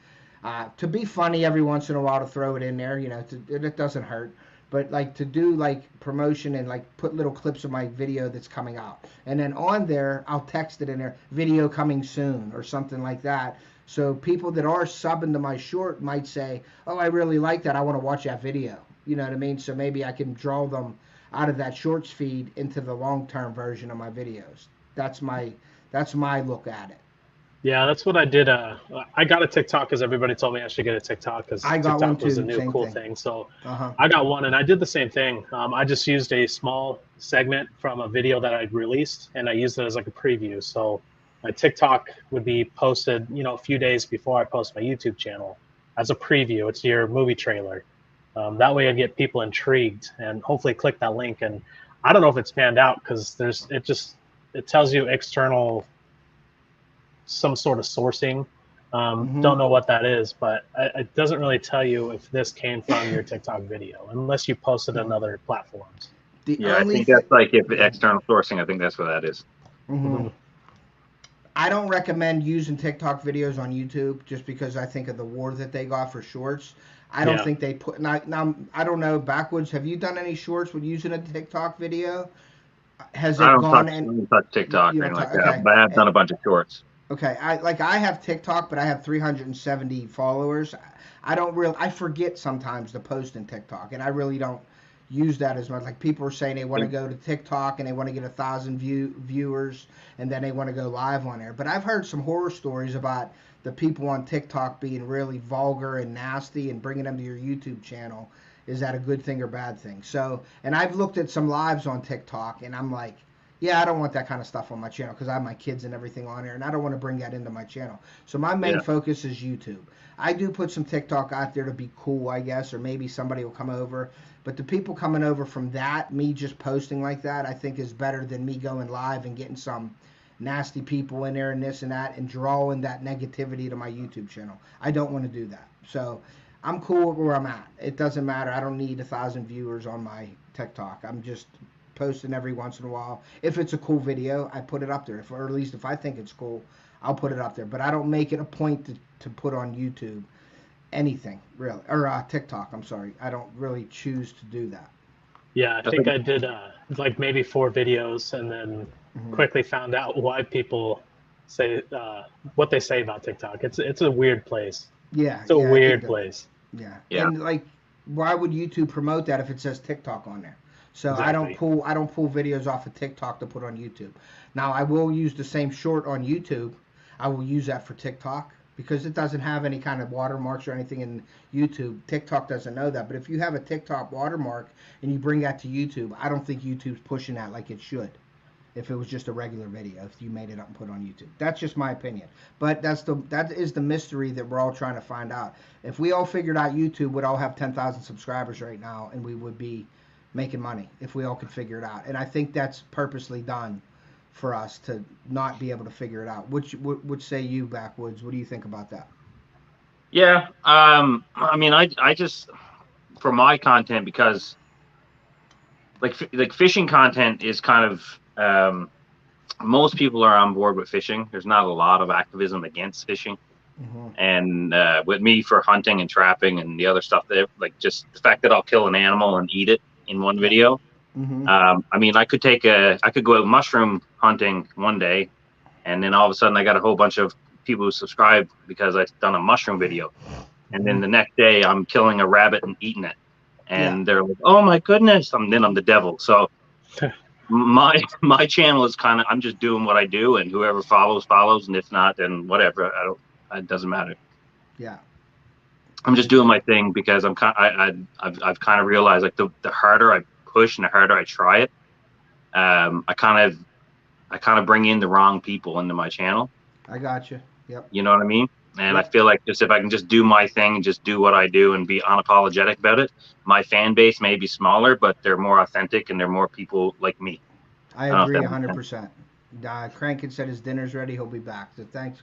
To be funny every once in a while, to throw it in there, it doesn't hurt. But like to do like promotion and like put little clips of my video that's coming out, and then on there I'll text it in there, video coming soon or something like that. So people that are subbing to my short might say, oh, I really like that, I want to watch that video. You know what I mean? So maybe I can draw them out of that shorts feed into the long-term version of my videos. That's my look at it. Yeah, that's what I did. I got a TikTok because everybody told me I should get a TikTok because TikTok was a new cool thing. So I got one, and I did the same thing. I just used a small segment from a video that I'd released, and I used it as like a preview. So my TikTok would be posted, a few days before I post my YouTube channel as a preview. It's your movie trailer. That way I get people intrigued and hopefully click that link. And I don't know if it's panned out because it tells you external, some sort of sourcing. Don't know what that is, but it doesn't really tell you if this came from your TikTok video unless you posted on other platforms. I think that's like if external sourcing. I think that's what that is. I don't recommend using TikTok videos on YouTube just because I think of the war that they got for shorts. I don't think they put now. I don't know. Backwoods, have you done any shorts with using a TikTok video? Has it gone? I don't touch TikTok or anything like that, but I have done a bunch of shorts. Okay, I have TikTok, but I have 370 followers. I forget sometimes to post in TikTok, and I really don't use that as much. Like people are saying they want to go to TikTok and they want to get 1,000 viewers, and then they want to go live on there. But I've heard some horror stories about the people on TikTok being really vulgar and nasty and bringing them to your YouTube channel. Is that a good thing or bad thing? So, and I've looked at some lives on TikTok, and I'm like, yeah, I don't want that kind of stuff on my channel because I have my kids and everything on there, and I don't want to bring that into my channel. So my main focus is YouTube. I do put some TikTok out there to be cool, I guess, or maybe somebody will come over. But the people coming over from that, me just posting like that, I think is better than me going live and getting some nasty people in there and this and that and drawing that negativity to my YouTube channel. I don't want to do that. So I'm cool where I'm at. It doesn't matter. I don't need 1,000 viewers on my TikTok. I'm just posting every once in a while. If it's a cool video, I put it up there. Or at least if I think it's cool, I'll put it up there. But I don't make it a point to put on YouTube anything, really. Or TikTok, I'm sorry. I don't really choose to do that. Yeah, I think I did like maybe 4 videos and then quickly found out why people say what they say about TikTok. It's a weird place. Yeah. It's a weird place. Yeah. And like, why would YouTube promote that if it says TikTok on there? So exactly. I don't pull videos off of TikTok to put on YouTube. Now I will use the same short on YouTube. I will use that for TikTok because it doesn't have any kind of watermarks or anything in YouTube. TikTok doesn't know that. But if you have a TikTok watermark and you bring that to YouTube, I don't think YouTube's pushing that like it should. If it was just a regular video, if you made it up and put it on YouTube. That's just my opinion. But that is the mystery that we're all trying to find out. If we all figured out YouTube, we'd all have 10,000 subscribers right now, and we would be making money if we all could figure it out. And I think that's purposely done for us to not be able to figure it out. Which say you, Backwoods? What do you think about that? Yeah, I mean, I just, for my content, because like fishing content is kind of, most people are on board with fishing. There's not a lot of activism against fishing. And with me for hunting and trapping and the other stuff there, like just the fact that I'll kill an animal and eat it in one video. I mean, I could go out mushroom hunting one day, and then all of a sudden I got a whole bunch of people who subscribe because I've done a mushroom video, and then the next day I'm killing a rabbit and eating it, and they're like, "Oh my goodness!" Then I'm the devil. So my channel is kind of, I'm just doing what I do, and whoever follows, and if not, then whatever. It doesn't matter. Yeah. I'm just doing my thing because I've kind of realized like the harder I push and the harder I try it, I kind of bring in the wrong people into my channel. I got you. Yep. You know what I mean? And I feel like just if I can just do my thing and just do what I do and be unapologetic about it, my fan base may be smaller, but they're more authentic and they're more people like me. I agree 100%. Crankin said his dinner's ready. He'll be back. So thanks,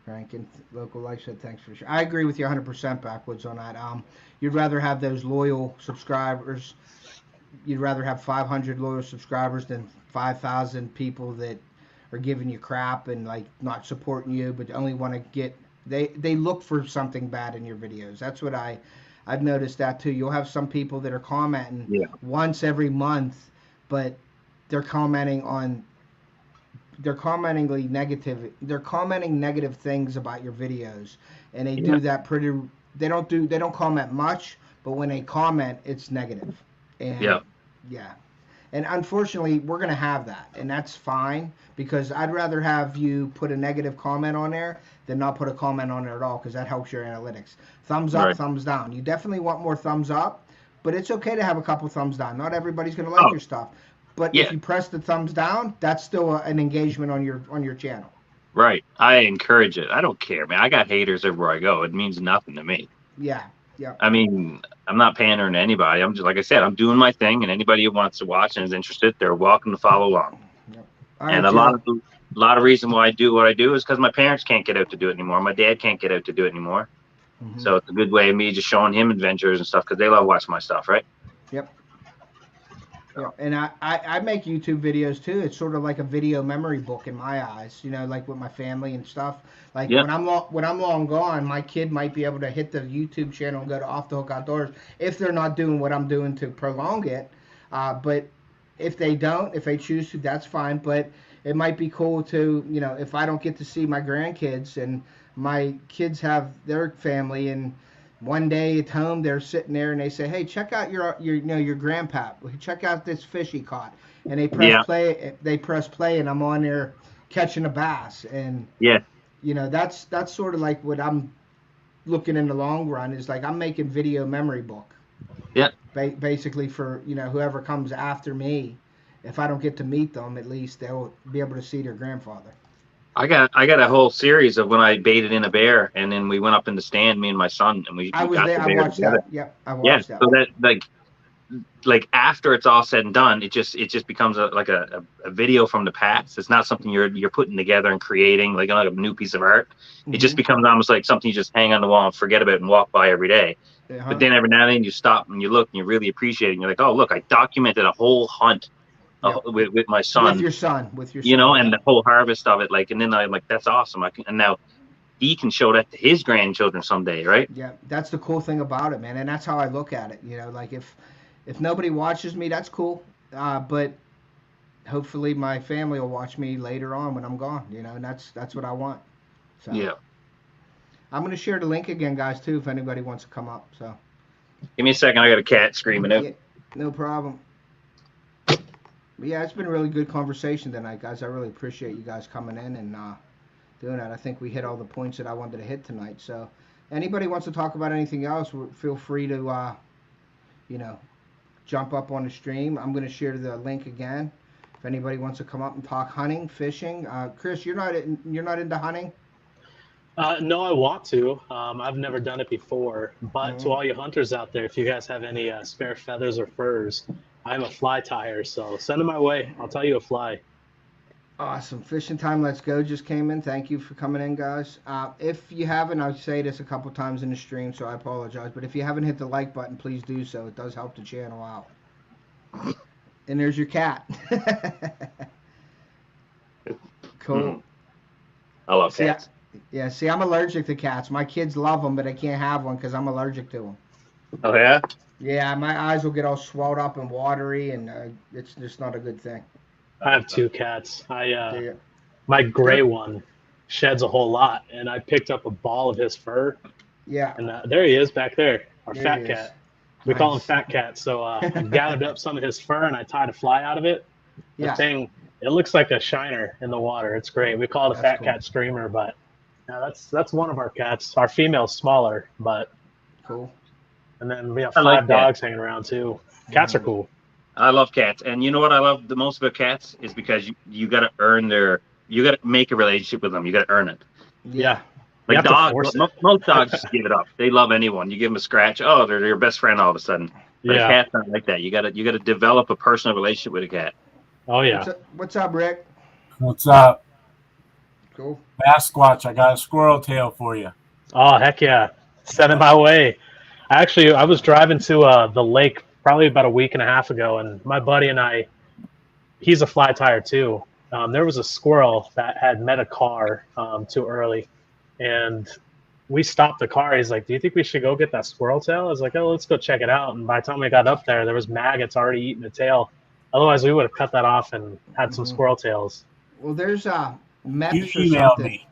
Crankin. Local Life said thanks for sure. I agree with you 100% Backwoods on that. You'd rather have those loyal subscribers. You'd rather have 500 loyal subscribers than 5,000 people that are giving you crap and like not supporting you, but only want to get They look for something bad in your videos. That's what I've noticed that too. You'll have some people that are commenting once every month, but they're commenting negative things about your videos, and they do that pretty. They don't comment much, but when they comment, it's negative. And yeah. And unfortunately, we're going to have that, and that's fine, because I'd rather have you put a negative comment on there than not put a comment on there at all, because that helps your analytics. Thumbs up, thumbs down. You definitely want more thumbs up, but it's okay to have a couple thumbs down. Not everybody's going to like your stuff, but if you press the thumbs down, that's still an engagement on your channel. Right. I encourage it. I don't care, man. I got haters everywhere I go. It means nothing to me. Yeah. Yeah. I mean, I'm not pandering to anybody. I'm just, like I said, I'm doing my thing, and anybody who wants to watch and is interested, they're welcome to follow along. Yep. And a lot of reason why I do what I do is because my parents can't get out to do it anymore. My dad can't get out to do it anymore. Mm-hmm. So it's a good way of me just showing him adventures and stuff, because they love watching my stuff, right? Yep. Yeah, and I make YouTube videos too. It's sort of like a video memory book in my eyes, you know, like with my family and stuff. Like when I'm long gone, my kid might be able to hit the YouTube channel and go to Off the Hook Outdoors if they're not doing what I'm doing to prolong it. But if they don't, if they choose to, that's fine. But it might be cool to, you know, if I don't get to see my grandkids and my kids have their family, and one day at home they're sitting there and they say, "Hey, check out your grandpa. Check out this fish he caught." And they press play. They press play, and I'm on there catching a bass. And you know, that's sort of like what I'm looking in the long run, is like I'm making video memory book. Yeah. Basically for, you know, whoever comes after me, if I don't get to meet them, at least they'll be able to see their grandfather. I got a whole series of when I baited in a bear, and then we went up in the stand, me and my son, and we got there. the bear I watched together. that. Yep, I watched that. So that like after it's all said and done, it just becomes a video from the past. It's not something you're putting together and creating like a new piece of art. Mm-hmm. It just becomes almost like something you just hang on the wall and forget about and walk by every day. Uh-huh. But then every now and then you stop and you look and you really appreciate it. And you're like, oh, look, I documented a whole hunt. With my son, with your son, you know, and the whole harvest of it, like, and then I'm like, that's awesome. And now he can show that to his grandchildren someday, right? Yeah, that's the cool thing about it, man, and that's how I look at it. You know, like if nobody watches me, that's cool, but hopefully my family will watch me later on when I'm gone. You know, and that's what I want. So yeah, I'm gonna share the link again, guys, too, if anybody wants to come up. So give me a second. I got a cat screaming out. Yeah, no problem. Yeah, it's been a really good conversation tonight, guys. I really appreciate you guys coming in and doing that. I think we hit all the points that I wanted to hit tonight. So anybody wants to talk about anything else, feel free to, you know, jump up on the stream. I'm going to share the link again. If anybody wants to come up and talk hunting, fishing. Chris, you're not into hunting? No, I want to. I've never done it before. But to all you hunters out there, if you guys have any spare feathers or furs, I'm a fly tyer, so send them my way. I'll tell you a fly. Awesome. Fishing Time Let's Go just came in. Thank you for coming in, guys. If you haven't, I'll say this a couple times in the stream, so I apologize. But if you haven't hit the like button, please do so. It does help the channel out. And there's your cat. Cool. I love cats. Yeah, see, I'm allergic to cats. My kids love them, but I can't have one because I'm allergic to them. Oh, yeah? Yeah, my eyes will get all swelled up and watery, and it's just not a good thing. I have two cats. My gray one sheds a whole lot, and I picked up a ball of his fur. Yeah. And there he is back there, our fat cat. We call him Fat Cat. So I gathered up some of his fur, and I tied a fly out of it. The thing, it looks like a shiner in the water. It's great. We call it a Fat Cat Streamer, but that's one of our cats. Our female's smaller, but cool. And then we have 5 dogs hanging around too. Cats are cool. I love cats, and you know what I love the most about cats is because you got to earn you got to make a relationship with them. You got to earn it. Yeah. Like dogs, most dogs just give it up. They love anyone. You give them a scratch, oh, they're your best friend all of a sudden. But a cat's not like that. You got to develop a personal relationship with a cat. Oh yeah. What's up, Rick? What's up? Cool. Sasquatch, I got a squirrel tail for you. Oh heck yeah! Send it my way. Actually, I was driving to the lake probably about a week and a half ago, and my buddy and I, he's a fly tyer too. There was a squirrel that had met a car too early, and we stopped the car. He's like, "Do you think we should go get that squirrel tail?" I was like, "Oh, let's go check it out." And by the time we got up there was maggots already eating the tail. Otherwise, we would have cut that off and had some squirrel tails. Well, there's You MEPS or email something. me.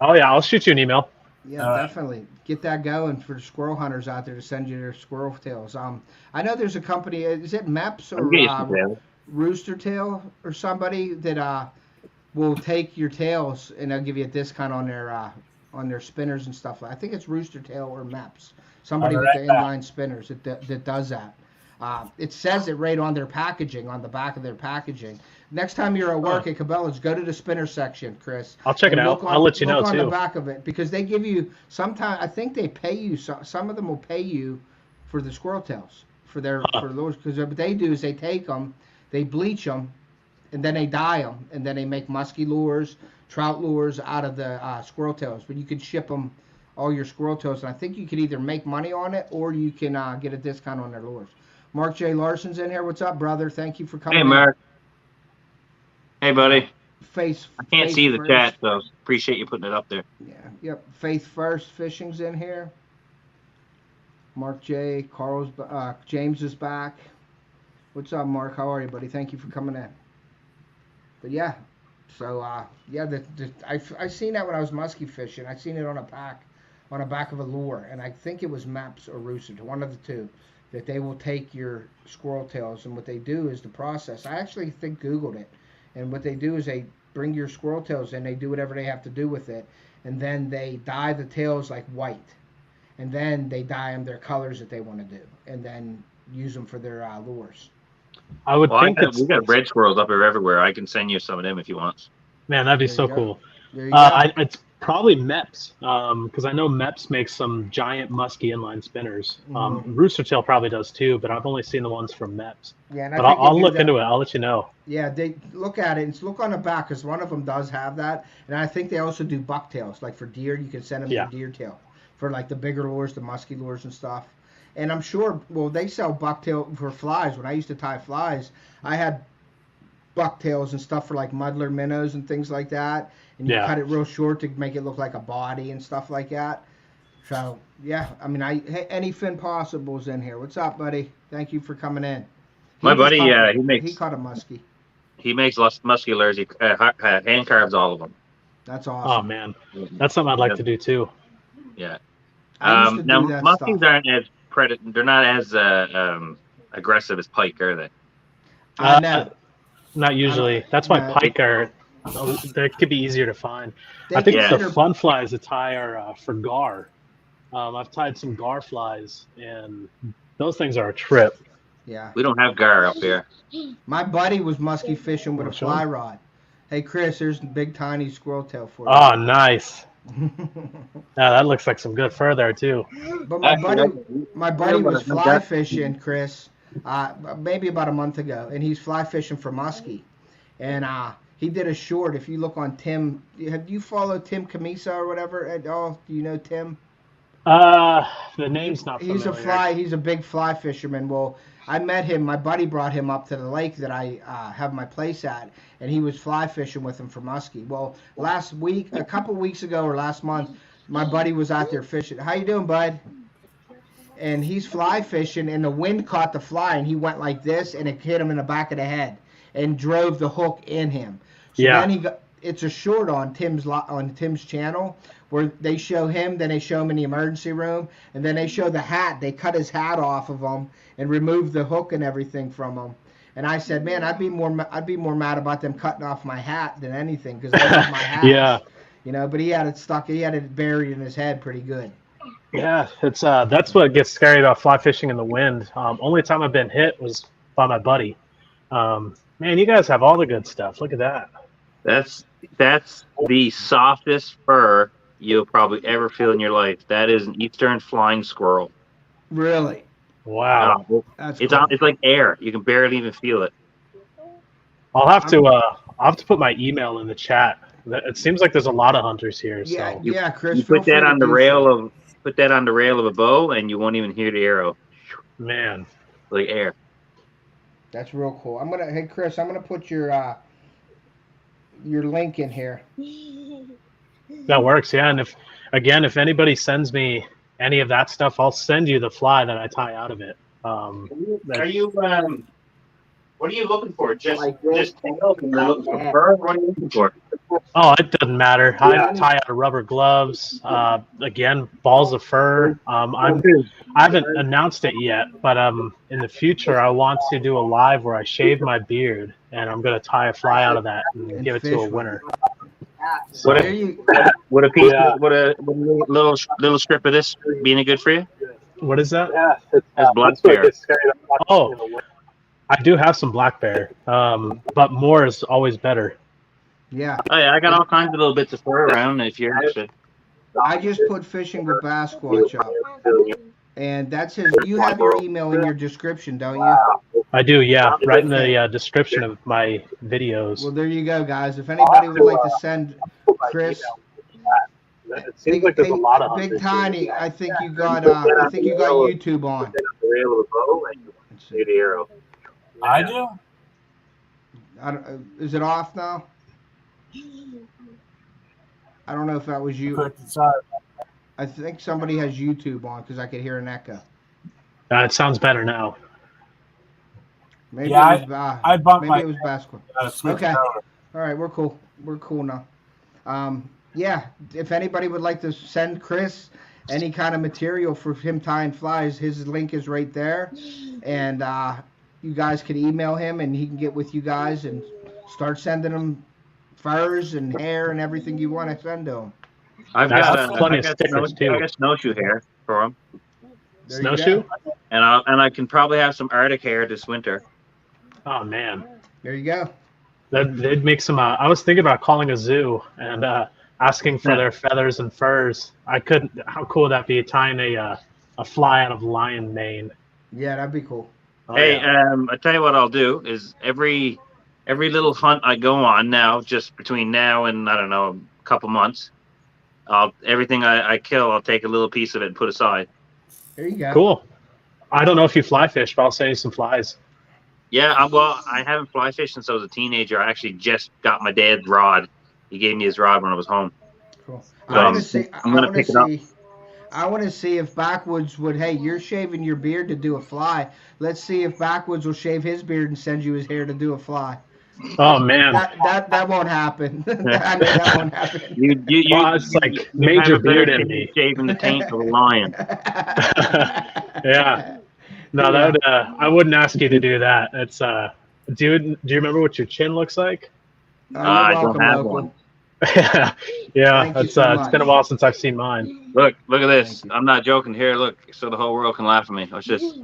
Oh yeah, I'll shoot you an email. Yeah, definitely get that going for squirrel hunters out there to send you their squirrel tails. I know there's a company. Is it MEPS or Rooster Tail or somebody that will take your tails and they'll give you a discount on their spinners and stuff. I think it's Rooster Tail or MEPS. Somebody with the inline spinners that does that. It says it right on their packaging, on the back of their packaging. Next time you're at work at Cabela's, go to the spinner section, Chris. I'll check it out. I'll let you know too. Look on the back of it because they give you sometimes. I think they pay you. Some of them will pay you for the squirrel tails for those. Because what they do is they take them, they bleach them, and then they dye them, and then they make musky lures, trout lures out of the squirrel tails. But you could ship them all your squirrel tails, and I think you could either make money on it or you can get a discount on their lures. Mark J. Larson's in here. What's up, brother? Thank you for coming. Hey, Mark. Hey, buddy. I can't see the chat, so appreciate you putting it up there. Yeah. Yep. Faith First Fishing's in here. Mark J. James is back. What's up, Mark? How are you, buddy? Thank you for coming in. But yeah, so I seen that when I was musky fishing. I seen it on a back of a lure, and I think it was MEPS or Rooster, one of the two, that they will take your squirrel tails, and what they do is the process. I actually think Googled it, and what they do is they bring your squirrel tails in, they do whatever they have to do with it, and then they dye the tails like white, and then they dye them their colors that they want to do, and then use them for their lures. I would think we got red squirrels up here everywhere. I can send you some of them if you want. Man, that'd be so cool. There you go. It's probably MEPS because I know MEPS makes some giant musky inline spinners. Rooster Tail probably does too, but I've only seen the ones from MEPS. Yeah, but I'll look into it. I'll let you know. Yeah, they look at it and look on the back because one of them does have that, and I think they also do bucktails. Like for deer, you can send them the deer tail for like the bigger lures, the musky lures and stuff. And I'm sure, well, they sell bucktail for flies. When I used to tie flies, I had bucktails and stuff for like muddler minnows and things like that. And you cut it real short to make it look like a body and stuff like that. So, yeah, I mean, any Finn Possible's in here. What's up, buddy? Thank you for coming in. My buddy, he caught a muskie. He makes musky lures. He hand carves all of them. That's awesome. Oh, man. That's something I'd like to do, too. Yeah. Now, muskies aren't as they're not as aggressive as pike, are they? No. Not usually. That's why pike they could be easier to find. I think the fun flies to tie are for gar. I've tied some gar flies, and those things are a trip. Yeah. We don't have gar up here. My buddy was musky fishing with a fly rod. Hey, Chris, there's a big, tiny squirrel tail for you. Oh, nice. That looks like some good fur there too. But my buddy was fly fishing, Chris, maybe about a month ago, and he's fly fishing for muskie, and he did a short. If you look on Tim, have you followed Tim Camisa or whatever at all? Do you know Tim? The name's not familiar. He's a big fly fisherman. Well, I met him. My buddy brought him up to the lake that I have my place at, and he was fly fishing with him for muskie. Well, a couple weeks ago or last month, my buddy was out there fishing. How you doing, bud? And he's fly fishing, and the wind caught the fly, and he went like this, and it hit him in the back of the head, and drove the hook in him. So then it's a short on Tim's channel where they show him, then they show him in the emergency room, and then they show the hat. They cut his hat off of him and removed the hook and everything from him. And I said, man, I'd be more mad about them cutting off my hat than anything because I love my hat. Yeah. You know, but he had it stuck. He had it buried in his head pretty good. Yeah, it's that's what gets scary about fly fishing in the wind. Only time I've been hit was by my buddy. Man, you guys have all the good stuff. Look at that. That's the softest fur you'll probably ever feel in your life. That is an eastern flying squirrel. Really? Wow. It's like air. You can barely even feel it. I'll have to put my email in the chat. It seems like there's a lot of hunters here. Yeah, so. Chris. You put that on the rail of a bow, and you won't even hear the arrow. Man, like air. That's real cool. Hey Chris, I'm gonna put your link in here. That works, yeah. And if anybody sends me any of that stuff, I'll send you the fly that I tie out of it. Are you what are you looking for? Just tails and they're looking for fur? What are you looking for? Oh, it doesn't matter. I tie out of rubber gloves. Again, balls of fur. I haven't announced it yet, but in the future I want to do a live where I shave my beard, and I'm gonna tie a fly out of that and give it to a winner. So, Would a little strip of this be any good for you? what is that? That's blood bear. Oh, I do have some black bear, but more is always better. Yeah. Oh yeah, I got all kinds of little bits of fur around if you're interested. I just put Fishing with Basquatch up. And that's his. You have your email in your description, don't you? I do, yeah, right in the description of my videos. Well, there you go, guys. If anybody would like to send Chris, It seems like there's a lot of Big Tiny, I think you got YouTube on. Let's see. I do? Is it off now? I don't know if that was you. I think somebody has YouTube on because I could hear an echo. It sounds better now. Maybe Yeah, it was, I bumped maybe my. it was Basquatch. Okay. Okay. All right, we're cool. We're cool now. Yeah, if anybody would like to send Chris any kind of material for him tying flies, his link is right there. And you guys can email him and he can get with you guys and start sending him furs and hair and everything you want to send to him. I've got snowshoe hair for him. Snowshoe? And I can probably have some Arctic hair this winter. Oh man. There you go. They'd make some. I was thinking about calling a zoo and asking for their feathers and furs. I couldn't. How cool would that be? Tying a fly out of lion mane. Yeah, that'd be cool. Oh, Hey, yeah. I tell you what I'll do is every little hunt I go on now, just between now and I don't know a couple months, everything I kill, I'll take a little piece of it and put aside. There you go. Cool. I don't know if you fly fish, but I'll send you some flies. Yeah, well, I haven't fly fished since I was a teenager. I actually just got my dad's rod. He gave me his rod when I was home. Cool. So, I'm gonna pick it up. I want to see if Backwoods would. Hey, you're shaving your beard to do a fly. Let's see if Backwoods will shave his beard and send you his hair to do a fly. Oh man, that won't happen. That won't happen. It's like major beard in me. Shaving the taint of a lion. Yeah. No, that would, I wouldn't ask you to do that. It's do you remember what your chin looks like? I don't have one. Yeah, it's been a while since I've seen mine. Look at this. I'm not joking. Here, look, so the whole world can laugh at me. It's just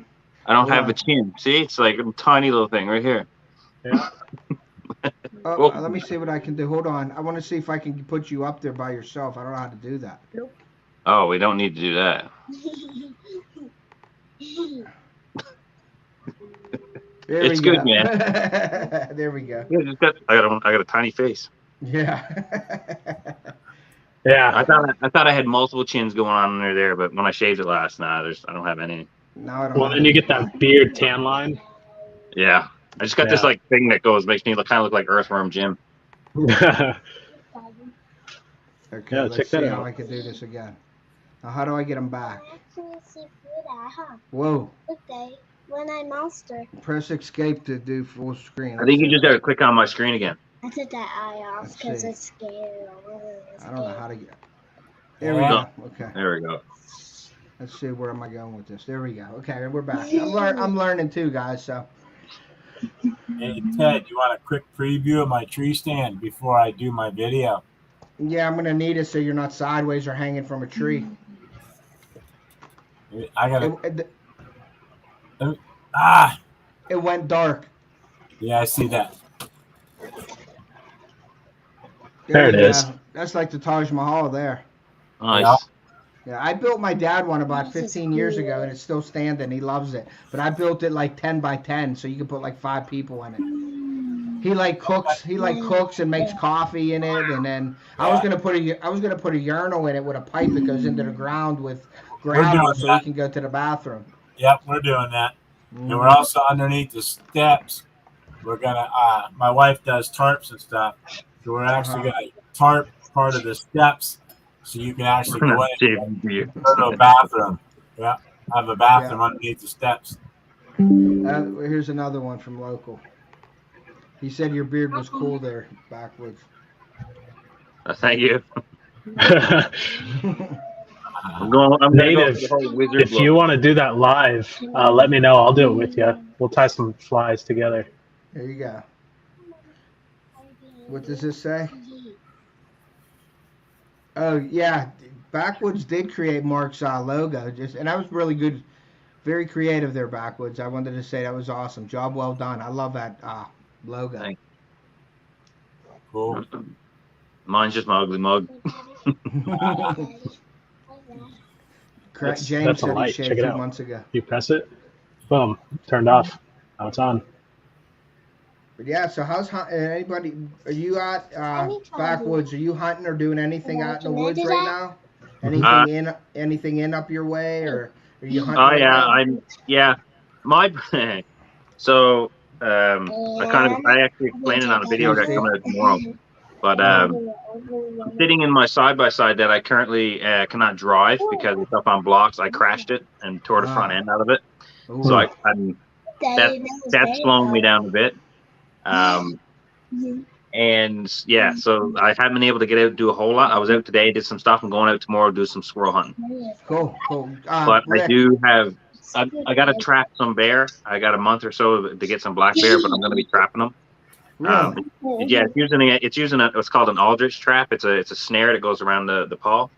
I don't have a chin. See, it's like a tiny little thing right here. Yeah. Let me see what I can do. Hold on. I want to see if I can put you up there by yourself. I don't know how to do that. Oh, we don't need to do that. It's good, man. There we go. Yeah, I got a tiny face. Yeah. Yeah. I thought I had multiple chins going on under there, but when I shaved it last, I don't have any. No, I don't. Well, then you get that beard tan line. Yeah, I just got this like thing that makes me kind of look like Earthworm Jim. Okay, Yeah, let's check see that how out. I can do this again. Now, how do I get them back? Whoa. When I monster. Press escape to do full screen. I think you just got to click on my screen again. I took that eye off because it's scared. I don't know how to get. There we go. Okay. There we go. Let's see, where am I going with this? There we go. Okay, we're back. I'm learning too, guys. So. Hey, Ted, you want a quick preview of my tree stand before I do my video? Yeah, I'm gonna need it so you're not sideways or hanging from a tree. I gotta. It went dark. Yeah, I see that. There it is. That's like the Taj Mahal there. Nice. Yeah, I built my dad one about 15 years ago, and it's still standing. He loves it. But I built it like 10 by 10, so you can put like 5 people in it. He cooks. He cooks and makes coffee in it, and then I was gonna put a urinal in it with a pipe that goes into the ground with gravel, so he can go to the bathroom. Yep, we're doing that. And we're also underneath the steps. We're gonna. My wife does tarps and stuff, so we're actually gonna tarp part of the steps, so you can actually go in and Dude, go to a bathroom. Yeah, have a bathroom underneath the steps. Here's another one from local. He said your beard was cool there, Backwoods. Thank you. I'm Native, go for the whole wizard if look. you want to do that live, let me know. I'll do it with you. We'll tie some flies together. There you go. What does this say? Oh yeah, Backwoods did create Mark's logo, and that was really good, very creative there, Backwoods. I wanted to say that was awesome. Job well done. I love that logo. Thanks. Cool. Mine's just my ugly mug. Correct. That's James a said he light. shaved Check it 2 out. months ago. You press it, boom, turned off. Now it's on. But yeah, so how's anybody? Are you out Backwoods? Are you hunting or doing anything out in the woods right now? Anything in up your way, or are you hunting? Oh yeah, my so I actually explained it on a video that's coming out tomorrow. But I'm sitting in my side-by-side that I currently cannot drive because it's up on blocks. I crashed it and tore the front end out of it. Ooh. So that's slowing me down a bit. And yeah, so I haven't been able to get out and do a whole lot. I was out today, did some stuff. I'm going out tomorrow to do some squirrel hunting. Cool. But Rick, I do have, I got to trap some bear. I got a month or so to get some black bear, but I'm going to be trapping them. really? Yeah, it's using what's called an aldrich trap. It's a snare that goes around the paw.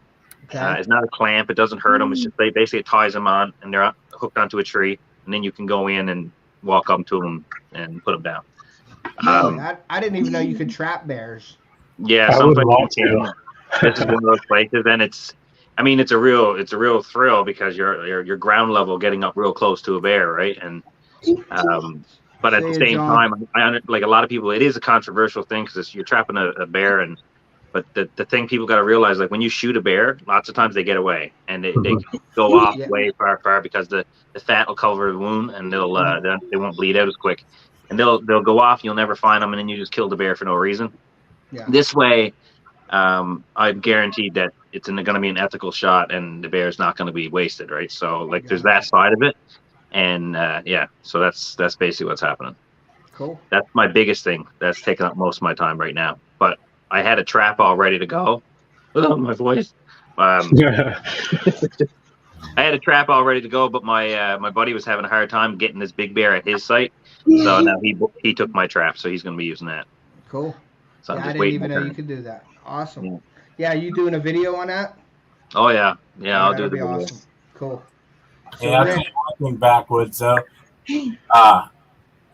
Okay. It's not a clamp. It doesn't hurt them. It's just basically it ties them on, and they're hooked onto a tree, and then you can go in and walk up to them and put them down. I didn't even know you could trap bears. Yeah, I would sometimes want you can. to. This is one of those places, and it's a real thrill because you're ground level, getting up real close to a bear, right? And but at the same time, like a lot of people, it is a controversial thing because you're trapping a bear, but the thing people got to realize, like when you shoot a bear, lots of times they get away and they go off way far because the fat will cover the wound and they won't bleed out as quick, and they'll go off and you'll never find them, and then you just kill the bear for no reason. Yeah. This way, I'm guaranteed that it's going to be an ethical shot and the bear's not going to be wasted, right? So like there's that side of it. And so that's basically what's happening. Cool. That's my biggest thing. That's taking up most of my time right now. But I had a trap all ready to go. Oh, my voice. I had a trap all ready to go, but my buddy was having a hard time getting this big bear at his site. So now he took my trap, so he's going to be using that. Cool. So I didn't even know you could do that. Awesome. Yeah, are you doing a video on that? Oh yeah, I'll do the video. Awesome. Cool. So Yeah, I think Backwoods though.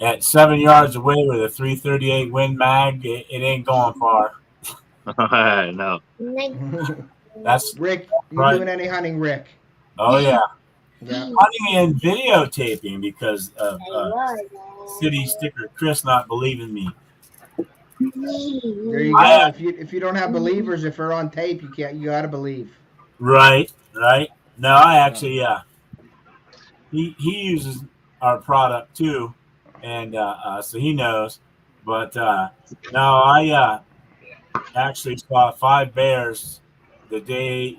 At 7 yards away with a 338 Win Mag, it ain't going far. No. That's Rick. You doing any hunting, Rick? Oh yeah. Yeah. Hunting and videotaping because of City Sticker Chris not believing me. There you go. If you don't have believers, if they're on tape, you gotta believe. Right. No, I actually he uses our product too, and so he knows. But no, I actually saw 5 bears the day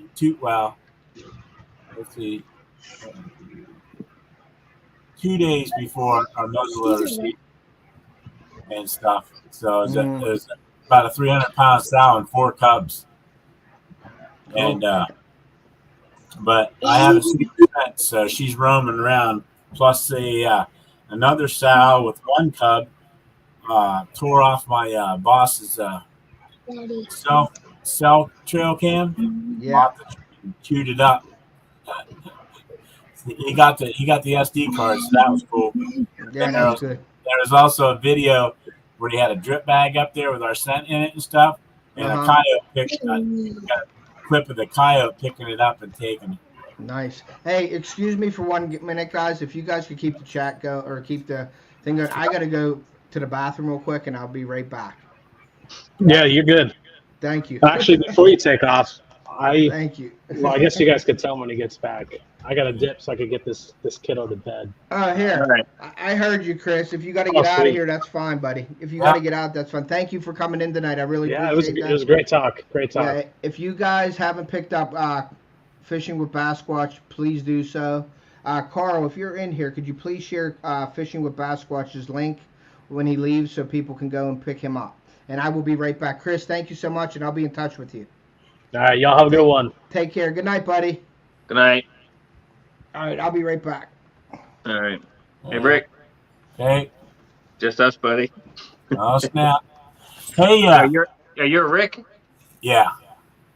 let's see, 2 days before our muzzleloader season and stuff. So it was about a 300-pound sow and 4 cubs. And but I haven't seen her since, so she's roaming around. Plus another sow with 1 cub tore off my boss's cell trail cam. Yeah. Chewed it up. He got the SD card, so that was cool. Yeah, that was good. There was also a video where he had a drip bag up there with our scent in it and stuff, and a coyote got a clip of the coyote picking it up and taking it. Nice. Hey, excuse me for 1 minute, guys. If you guys could keep the chat go or keep the thing going, I gotta go to the bathroom real quick, and I'll be right back. Yeah, you're good. Thank you. Actually, before you take off, Thank you. Well, I guess you guys could tell him when he gets back. I got a dip so I could get this kiddo to bed. Oh, here. All right. I heard you, Chris. If you got to get out of sweet. here, that's fine, buddy. If you got to get out, that's fine. Thank you for coming in tonight. I really Yeah, appreciate that. it was a great talk. Great talk. Yeah, if you guys haven't picked up Fishing with Basquatch, please do so. Carl, if you're in here, could you please share Fishing with Basquatch's link when he leaves so people can go and pick him up? And I will be right back. Chris, thank you so much, and I'll be in touch with you. All right, y'all have a good one. Take care. Good night, buddy. Good night. All right, I'll be right back. All right. Hey, Rick. Hey. Just us, buddy. Oh, snap. Hey, You're Rick? yeah.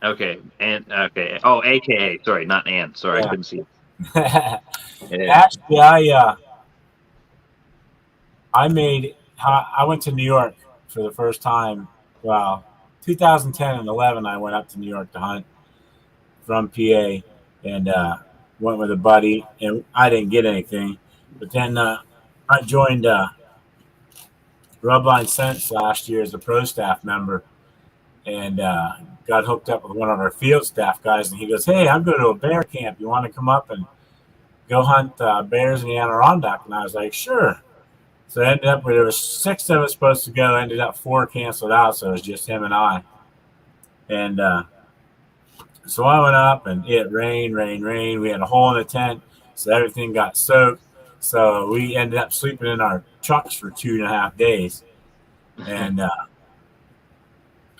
Okay. And okay. Oh, AKA. Sorry, not and. Sorry, Yeah. I couldn't see it. Yeah. Actually, I went to New York for the first time. Well, 2010 and 11, I went up to New York to hunt from PA and went with a buddy, and I didn't get anything. But then I joined Rubline Sense last year as a pro staff member, and got hooked up with one of our field staff guys, and he goes, "Hey, I'm going to a bear camp. You want to come up and go hunt bears in the Adirondack?" And I was like, "Sure." So it ended up where there was 6 of us supposed to go. Ended up 4 canceled out, so it was just him and I. And so I went up, and it rained. We had a hole in the tent, so everything got soaked. So we ended up sleeping in our trucks for 2.5 days. And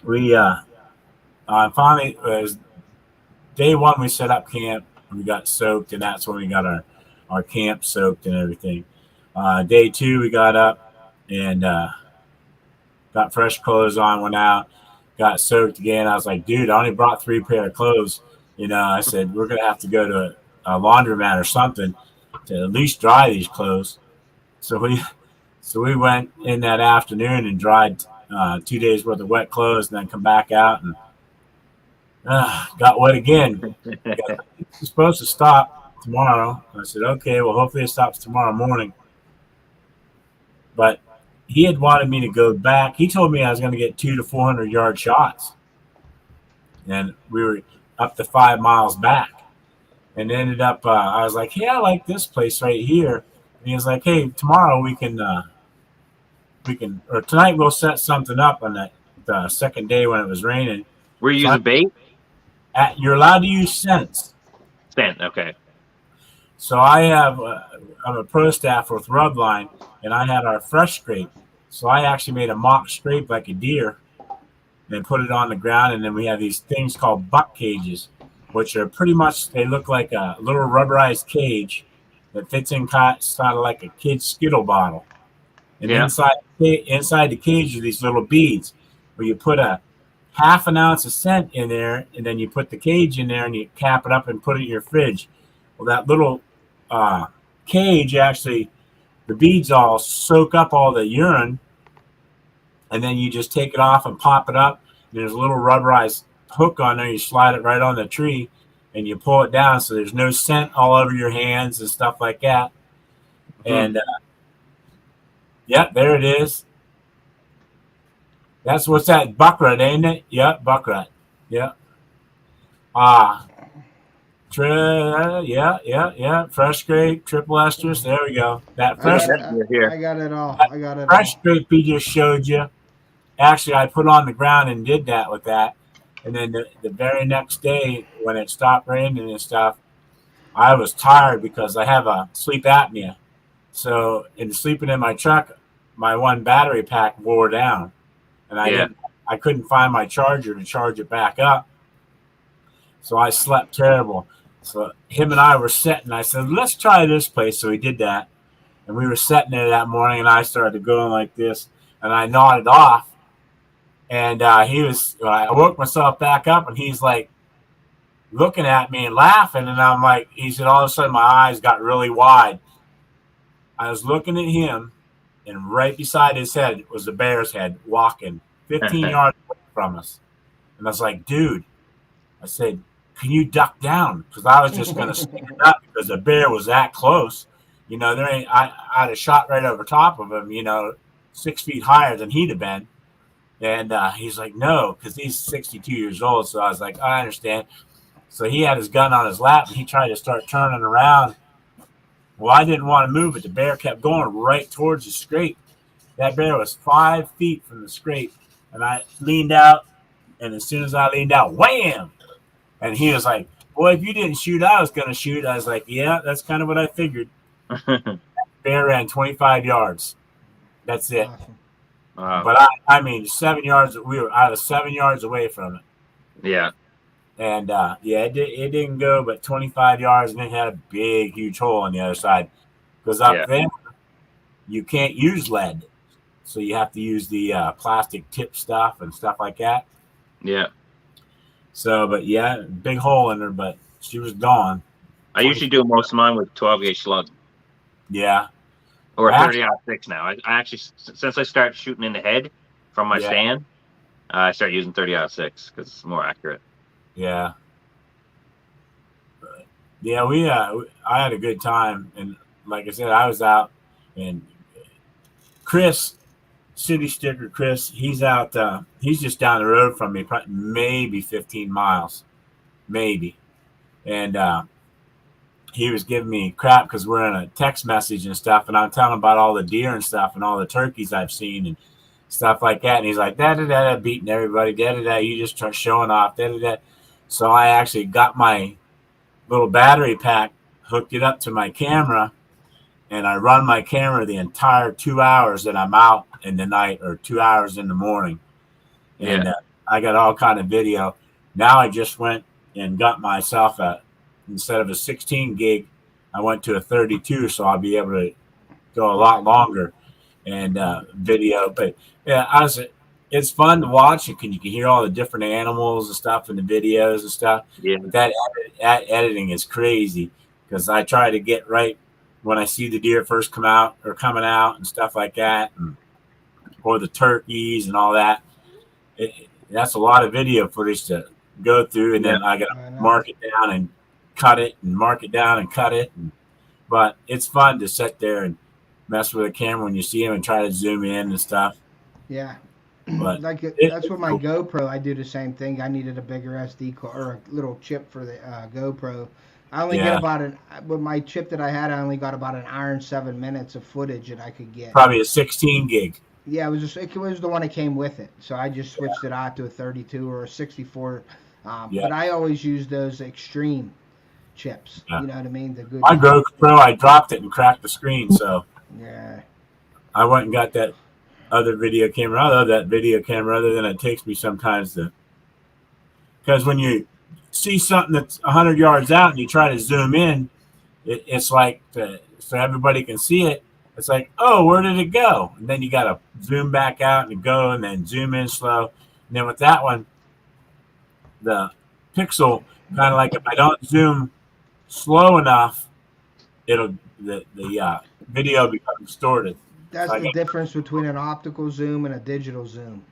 we finally, it was day 1, we set up camp. We got soaked, and that's when we got our camp soaked and everything. Day 2, we got up and got fresh clothes on, went out, got soaked again. I was like, dude, I only brought 3 pair of clothes. I said, we're going to have to go to a laundromat or something to at least dry these clothes. So we went in that afternoon and dried 2 days worth of wet clothes, and then come back out and got wet again. It's supposed to stop tomorrow. I said, okay, well, hopefully it stops tomorrow morning. But he had wanted me to go back. He told me I was going to get 200 to 400 yard shots. And we were up to 5 miles back. And ended up, I was like, hey, I like this place right here. And he was like, hey, tomorrow we can, or tonight we'll set something up on that second day when it was raining. Were you using bait? You're allowed to use scents. Scent, okay. So I'm a pro staff with Rubline, and I had our fresh scrape. So I actually made a mock scrape like a deer and put it on the ground. And then we have these things called buck cages, which are pretty much, they look like a little rubberized cage that fits in kind of like a kid's Skittle bottle. And inside the cage are these little beads where you put a half an ounce of scent in there, and then you put the cage in there and you cap it up and put it in your fridge. Well, that little cage, actually, the beads all soak up all the urine, and then you just take it off and pop it up. And there's a little rubberized hook on there. You slide it right on the tree, and you pull it down so there's no scent all over your hands and stuff like that. And there it is. That's what's that, buckrat, ain't it? Yep, buckrat. Yep. Fresh scrape, triple estrus. There we go. That fresh. I got it all. Fresh scrape he just showed you. Actually, I put on the ground and did that with that. And then the very next day, when it stopped raining and stuff, I was tired because I have a sleep apnea. So in sleeping in my truck, my one battery pack wore down, and I couldn't find my charger to charge it back up. So I slept terrible. So him and I were sitting. I said, let's try this place. So we did that. And we were sitting there that morning, and I started going like this, and I nodded off. And I woke myself back up, and he's like looking at me and laughing. And I'm like, he said, all of a sudden my eyes got really wide. I was looking at him, and right beside his head was the bear's head walking 15 yards away from us. And I was like, dude, I said, can you duck down? Because I was just going to stand up because the bear was that close. I had a shot right over top of him, 6 feet higher than he'd have been. And he's like, no, because he's 62 years old. So I was like, I understand. So he had his gun on his lap, and he tried to start turning around. Well, I didn't want to move, but the bear kept going right towards the scrape. That bear was 5 feet from the scrape, and I leaned out, and as soon as I leaned out, wham! And he was like, boy, if you didn't shoot, I was going to shoot. I was like, yeah, that's kind of what I figured. Bear ran 25 yards. That's it. Awesome. But I mean, 7 yards. I was 7 yards away from it. Yeah. And it didn't go but 25 yards, and it had a big, huge hole on the other side. Because up there, you can't use lead, so you have to use the plastic tip stuff and stuff like that. Yeah. So, but yeah, big hole in her, but she was gone. I usually do most of mine with 12-gauge slug. Yeah. Or 30-06 now. I actually, since I started shooting in the head from my stand, I started using 30-06 because it's more accurate. Yeah. But, yeah, I had a good time, and like I said, I was out, and Chris, City Sticker Chris, he's out. He's just down the road from me, maybe 15 miles, maybe, and he was giving me crap because we're in a text message and stuff, and I'm telling him about all the deer and stuff and all the turkeys I've seen and stuff like that, and he's like, da-da-da-da, beating everybody, da-da-da, you just start showing off, da-da-da. So I actually got my little battery pack, hooked it up to my camera, and I run my camera the entire 2 hours that I'm out in the night or 2 hours in the morning. And I got all kind of video. Now I just went and got myself instead of a 16 gig, I went to a 32, so I'll be able to go a lot longer and video. But yeah, it's fun to watch. You can hear all the different animals and stuff in the videos and stuff. Yeah. But that editing is crazy because I try to get right when I see the deer first coming out and stuff like that, or the turkeys and all that. That's a lot of video footage to go through, and then I got to mark it down and cut it, and mark it down and cut it. But it's fun to sit there and mess with a camera when you see them and try to zoom in and stuff. Yeah. But that's what my GoPro, I do the same thing. I needed a bigger SD card or a little chip for the GoPro. I only get with my chip that I had, I only got about an hour and 7 minutes of footage that I could get. Probably a 16 gig. Yeah, it was the one that came with it. So I just switched it out to a 32 or a 64. But I always use those extreme chips. Yeah. You know what I mean? The good. My GoPro, I dropped it and cracked the screen, so yeah. I went and got that other video camera. I love that video camera, other than it takes me sometimes because when you see something that's 100 yards out and you try to zoom in, it's like so everybody can see it. It's like, oh, where did it go? And then you got to zoom back out and go, and then zoom in slow. And then with that one, the pixel kind of like if I don't zoom slow enough, the video becomes distorted. That's the difference between an optical zoom and a digital zoom.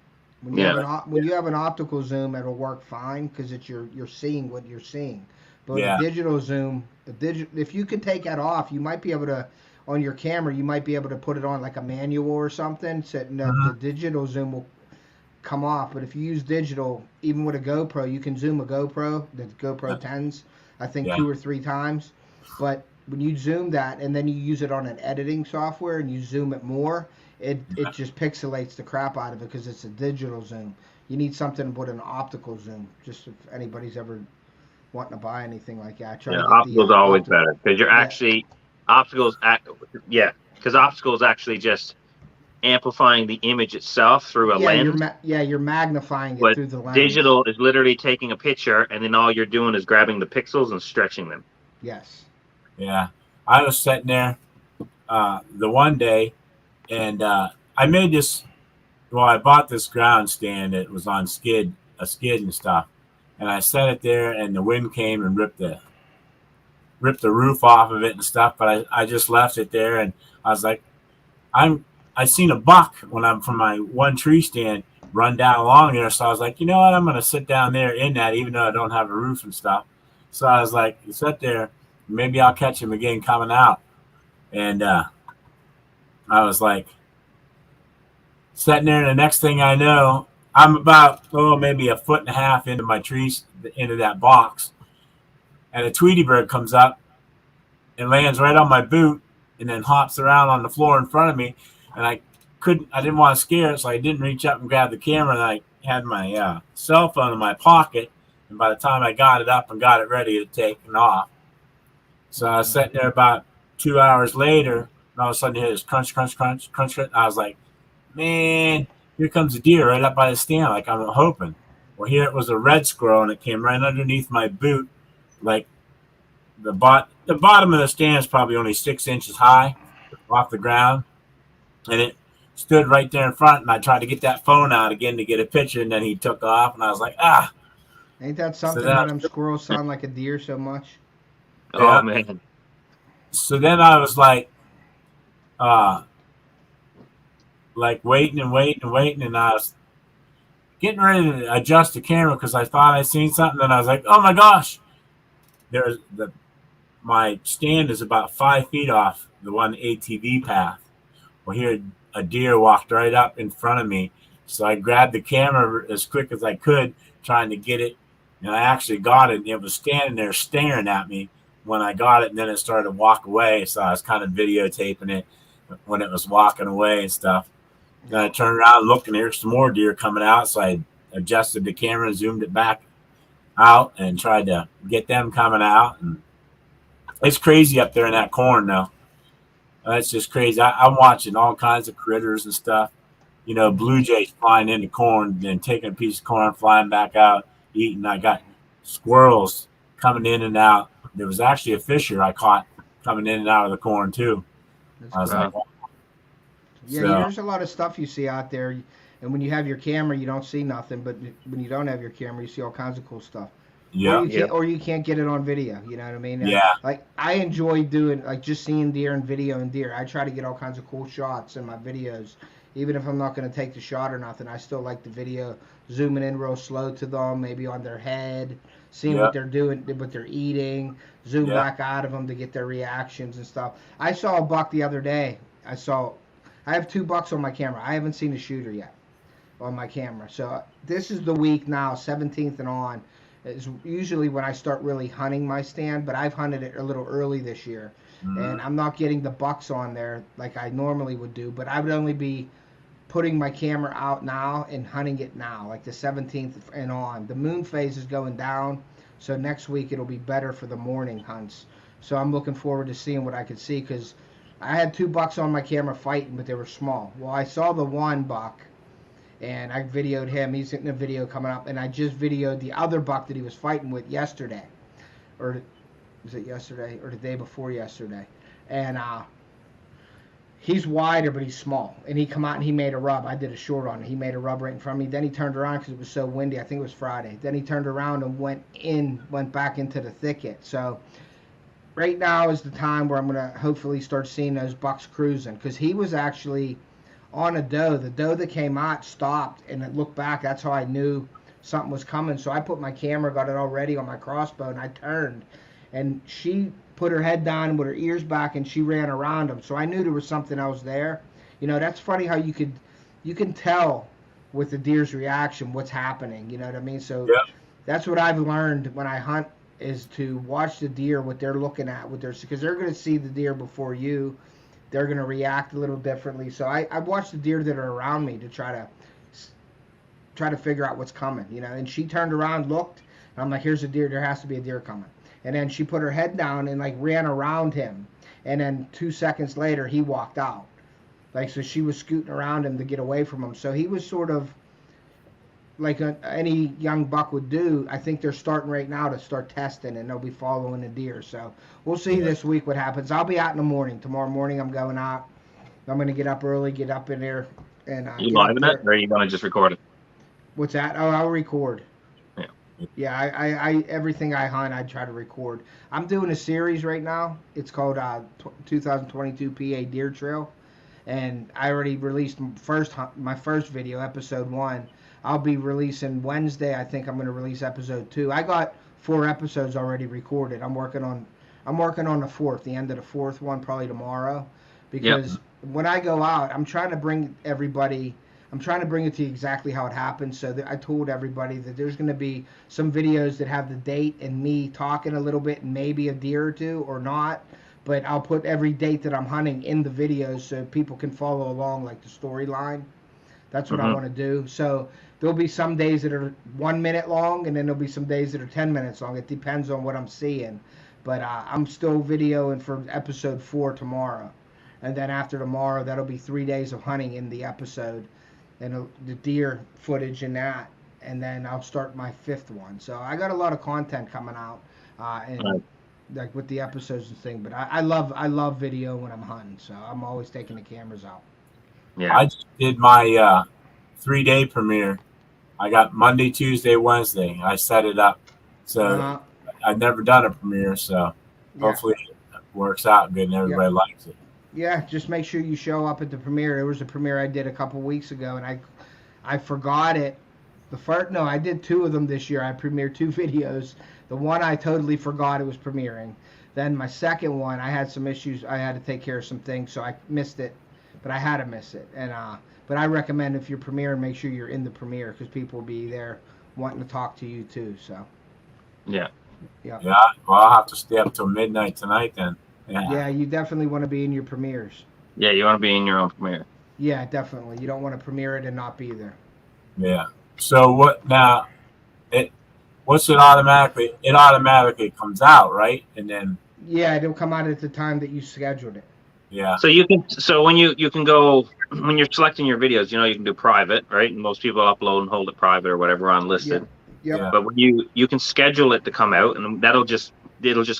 When you have an optical zoom, it'll work fine because you're seeing what you're seeing. But a digital zoom, if you can take that off, you might be able to, on your camera, you might be able to put it on like a manual or something. So the digital zoom will come off. But if you use digital, even with a GoPro, you can zoom a GoPro, the GoPro 10s, I think 2 or 3 times. But when you zoom that and then you use it on an editing software and you zoom it more, it just pixelates the crap out of it because it's a digital zoom. You need something with an optical zoom, just if anybody's ever wanting to buy anything like that. Optical's always better because you're actually optical's actually just amplifying the image itself through a lens. You're magnifying it through the lens. Digital is literally taking a picture and then all you're doing is grabbing the pixels and stretching them. Yes. Yeah, I was sitting there the one day, and I made this. Well, I bought this ground stand that was on a skid and stuff, and I set it there, and the wind came and ripped the roof off of it and stuff. But I just left it there, and I was like, I seen a buck when I'm from my one tree stand run down along there, so I was like, you know what, I'm gonna sit down there in that, even though I don't have a roof and stuff. So I was like, you sit there. Maybe I'll catch him again coming out. And I was like, sitting there, and the next thing I know, I'm about, maybe 1.5 feet into my trees, into that box. and a Tweety bird comes up and lands right on my boot and then hops around on the floor in front of me. And I didn't want to scare it, so I didn't reach up and grab the camera. And I had my cell phone in my pocket. And by the time I got it up and got it ready to take off, so I was sitting there about 2 hours later, and all of a sudden I hear this crunch, crunch, crunch, crunch, crunch. I was like, man, here comes a deer right up by the stand, like I'm hoping. Well, here it was a red squirrel, and it came right underneath my boot. Like the bottom of the stand is probably only 6 inches high off the ground, and it stood right there in front. And I tried to get that phone out again to get a picture, and then he took off, and I was like, ah. Ain't that something? How them squirrels sound like a deer so much? Oh, man. So then I was like waiting and waiting and waiting, and I was getting ready to adjust the camera because I thought I'd seen something. And I was like, oh my gosh, my stand is about 5 feet off the one ATV path. Well, here a deer walked right up in front of me, so I grabbed the camera as quick as I could, trying to get it, and I actually got it. And it was standing there staring at me when I got it, and then it started to walk away. So I was kind of videotaping it when it was walking away and stuff. Then I turned around and looked, and there's some more deer coming out. So I adjusted the camera and zoomed it back out and tried to get them coming out. And it's crazy up there in that corn, though. That's just crazy. I'm watching all kinds of critters and stuff. You know, blue jays flying into corn, then taking a piece of corn, flying back out, eating. I got squirrels coming in and out. There was actually a fisher I caught coming in and out of the corn, too. I was like, wow. Yeah, there's a lot of stuff you see out there. And when you have your camera, you don't see nothing. But when you don't have your camera, you see all kinds of cool stuff. Yeah. Or you can't get it on video. You know what I mean? Yeah. Like, I enjoy doing, like, just seeing deer and videoing deer. I try to get all kinds of cool shots in my videos. Even if I'm not going to take the shot or nothing, I still like the video, zooming in real slow to them, maybe on their head, seeing what they're doing, what they're eating, zoom back out of them to get their reactions and stuff. I saw a buck the other day. I have 2 bucks on my camera. I haven't seen a shooter yet on my camera. So this is the week now, 17th and on, is usually when I start really hunting my stand, but I've hunted it a little early this year. And I'm not getting the bucks on there like I normally would do, but I would only be putting my camera out now and hunting it now, like the 17th and on. The moon phase is going down, so next week it'll be better for the morning hunts. So I'm looking forward to seeing what I could see, because I had 2 bucks on my camera fighting, but they were small. Well, I saw the one buck, and I videoed him. He's in a video coming up, and I just videoed the other buck that he was fighting with yesterday. Or was it yesterday or the day before yesterday? And he's wider, but he's small. And he come out and he made a rub. I did a short on it. He made a rub right in front of me. Then he turned around because it was so windy. I think it was Friday. Then he turned around and went back into the thicket. So right now is the time where I'm going to hopefully start seeing those bucks cruising, because he was actually on a doe. The doe that came out stopped and it looked back. That's how I knew something was coming. So I put my camera, got it all ready on my crossbow, and I turned. And she put her head down with her ears back, and she ran around him. So I knew there was something else there. You know, that's funny how you can tell with the deer's reaction what's happening. You know what I mean? So that's what I've learned when I hunt, is to watch the deer, what they're looking at, because they're going to see the deer before you. They're going to react a little differently. So I watch the deer that are around me to try to figure out what's coming. You know, and she turned around, looked, and I'm like, here's a deer. There has to be a deer coming. And then she put her head down and like ran around him. And then 2 seconds later, he walked out. Like, so she was scooting around him to get away from him. So he was sort of like any young buck would do. I think they're starting right now to start testing, and they'll be following the deer. So we'll see this week what happens. I'll be out in the morning. Tomorrow morning I'm going out. I'm going to get up early, get up in there. And you live in it, or are you going to just record it? What's that? Oh, I'll record. Yeah, I everything I hunt, I try to record. I'm doing a series right now. It's called 2022 PA Deer Trail, and I already released my first video, episode 1. I'll be releasing Wednesday. I think I'm going to release episode 2. I got 4 episodes already recorded. I'm working on the 4th, the end of the 4th one, probably tomorrow, because when I go out, I'm trying to bring everybody. I'm trying to bring it to you exactly how it happened. So I told everybody that there's going to be some videos that have the date and me talking a little bit and maybe a deer or two or not. But I'll put every date that I'm hunting in the videos so people can follow along, like the storyline. That's what I want to do. So there'll be some days that are 1 minute long, and then there'll be some days that are 10 minutes long. It depends on what I'm seeing. But I'm still videoing for episode 4 tomorrow. And then after tomorrow, that'll be 3 days of hunting in the episode. And the deer footage in that, and then I'll start my 5th one. So I got a lot of content coming out, and like with the episodes and thing. But I love video when I'm hunting, so I'm always taking the cameras out. Yeah, I just did my 3-day premiere. I got Monday, Tuesday, Wednesday. I set it up, so I've never done a premiere, so hopefully it works out good and everybody likes it. Yeah, just make sure you show up at the premiere. There was a premiere I did a couple weeks ago, and I forgot it. I did 2 of them this year. I premiered 2 videos. The one I totally forgot it was premiering. Then my second one, I had some issues. I had to take care of some things, so I missed it. But I had to miss it. And but I recommend if you're premiering, make sure you're in the premiere because people will be there wanting to talk to you too. So. Yeah. Yeah. Well, I'll have to stay up till midnight tonight then. Yeah, you definitely want to be in your premieres. Yeah, you want to be in your own premiere. Yeah, definitely. You don't want to premiere it and not be there. Yeah. So what now? It automatically comes out, right? And then. Yeah, it'll come out at the time that you scheduled it. Yeah. So when you can go when you're selecting your videos, you can do private, right? And most people upload and hold it private or whatever unlisted. Yeah. But when you can schedule it to come out, and it'll just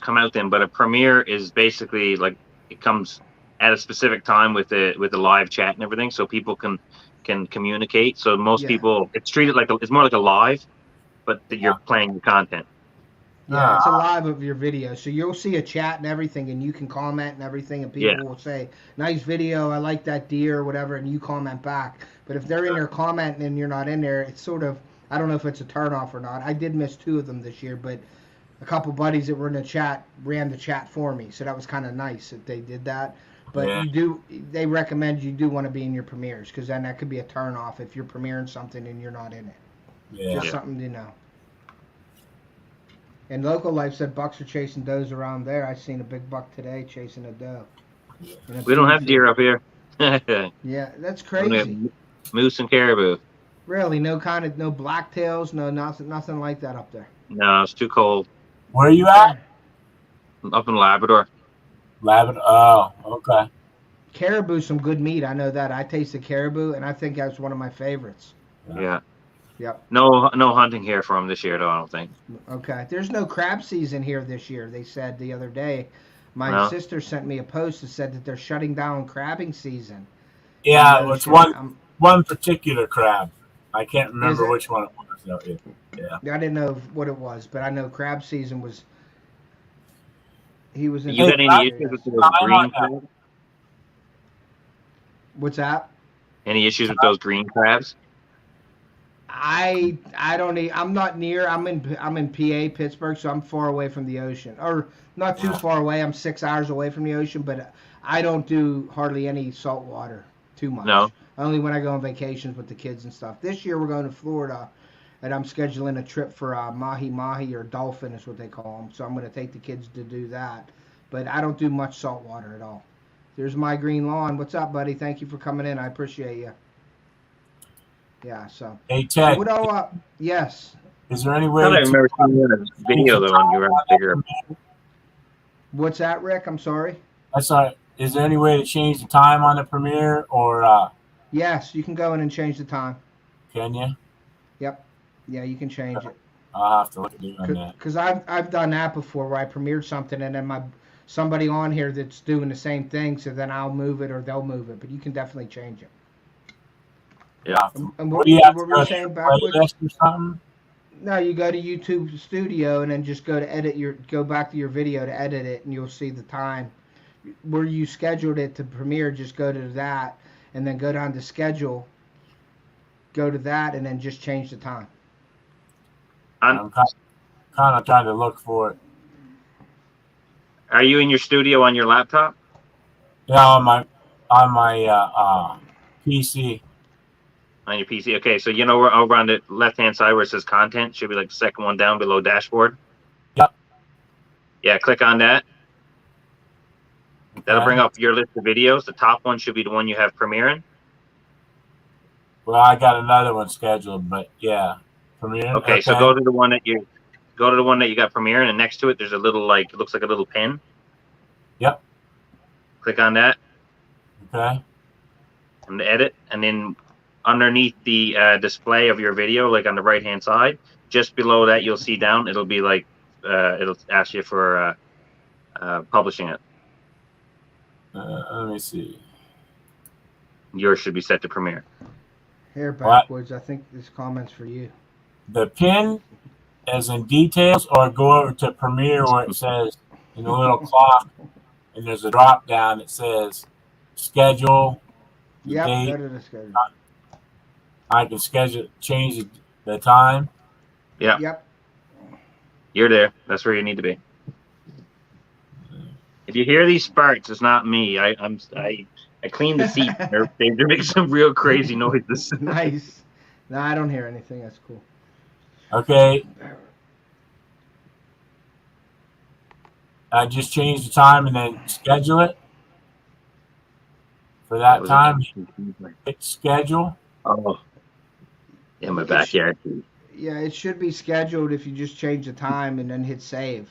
come out then. But a premiere is basically like it comes at a specific time with the live chat and everything, so people can communicate. So most people, it's treated like it's more like a live, but that you're playing your content. Yeah, it's a live of your video, so you'll see a chat and everything, and you can comment and everything, and people will say, "Nice video, I like that deer," or whatever, and you comment back. But if they're in there commenting and you're not in there, it's sort of, I don't know if it's a turnoff or not. I did miss 2 of them this year, but a couple buddies that were in the chat ran the chat for me, so that was kind of nice that they did that. But they recommend you do want to be in your premieres, because then that could be a turnoff if you're premiering something and you're not in it. Yeah. Just something to know. And Local Life said bucks are chasing does around there. I seen a big buck today chasing a doe. We don't have deer up here. Yeah, that's crazy. Moose and caribou. Really, no blacktails, no nothing like that up there. No, it's too cold. Where are you at? Up in Labrador. Labrador. Oh, okay. Caribou, some good meat. I know that. I tasted caribou, and I think that's one of my favorites. Yeah. Yep. No hunting here for them this year, though, I don't think. Okay. There's no crab season here this year, they said the other day. My sister sent me a post that said that they're shutting down crabbing season. Yeah, it's one particular crab. I can't remember which one it was. So yeah. I didn't know what it was, but I know crab season was. He was in. You got any issues with those green crabs? What's that? Any issues with those green crabs? I don't. I'm not near. I'm in PA, Pittsburgh, so I'm far away from the ocean, or not too far away. I'm 6 hours away from the ocean, but I don't do hardly any salt water too much. No. Only when I go on vacations with the kids and stuff. This year we're going to Florida, and I'm scheduling a trip for mahi or dolphin is what they call them. So I'm going to take the kids to do that, but I don't do much salt water at all. There's my green lawn. What's up, buddy? Thank you for coming in. I appreciate you. Yeah, so. Hey, Ted. Yes. Is there any way? I remember seeing you in a video though when you were out bigger. What's that, Rick? I'm sorry. That's all right. Is there any way to change the time on the premiere, or? Yes, you can go in and change the time. Can you? Yep. Yeah, you can change it. I'll have to look at doing that. Because I've done that before, where I premiered something and then somebody on here that's doing the same thing, so then I'll move it or they'll move it. But you can definitely change it. Yeah. And what do you have what to were you saying backwards? Or something? No, you go to YouTube Studio and then just go back to your video to edit it, and you'll see the time where you scheduled it to premiere. Just go to that and then go down to schedule. Go to that and then just change the time. I'm kind of trying to look for it. Are you in your studio on your laptop? Yeah, on my PC. On your PC. Okay, so you know where over on the left-hand side where it says content, should be like the second one down below dashboard. Yep. Yeah, click on that. That'll Okay. bring up your list of videos. The top one should be the one you have Premiere in. Well, I got another one scheduled, but yeah, Premiere. Okay, so go to the one that you got Premiere in, and next to it there's a little it looks like a little pen. Yep. Click on that. Okay. And edit, and then underneath the display of your video, like on the right hand side, just below that you'll see down. It'll be like it'll ask you for publishing it. Let me see. Yours should be set to Premiere. Here, backwards. I think this comment's for you. The pin as in details, or go over to Premiere where it says in the little clock, and there's a drop down that says schedule. Yep, date. go to the schedule. I can change the time. Yeah. Yep. You're there. That's where you need to be. If you hear these sparks, it's not me. I cleaned the seat. They're making some real crazy noises. Nice. No, I don't hear anything. That's cool. Okay. I just change the time and then schedule it for that time. Hit schedule. Oh, in my backyard. Yeah, it should be scheduled if you just change the time and then hit save.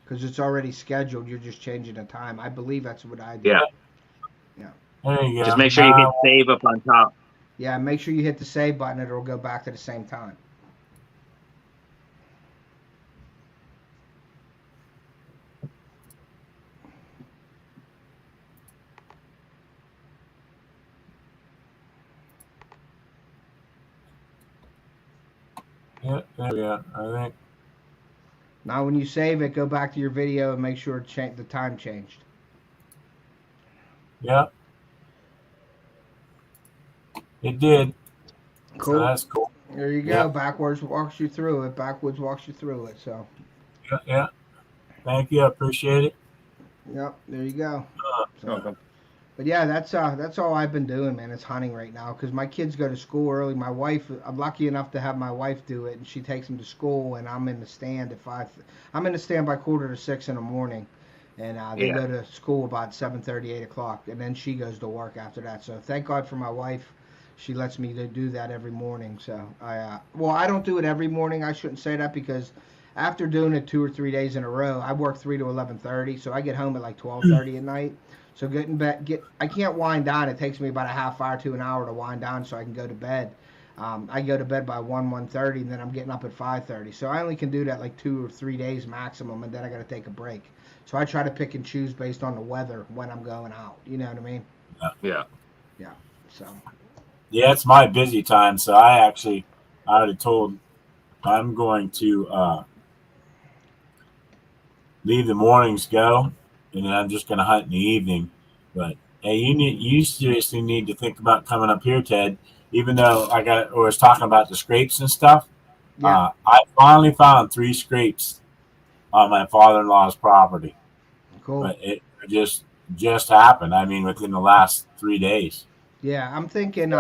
Because it's already scheduled, you're just changing the time. I believe that's what I did. Yeah. Yeah. There you go. Just make sure you hit save up on top. Yeah, make sure you hit the save button. It'll go back to the same time. Yeah, there we go. I think. Now, when you save it, go back to your video and make sure the time changed. Yep. It did. Cool. So that's cool. There you go. Yeah. Backwards walks you through it. Backwards walks you through it. So. Yeah. Yeah. Thank you. I appreciate it. Yep. There you go. Okay. But yeah, that's all I've been doing, man. It's hunting right now because my kids go to school early. My wife, I'm lucky enough to have my wife do it, and she takes them to school, and I'm in the stand at 5. I'm in the stand by 5:45 in the morning, and they go to school about 7:30, 8 o'clock, and then she goes to work after that. So thank God for my wife. She lets me do that every morning. So I don't do it every morning. I shouldn't say that because after doing it 2 or 3 days in a row, I work 3 to 11:30, so I get home at like 12:30 at night. So I can't wind down. It takes me about a half hour to an hour to wind down so I can go to bed. I go to bed by 1:30, and then I'm getting up at 5:30. So I only can do that like 2 or 3 days maximum, and then I got to take a break. So I try to pick and choose based on the weather when I'm going out. You know what I mean? Yeah. Yeah. So. Yeah, it's my busy time. So I already told I'm going to leave the mornings go, and then I'm just going to hunt in the evening. But hey, you seriously need to think about coming up here, Ted. Even though I was talking about the scrapes and stuff. Yeah. I finally found 3 scrapes on my father-in-law's property. Cool. But it just happened. I mean, within the last 3 days. Yeah, I'm thinking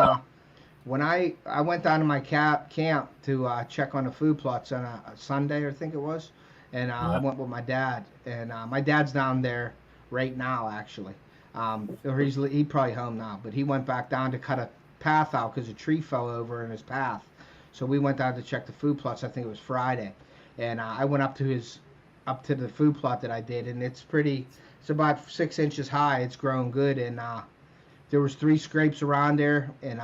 when I went down to my camp to check on the food plots on a Sunday, I think it was, and I went with my dad, and my dad's down there right now actually, or he probably home now, but he went back down to cut a path out because a tree fell over in his path, so we went down to check the food plots. I think it was Friday, and I went up to the food plot that I did, and it's about 6 inches high. It's grown good, and there was 3 scrapes around there, and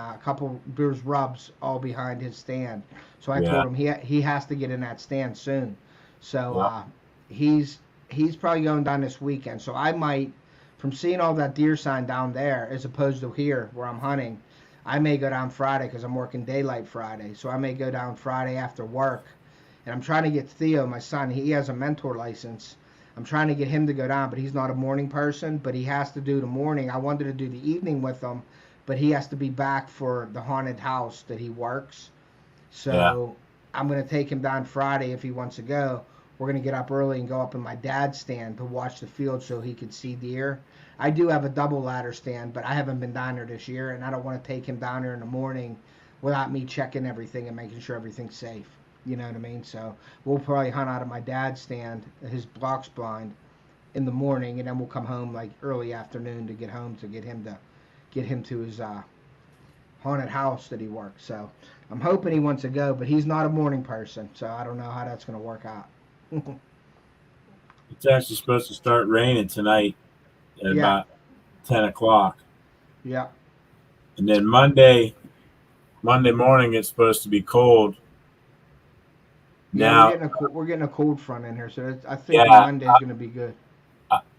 there's rubs all behind his stand. So I told him he has to get in that stand soon. So he's probably going down this weekend. So I might, from seeing all that deer sign down there as opposed to here where I'm hunting, I may go down Friday because I'm working daylight Friday. So I may go down Friday after work. And I'm trying to get Theo, my son, he has a mentor license. I'm trying to get him to go down, but he's not a morning person, but he has to do the morning. I wanted to do the evening with him, but he has to be back for the haunted house that he works. So I'm going to take him down Friday if he wants to go, we're going to get up early and go up in my dad's stand to watch the field so he could see deer. I do have a double ladder stand, but I haven't been down there this year, and I don't want to take him down there in the morning without me checking everything and making sure everything's safe. You know what I mean? So we'll probably hunt out of my dad's stand, his box blind, in the morning, and then we'll come home like early afternoon to get home to get him to his haunted house that he works. So I'm hoping he wants to go, but he's not a morning person, so I don't know how that's going to work out. It's actually supposed to start raining tonight at Yeah. about 10 o'clock. Yeah. And then Monday morning, it's supposed to be cold. Yeah, Now, we're getting a cold front in here, so I think Yeah. Monday's going to be good.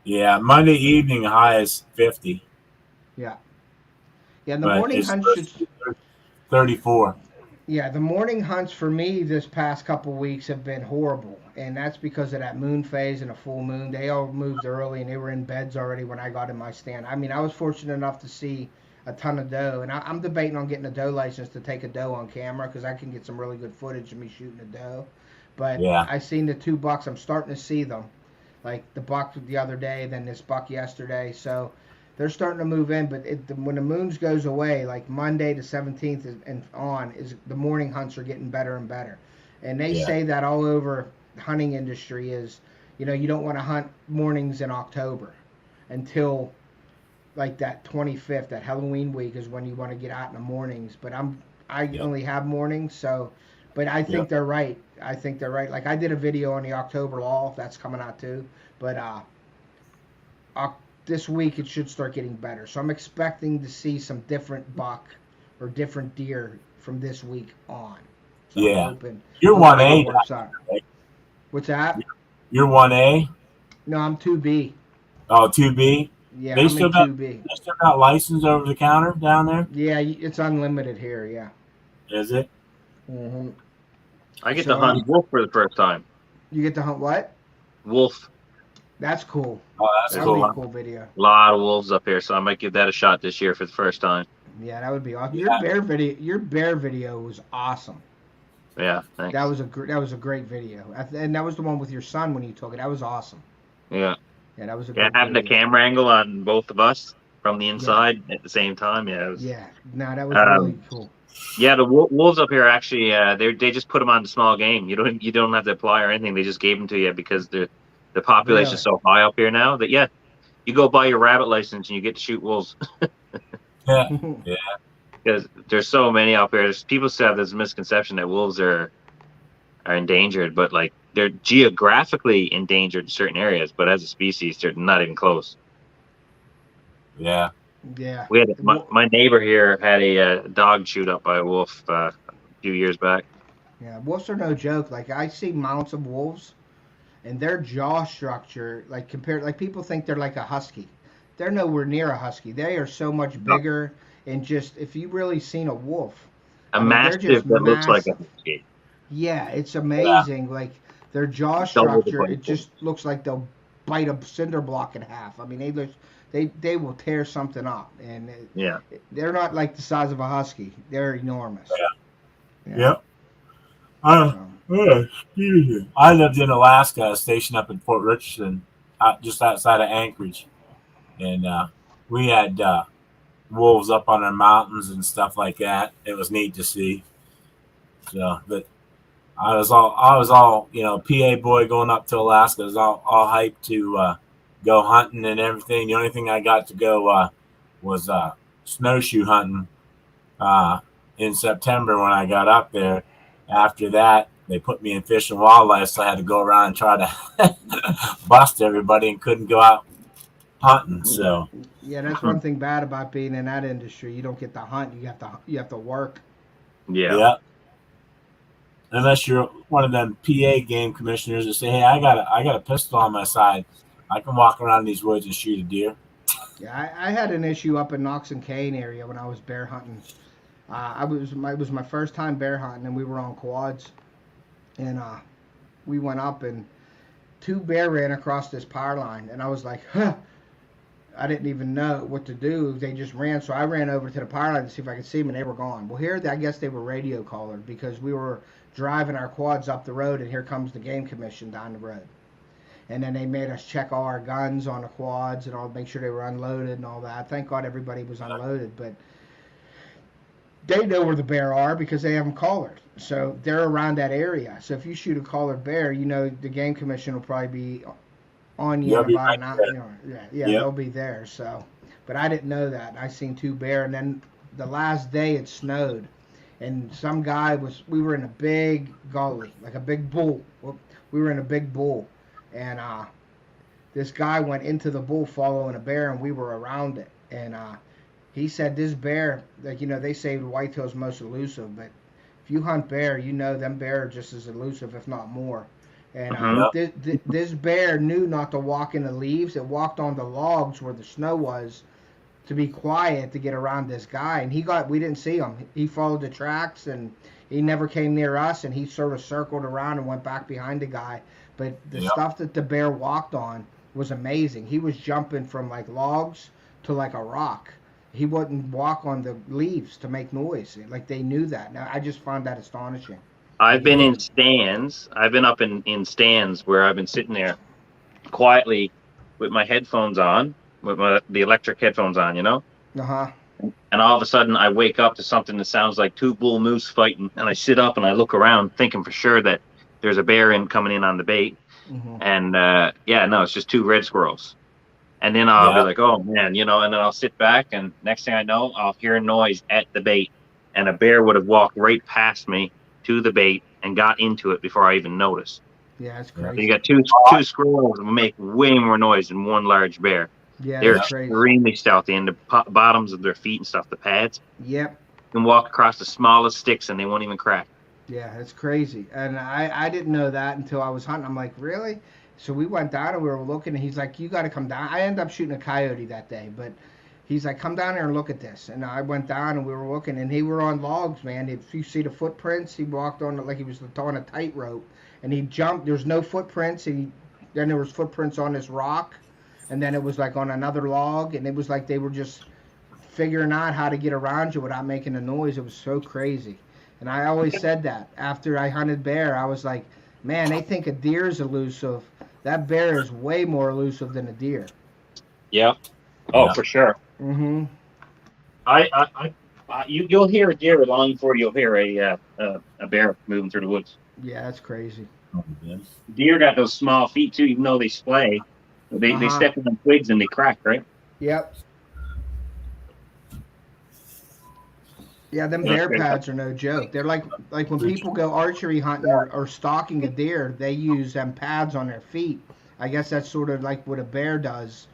yeah, Monday evening high is 50. Yeah. Yeah, the But morning it's hunt supposed should. to be 34. Yeah, the morning hunts for me this past couple weeks have been horrible, and that's because of that moon phase and a full moon. They all moved early, and they were in beds already when I got in my stand. I mean, I was fortunate enough to see a ton of doe, and I'm debating on getting a doe license to take a doe on camera because I can get some really good footage of me shooting a doe. But Yeah. I seen the 2 bucks. I'm starting to see them, like the buck the other day, then this buck yesterday. So they're starting to move in, but when the moons goes away, like Monday the 17th and on, is the morning hunts are getting better and better. And they Yeah. say that all over the hunting industry is, you don't want to hunt mornings in October until like that 25th, that Halloween week is when you want to get out in the mornings. But I Yep. only have mornings, so, but I think Yep. they're right. I think they're right. Like I did a video on the October law, that's coming out too. But this week it should start getting better. So I'm expecting to see some different buck or different deer from this week on. So Yeah. I'm hoping, You're hoping 1A. it works out. What's that? You're 1A? No, I'm 2B. Oh, 2B? Yeah, They I'm still in got- 2B. They still got license over the counter down there? Yeah, it's unlimited here, yeah. Is it? Mm-hmm. I get So, to hunt wolf for the first time. You get to hunt what? Wolf. That's cool. Oh, that's That cool. would be a cool video. A lot of wolves up here, so I might give that a shot this year for the first time. Yeah, that would be awesome. Yeah. Your bear video was awesome. Yeah, thanks. That was a great video, and that was the one with your son when you took it. That was awesome. Yeah. Yeah, that was a Yeah, great having the video. camera angle on both of us from the inside at the same time. Yeah, it was, Yeah, no, that was really cool. yeah. The wolves up here actually, they just put them on the small game. You don't have to apply or anything. They just gave them to you because the population is so high up here now that you go buy your rabbit license and you get to shoot wolves Yeah. because there's so many up here. People say there's a misconception that wolves are endangered, but like they're geographically endangered in certain areas, but as a species, they're not even close. Yeah. Yeah. We had my neighbor here had a dog chewed up by a wolf a few years back. Yeah, wolves are no joke. Like I see mounts of wolves, and their jaw structure, like people think they're like a husky. They're nowhere near a husky. They are so much bigger, and just if you really seen a wolf, A I mean, they're mastiff just that looks like a massive. husky. Yeah, it's amazing. Like their jaw Double the structure, bite. it just looks like they'll bite a cinder block in half. I mean, they will tear something up, and Yeah. they're not like the size of a husky. They're enormous. Yeah. Yep. Excuse me. I lived in Alaska, stationed up in Fort Richardson, just outside of Anchorage, and we had wolves up on our mountains and stuff like that. It was neat to see. So, but I was all PA boy going up to Alaska. I was all hyped to go hunting and everything. The only thing I got to go was snowshoe hunting in September when I got up there. After that, they put me in Fish and Wildlife, so I had to go around and try to bust everybody and couldn't go out hunting. So Yeah, that's one thing bad about being in that industry. You don't get to hunt. You have to work. Yeah. Unless you're one of them PA game commissioners that say, "Hey, I got a pistol on my side. I can walk around these woods and shoot a deer." Yeah, I had an issue up in Knox and Kane area when I was bear hunting. It was my first time bear hunting, and we were on quads, and we went up, and 2 bear ran across this power line, and I was like, huh. I didn't even know what to do. They just ran, so I ran over to the power line to see if I could see them, and they were gone. Well, here, I guess they were radio collared because we were driving our quads up the road, and here comes the game commission down the road. And then they made us check all our guns on the quads and all, make sure they were unloaded and all that. Thank God everybody was unloaded, but they know where the bear are because they have them collared. So they're around that area. So if you shoot a collared bear, you know the game commission will probably be on you in about an hour. You know, yeah, they'll be there. So, but I didn't know that. I seen 2 bear, and then the last day it snowed, and some guy we were in a big gully, like a big bull. We were in a big bull, and this guy went into the bull following a bear, and we were around it, and he said this bear, like, you know, they say the whitetail's most elusive, but if you hunt bear, you know them bear are just as elusive, if not more. And this bear knew not to walk in the leaves. It walked on the logs where the snow was to be quiet to get around this guy. And we didn't see him. He followed the tracks, and he never came near us, and he sort of circled around and went back behind the guy. But the stuff that the bear walked on was amazing. He was jumping from like logs to like a rock. He wouldn't walk on the leaves to make noise. Like, they knew that. Now, I just found that astonishing. I've been in stands. I've been up in stands where I've been sitting there quietly with my headphones on, with the electric headphones on, you know? Uh-huh. And all of a sudden I wake up to something that sounds like 2 bull moose fighting, and I sit up and I look around thinking for sure that there's a bear coming in on the bait. Mm-hmm. And no, it's just 2 red squirrels. And then I'll be like, oh man, you know, and then I'll sit back, and next thing I know, I'll hear a noise at the bait, and a bear would have walked right past me to the bait and got into it before I even noticed. Yeah, that's crazy. You got two squirrels that make way more noise than one large bear. Yeah, they're that's crazy. extremely stealthy, and the bottoms of their feet and stuff, the pads. Yep. You can walk across the smallest sticks and they won't even crack. Yeah, that's crazy. And I didn't know that until I was hunting. I'm like, really? So we went down and we were looking, and he's like, you got to come down. I ended up shooting a coyote that day, but he's like, come down here and look at this. And I went down and we were looking, and he were on logs, man. If you see the footprints, he walked on it like he was on a tightrope, and he jumped. There's no footprints, and then there was footprints on this rock, and then it was like on another log, and it was like they were just figuring out how to get around you without making a noise. It was so crazy. And I always said that after I hunted bear, I was like, man, they think a deer is elusive. That bear is way more elusive than a deer. Yeah. Oh, for sure. Mm-hmm. You'll hear a deer long before you'll hear a bear moving through the woods. Yeah, that's crazy. Deer got those small feet too, even though they splay. They step in the twigs and they crack, right? Yep. Yeah, them bear pads are no joke. They're like when people go archery hunting or stalking a deer, they use them pads on their feet. I guess that's sort of like what a bear does.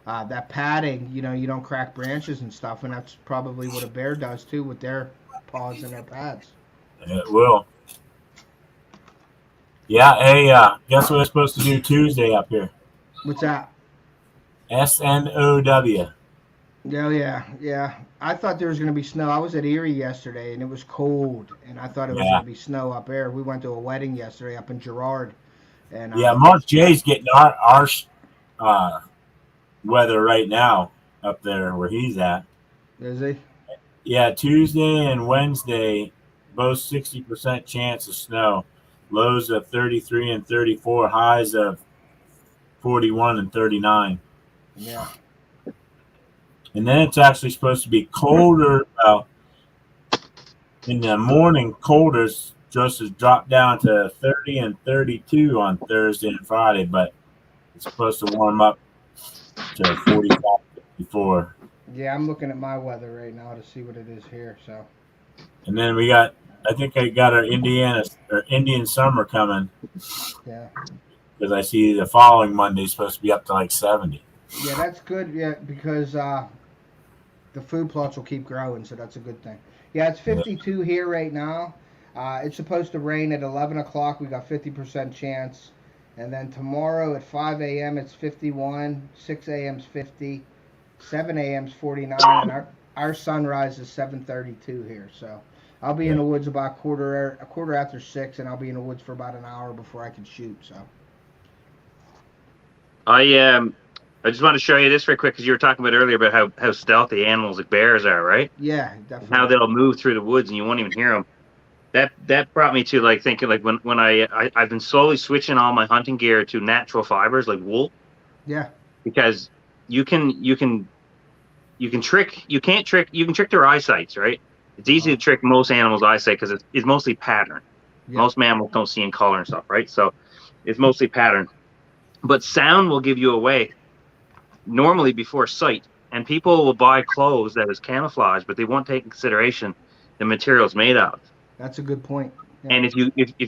That padding, you know, you don't crack branches and stuff, and that's probably what a bear does too with their paws and their pads. It will. Yeah, hey, guess what we're supposed to do Tuesday up here? What's that? SNOW. Oh, yeah. I thought there was going to be snow. I was at Erie yesterday, and it was cold, and I thought it was going to be snow up there. We went to a wedding yesterday up in Girard. And Mark J's getting our weather right now up there where he's at. Is he? Yeah, Tuesday and Wednesday, both 60% chance of snow. Lows of 33 and 34, highs of 41 and 39. Yeah. And then it's actually supposed to be colder. In the morning, colder just has dropped down to 30 and 32 on Thursday and Friday, but it's supposed to warm up to 45, 54. Yeah, I'm looking at my weather right now to see what it is here. So. And then I think I got our Indian summer coming. Yeah. Because I see the following Monday is supposed to be up to like 70. Yeah, that's good. Yeah, because the food plots will keep growing, so that's a good thing. Yeah, it's 52 here right now. It's supposed to rain at 11 o'clock. We got 50% chance. And then tomorrow at 5 a.m. it's 51, 6 a.m. is 50, 7 a.m. is 49, and our sunrise is 7:32 here. So I'll be in the woods about a quarter after 6, and I'll be in the woods for about an hour before I can shoot. So I just want to show you this very quick because you were talking about earlier about how stealthy animals like bears are, right? Yeah, definitely. How they'll move through the woods and you won't even hear them. That brought me to like thinking like when I've been slowly switching all my hunting gear to natural fibers like wool. Yeah. Because you can trick their eyesights, right? It's easy to trick most animals' eyesight because it's mostly pattern. Yeah. Most mammals don't see in color and stuff, right? So it's mostly pattern. But sound will give you away normally before sight. And people will buy clothes that is camouflage, but they won't take in consideration the material it's made out of. That's a good point. Yeah. And if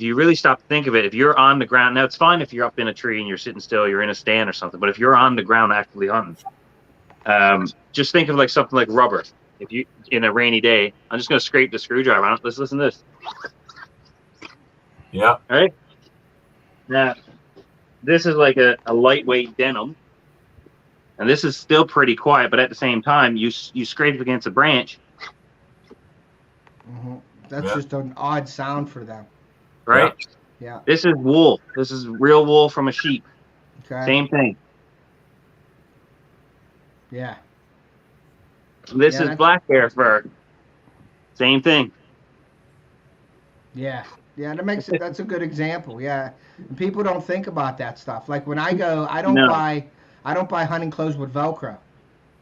you really stop to think of it, if you're on the ground, now it's fine if you're up in a tree and you're sitting still, you're in a stand or something. But if you're on the ground actively hunting, just think of like something like rubber. If you in a rainy day, I'm just going to scrape the screwdriver on it. Let's listen to this. Yeah. All right. Now, this is like a lightweight denim, and this is still pretty quiet. But at the same time, you scrape against a branch. Mm-hmm. That's just an odd sound for them. Right? Yeah. This is wool. This is real wool from a sheep. Okay. Same thing. Yeah. This is black bear fur. Same thing. Yeah. Yeah, that makes it. That's a good example. Yeah. And people don't think about that stuff. Like when I go, I don't buy hunting clothes with Velcro.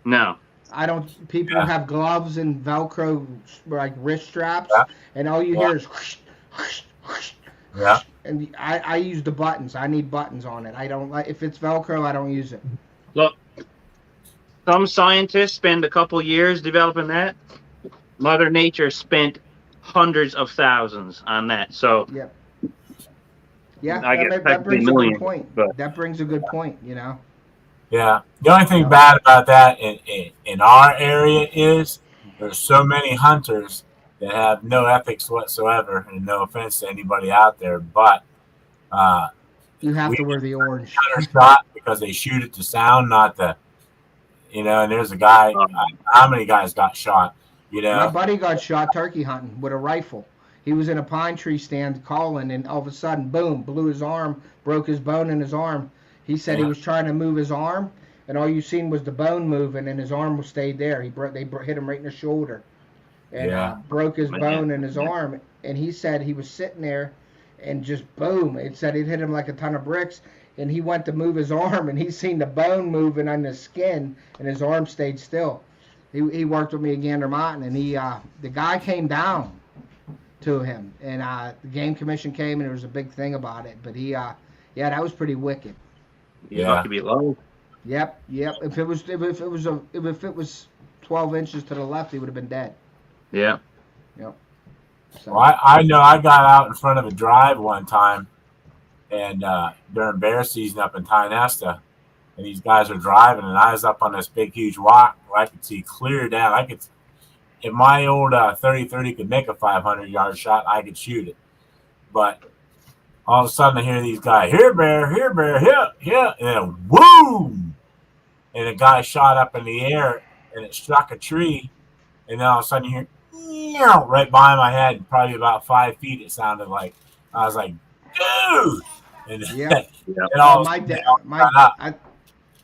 No. I don't. People have gloves and Velcro like wrist straps, and all you hear is whoosh, whoosh, whoosh. Yeah. And I use the buttons. I need buttons on it. I don't like if it's Velcro. I don't use it. Look, some scientists spend a couple years developing that. Mother Nature spent hundreds of thousands on that. So yeah, I guess that brings millions, a good point. but That brings a good point. You know. Yeah. The only thing bad about that in our area is there's so many hunters that have no ethics whatsoever, and no offense to anybody out there, but you have to wear the orange. Shot because they shoot it to sound, not the, and there's a guy. How many guys got shot? My buddy got shot turkey hunting with a rifle. He was in a pine tree stand calling, and all of a sudden, boom, blew his arm, broke his bone in his arm. He said he was trying to move his arm, and all you seen was the bone moving, and his arm stayed there. They hit him right in the shoulder, and broke his bone in his arm. And he said he was sitting there, and just boom! It said it hit him like a ton of bricks. And he went to move his arm, and he seen the bone moving on the skin, and his arm stayed still. He worked with me at Gander Mountain, and the guy came down to him, and the game commission came, and there was a big thing about it. But that was pretty wicked. You'd have to be low. Yep. If it was 12 inches to the left, he would have been dead. Yeah. Yep. So. Well, I know I got out in front of a drive one time, and during bear season up in Tynesta, and these guys are driving, and I was up on this big, huge rock where I could see clear down. If my old 30-30 could make a 500-yard shot, I could shoot it. But all of a sudden, I hear these guys, here, bear, here, and then boom! And a guy shot up in the air, and it struck a tree, and then all of a sudden, you hear, right behind my head, probably about 5 feet, it sounded like. I was like, dude! And, and all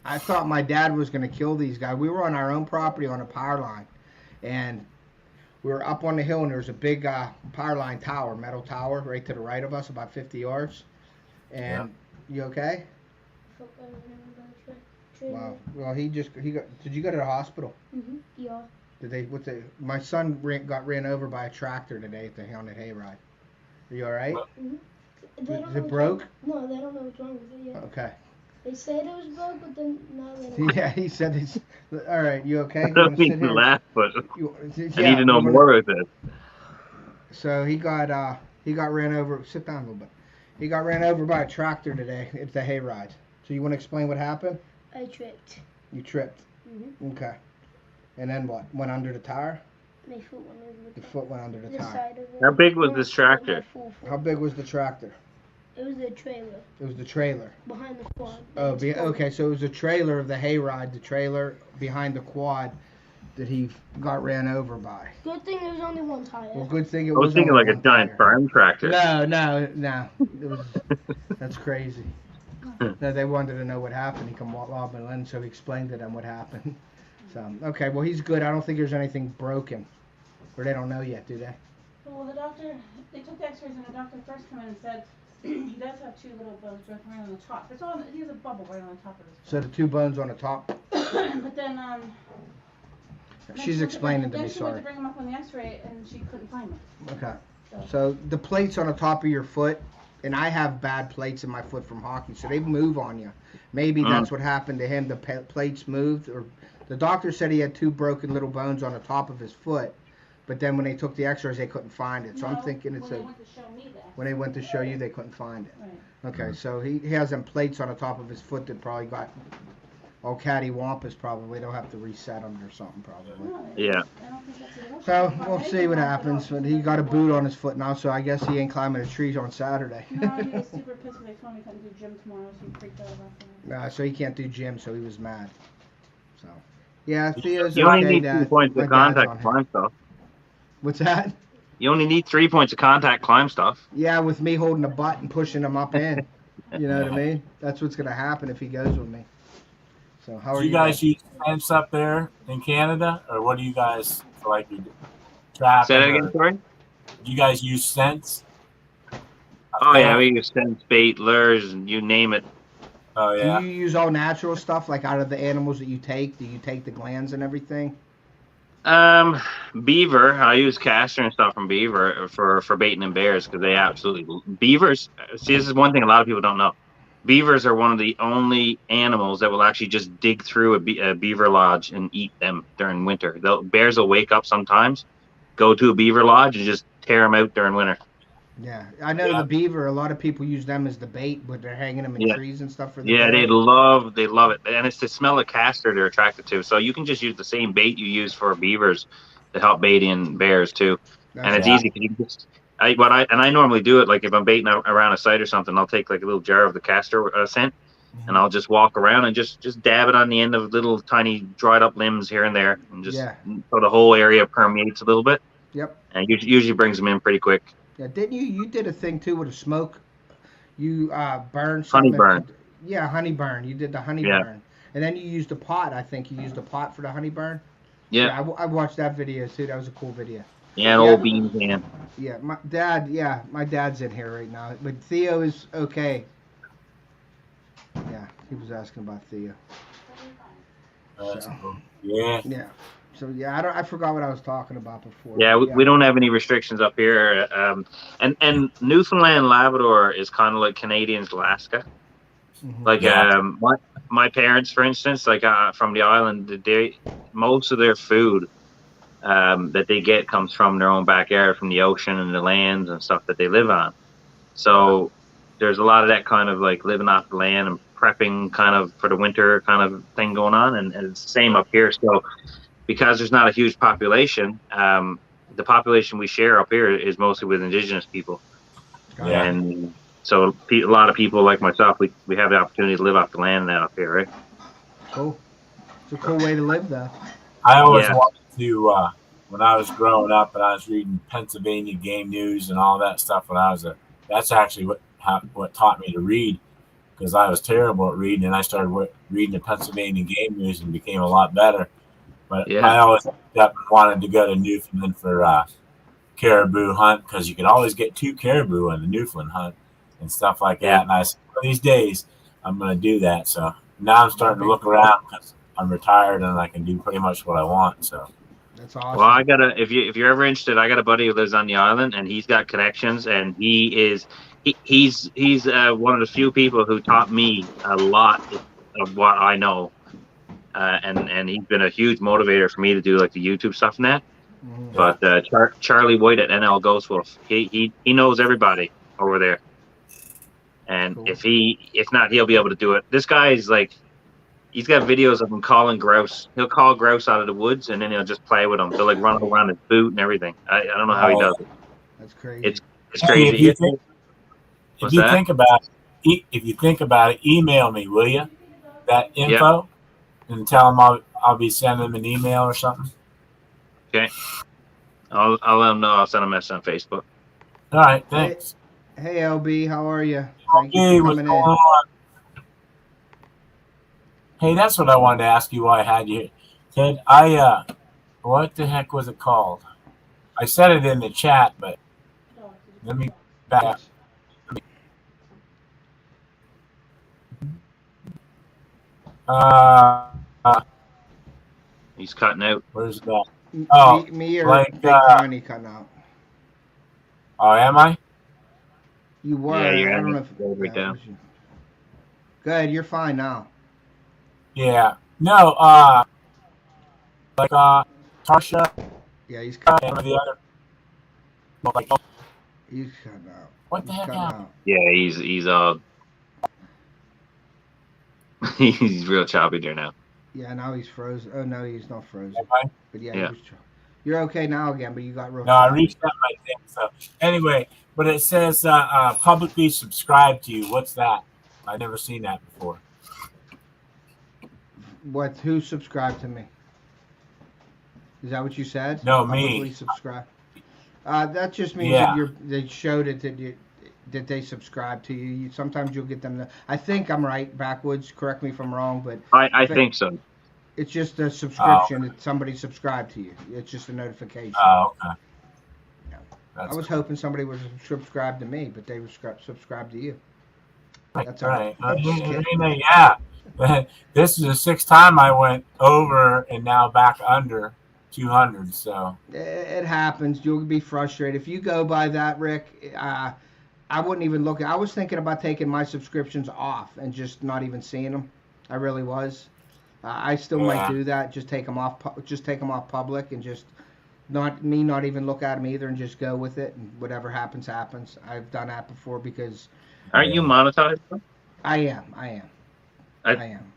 I thought my dad was going to kill these guys. We were on our own property on a power line, and we were up on the hill, and there was a big power line tower, metal tower, right to the right of us, about 50 yards. And you okay? Wow. Well, did you go to the hospital? Yeah. My son got ran over by a tractor today on the hayride. Are you all right? Is it broke? No, they don't know what's wrong with it yet. Okay. They said it was broke, but then now they don't. Yeah, he said it's. All right, you okay? I don't mean to laugh, but I need to know more about this. So he got ran over. Sit down a little bit. He got ran over by a tractor today at the hayride. So you want to explain what happened? I tripped. You tripped. Mm-hmm. Okay. And then what? Went under the tire? My foot went under the tire. Your foot went under the tire. Side of it. How big was this tractor? How big was the tractor? It was the trailer. It was the trailer. Behind the quad. Oh, okay. So it was the trailer of the hayride, the trailer behind the quad that he got ran over by. Good thing there was only one tire. Well, good thing it I was thinking like a giant farm tractor. No. It was. That's crazy. No, they wanted to know what happened. He come lobbing in, so he explained to them what happened. So, okay, well, he's good. I don't think there's anything broken. Or they don't know yet, do they? Well, the doctor, they took the x-rays and the doctor first came in and said he does have 2 little bones broken right on the top. It's on, he has a bubble right on the top of his So the 2 bones on the top? But then, She's explaining to me, then she went sorry. to bring him up on the x-ray and she couldn't find him. Okay. So the plates on the top of your foot, and I have bad plates in my foot from hockey, so they move on you. Maybe that's what happened to him. The plates moved, or the doctor said he had 2 broken little bones on the top of his foot, but then when they took the x-rays, they couldn't find it. So I'm thinking it's when they went to show me that. when they went to show you, they couldn't find it. Right. Okay, so he has them plates on the top of his foot that probably got all cattywampus. Probably they'll have to reset them or something probably. No, Yeah. I don't think that's at all. So we'll see what happens. But he got a boot on his foot now, so I guess he ain't climbing a tree on Saturday. No, he was super pissed when they told me he couldn't do gym tomorrow, so he freaked out about that. So he can't do gym, so he was mad. So yeah, Theo's You only okay. need 3 points My of dad's on contact to him. climb stuff. What's that? You only need 3 points of contact climb stuff. Yeah, with me holding the butt and pushing him up in. You know what I mean? That's what's gonna happen if he goes with me. So how are Do you guys use fence up there in Canada, or what do you guys like? You trap? Say that again, sorry? Do you guys use scents? Oh, yeah, we use sense, bait, lures, and you name it. Oh yeah. Do you use all natural stuff, like out of the animals that you take? Do you take the glands and everything? Beaver, I use castor and stuff from beaver for baiting in bears because they absolutely beavers. See, this is one thing a lot of people don't know. Beavers are one of the only animals that will actually just dig through a beaver lodge and eat them during winter. Bears will wake up sometimes, go to a beaver lodge, and just tear them out during winter. Yeah, I know the beaver. A lot of people use them as the bait, but they're hanging them in trees and stuff for the Yeah, bear. they love it, and it's the smell of castor they're attracted to. So you can just use the same bait you use for beavers to help bait in bears too. And it's easy because you can just. I normally do it like if I'm baiting around a site or something, I'll take like a little jar of the castor scent, and I'll just walk around and just dab it on the end of little tiny dried up limbs here and there, and just so the whole area permeates a little bit. Yep. And usually brings them in pretty quick. Yeah, didn't you? You did a thing too with a smoke. You burned Honey something. burn. Yeah, honey burn. You did the honey burn, and then you used a pot. I think you used a pot for the honey burn. Yeah. I watched that video too. That was a cool video. Yeah, an old bean can. Yeah, my dad's in here right now, but Theo is okay. Yeah, he was asking about Theo. That's cool. Yeah. Yeah. So yeah, I forgot what I was talking about before. Yeah, we don't have any restrictions up here. And Newfoundland, Labrador is kind of like Canadian's Alaska. Mhm. Like my parents, for instance, like from the island, most of their food that they get comes from their own backyard, from the ocean and the lands and stuff that they live on. So there's a lot of that kind of like living off the land and prepping kind of for the winter kind of thing going on, and it's the same up here. So because there's not a huge population, the population we share up here is mostly with indigenous people. Yeah. And so a lot of people like myself, we have the opportunity to live off the land now up here, right? Cool. It's a cool way to live, though. I always wanted to, when I was growing up and I was reading Pennsylvania game news and all that stuff when I was that's actually what taught me to read, because I was terrible at reading, and I started reading the Pennsylvania game news and became a lot better. But I always wanted to go to Newfoundland for caribou hunt, because you could always get 2 caribou in the Newfoundland hunt and stuff like that. And I said, one of these days I'm going to do that. So now I'm starting to look around because I'm retired and I can do pretty much what I want. So that's awesome. Well, if you're ever interested, I got a buddy who lives on the island, and he's got connections, and he's one of the few people who taught me a lot of what I know. And he's been a huge motivator for me to do like the YouTube stuff and that. Mm-hmm. But Charlie White at NL Ghost Wolf, he knows everybody over there. And cool. if not, he'll be able to do it. This guy is like, he's got videos of him calling grouse. He'll call grouse out of the woods, and then he'll just play with them. They'll like run around his boot and everything. I don't know how he does it. That's crazy. It's crazy. If you think about it, email me, will you? That info. And tell them I'll be sending them an email or something. Okay. I'll let them know. I'll send a message on Facebook. All right. Thanks. Hey LB, how are you? Thank you Hey, for what's coming going in. on? Hey, that's what I wanted to ask you while I had you here. Ted, what the heck was it called? I said it in the chat, but let me back up. He's cutting out. Where's that? Oh, me or like, Big Tiny cutting out. Oh, am I? You were. Yeah, you're I don't know if right down. Good, you're fine now. Yeah. No, like Tarsha. Yeah, he's cutting and the other. Like, He's cutting out. What the heck happened? Yeah, he's he's real choppy there now. Yeah, now he's frozen. Oh no, he's not frozen. But yeah, Yeah. he was you're okay now again, but you got real. No, I reached out my thing. So anyway, but it says publicly subscribe to you. What's that? I've never seen that before. What? Who subscribed to me? Is that what you said? No, publicly me. Subscribe. That just means Yeah. that they showed it that they subscribe to you. Sometimes you'll get them to. I think I'm right. Backwoods. Correct me if I'm wrong, but I think so. it's just a subscription that somebody subscribed to you. It's just a notification. Oh, okay. Yeah. That's I was hoping somebody would subscribe to me, but they were subscribed to you. That's all right. right. Yeah. This is the 6th time I went over and now back under 200. So it happens. You'll be frustrated if you go by that, Rick. I wouldn't even look. I was thinking about taking my subscriptions off and just not even seeing them. I really was. I still might do that. Just take them off. Just take them off public and just not even look at them either and just go with it. And whatever happens, happens. I've done that before because. Aren't you monetized? I am. I am.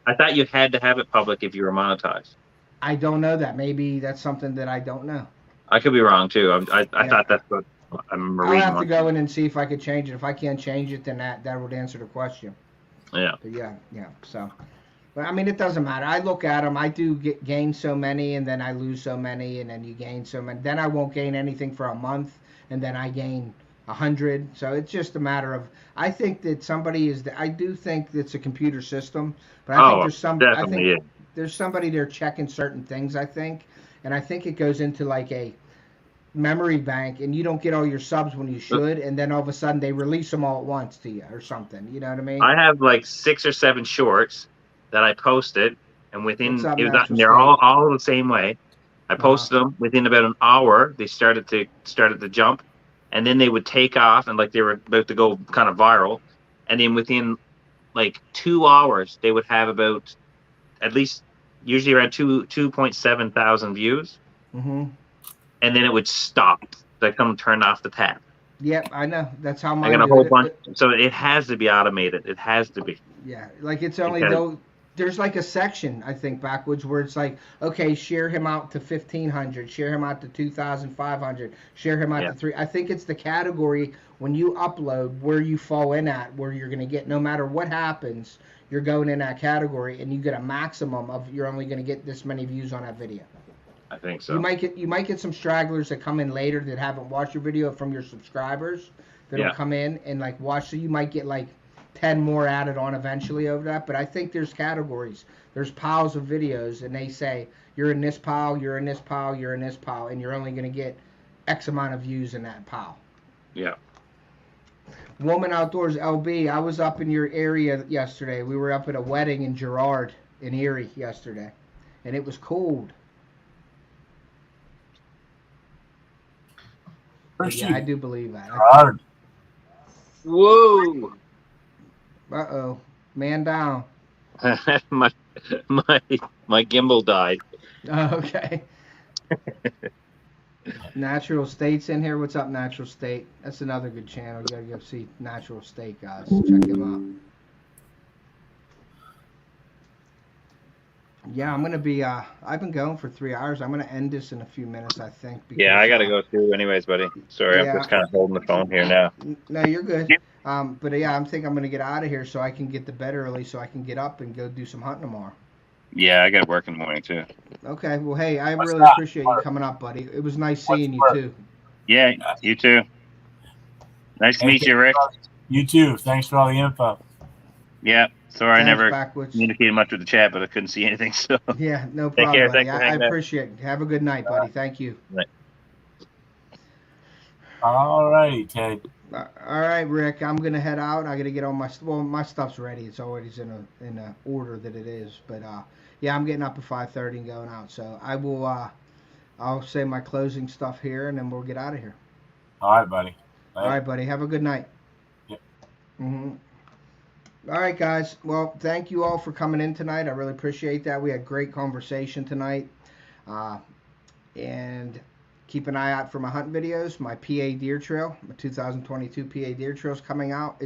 I thought you had to have it public if you were monetized. I don't know that. Maybe that's something that I don't know. I could be wrong too. I thought that's what I remember reading. I'll have to go in and see if I could change it. If I can't change it, then that would answer the question. Yeah. But yeah. So, but I mean, it doesn't matter. I look at them. I do gain so many, and then I lose so many, and then you gain so many. Then I won't gain anything for a month, and then I gain 100. So it's just a matter of. I think that somebody is. I do think it's a computer system, but I think there's some. Definitely. There's somebody there checking certain things. I think, and I think it goes into like a memory bank, and you don't get all your subs when you should, and then all of a sudden they release them all at once to you or something. You know what I mean? I have like 6 or 7 shorts that I posted, and within they're all the same way. I posted them within about an hour. They started to jump, and then they would take off, and like they were about to go kind of viral, and then within like 2 hours they would have about at least usually around 2.7 thousand views. Mm-hmm. And then it would stop. Like someone turned off the tap. Yep, I know. That's how I got a whole bunch. So it has to be automated. It has to be. Yeah, like it's only though. There's like a section I think backwards where it's like, okay, share him out to 1,500, share him out to 2,500, share him out to 3. I think it's the category when you upload where you fall in at, where you're gonna get no matter what happens, you're going in that category and you get a maximum of you're only gonna get this many views on that video. I think so. You might get some stragglers that come in later that haven't watched your video from your subscribers that'll come in and like watch. So you might get like 10 more added on eventually over that. But I think there's categories. There's piles of videos, and they say you're in this pile, you're in this pile, you're in this pile, and you're only going to get X amount of views in that pile. Yeah. Woman Outdoors LB, I was up in your area yesterday. We were up at a wedding in Girard in Erie yesterday, and it was cold. Yeah, I do believe that. Whoa! Uh-oh. Man down. my gimbal died. Oh, okay. Natural State's in here. What's up, Natural State? That's another good channel. You gotta go see Natural State, guys. Check him out. Yeah, I'm gonna be. I've been going for 3 hours. I'm gonna end this in a few minutes, I think. Because, yeah, I gotta go too, anyways, buddy. Sorry, I'm just kind of holding the phone here now. No, you're good. But yeah, I'm gonna get out of here so I can get to bed early, so I can get up and go do some hunting tomorrow. Yeah, I got work in the morning too. Okay, well, hey, I really appreciate you coming up, buddy. It was nice seeing you too. Yeah, you too. Nice to meet you, Rick. You too. Thanks for all the info. Yeah, Sorry, I Thanks, never Backwoods. communicated much with the chat, but I couldn't see anything. So Yeah, no Take problem, care. buddy. Thanks for I hanging out. appreciate it. Have a good night, buddy. Thank you. All righty, Ted. All right, Rick. I'm gonna head out. I gotta get all my stuff's ready. It's always in a order that it is. But yeah, I'm getting up at 5:30 and going out. So I will. I'll say my closing stuff here, and then we'll get out of here. All right, buddy. All right, buddy. Have a good night. Yep. All right, guys. Well, thank you all for coming in tonight. I really appreciate that. We had great conversation tonight. And keep an eye out for my hunt videos. My PA Deer Trail, my 2022 PA Deer Trail is coming out.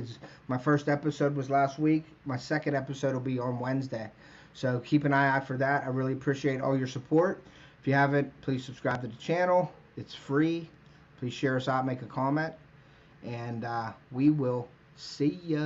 My first episode was last week. My second episode will be on Wednesday. So keep an eye out for that. I really appreciate all your support. If you haven't, please subscribe to the channel. It's free. Please share us out, make a comment. And we will see ya.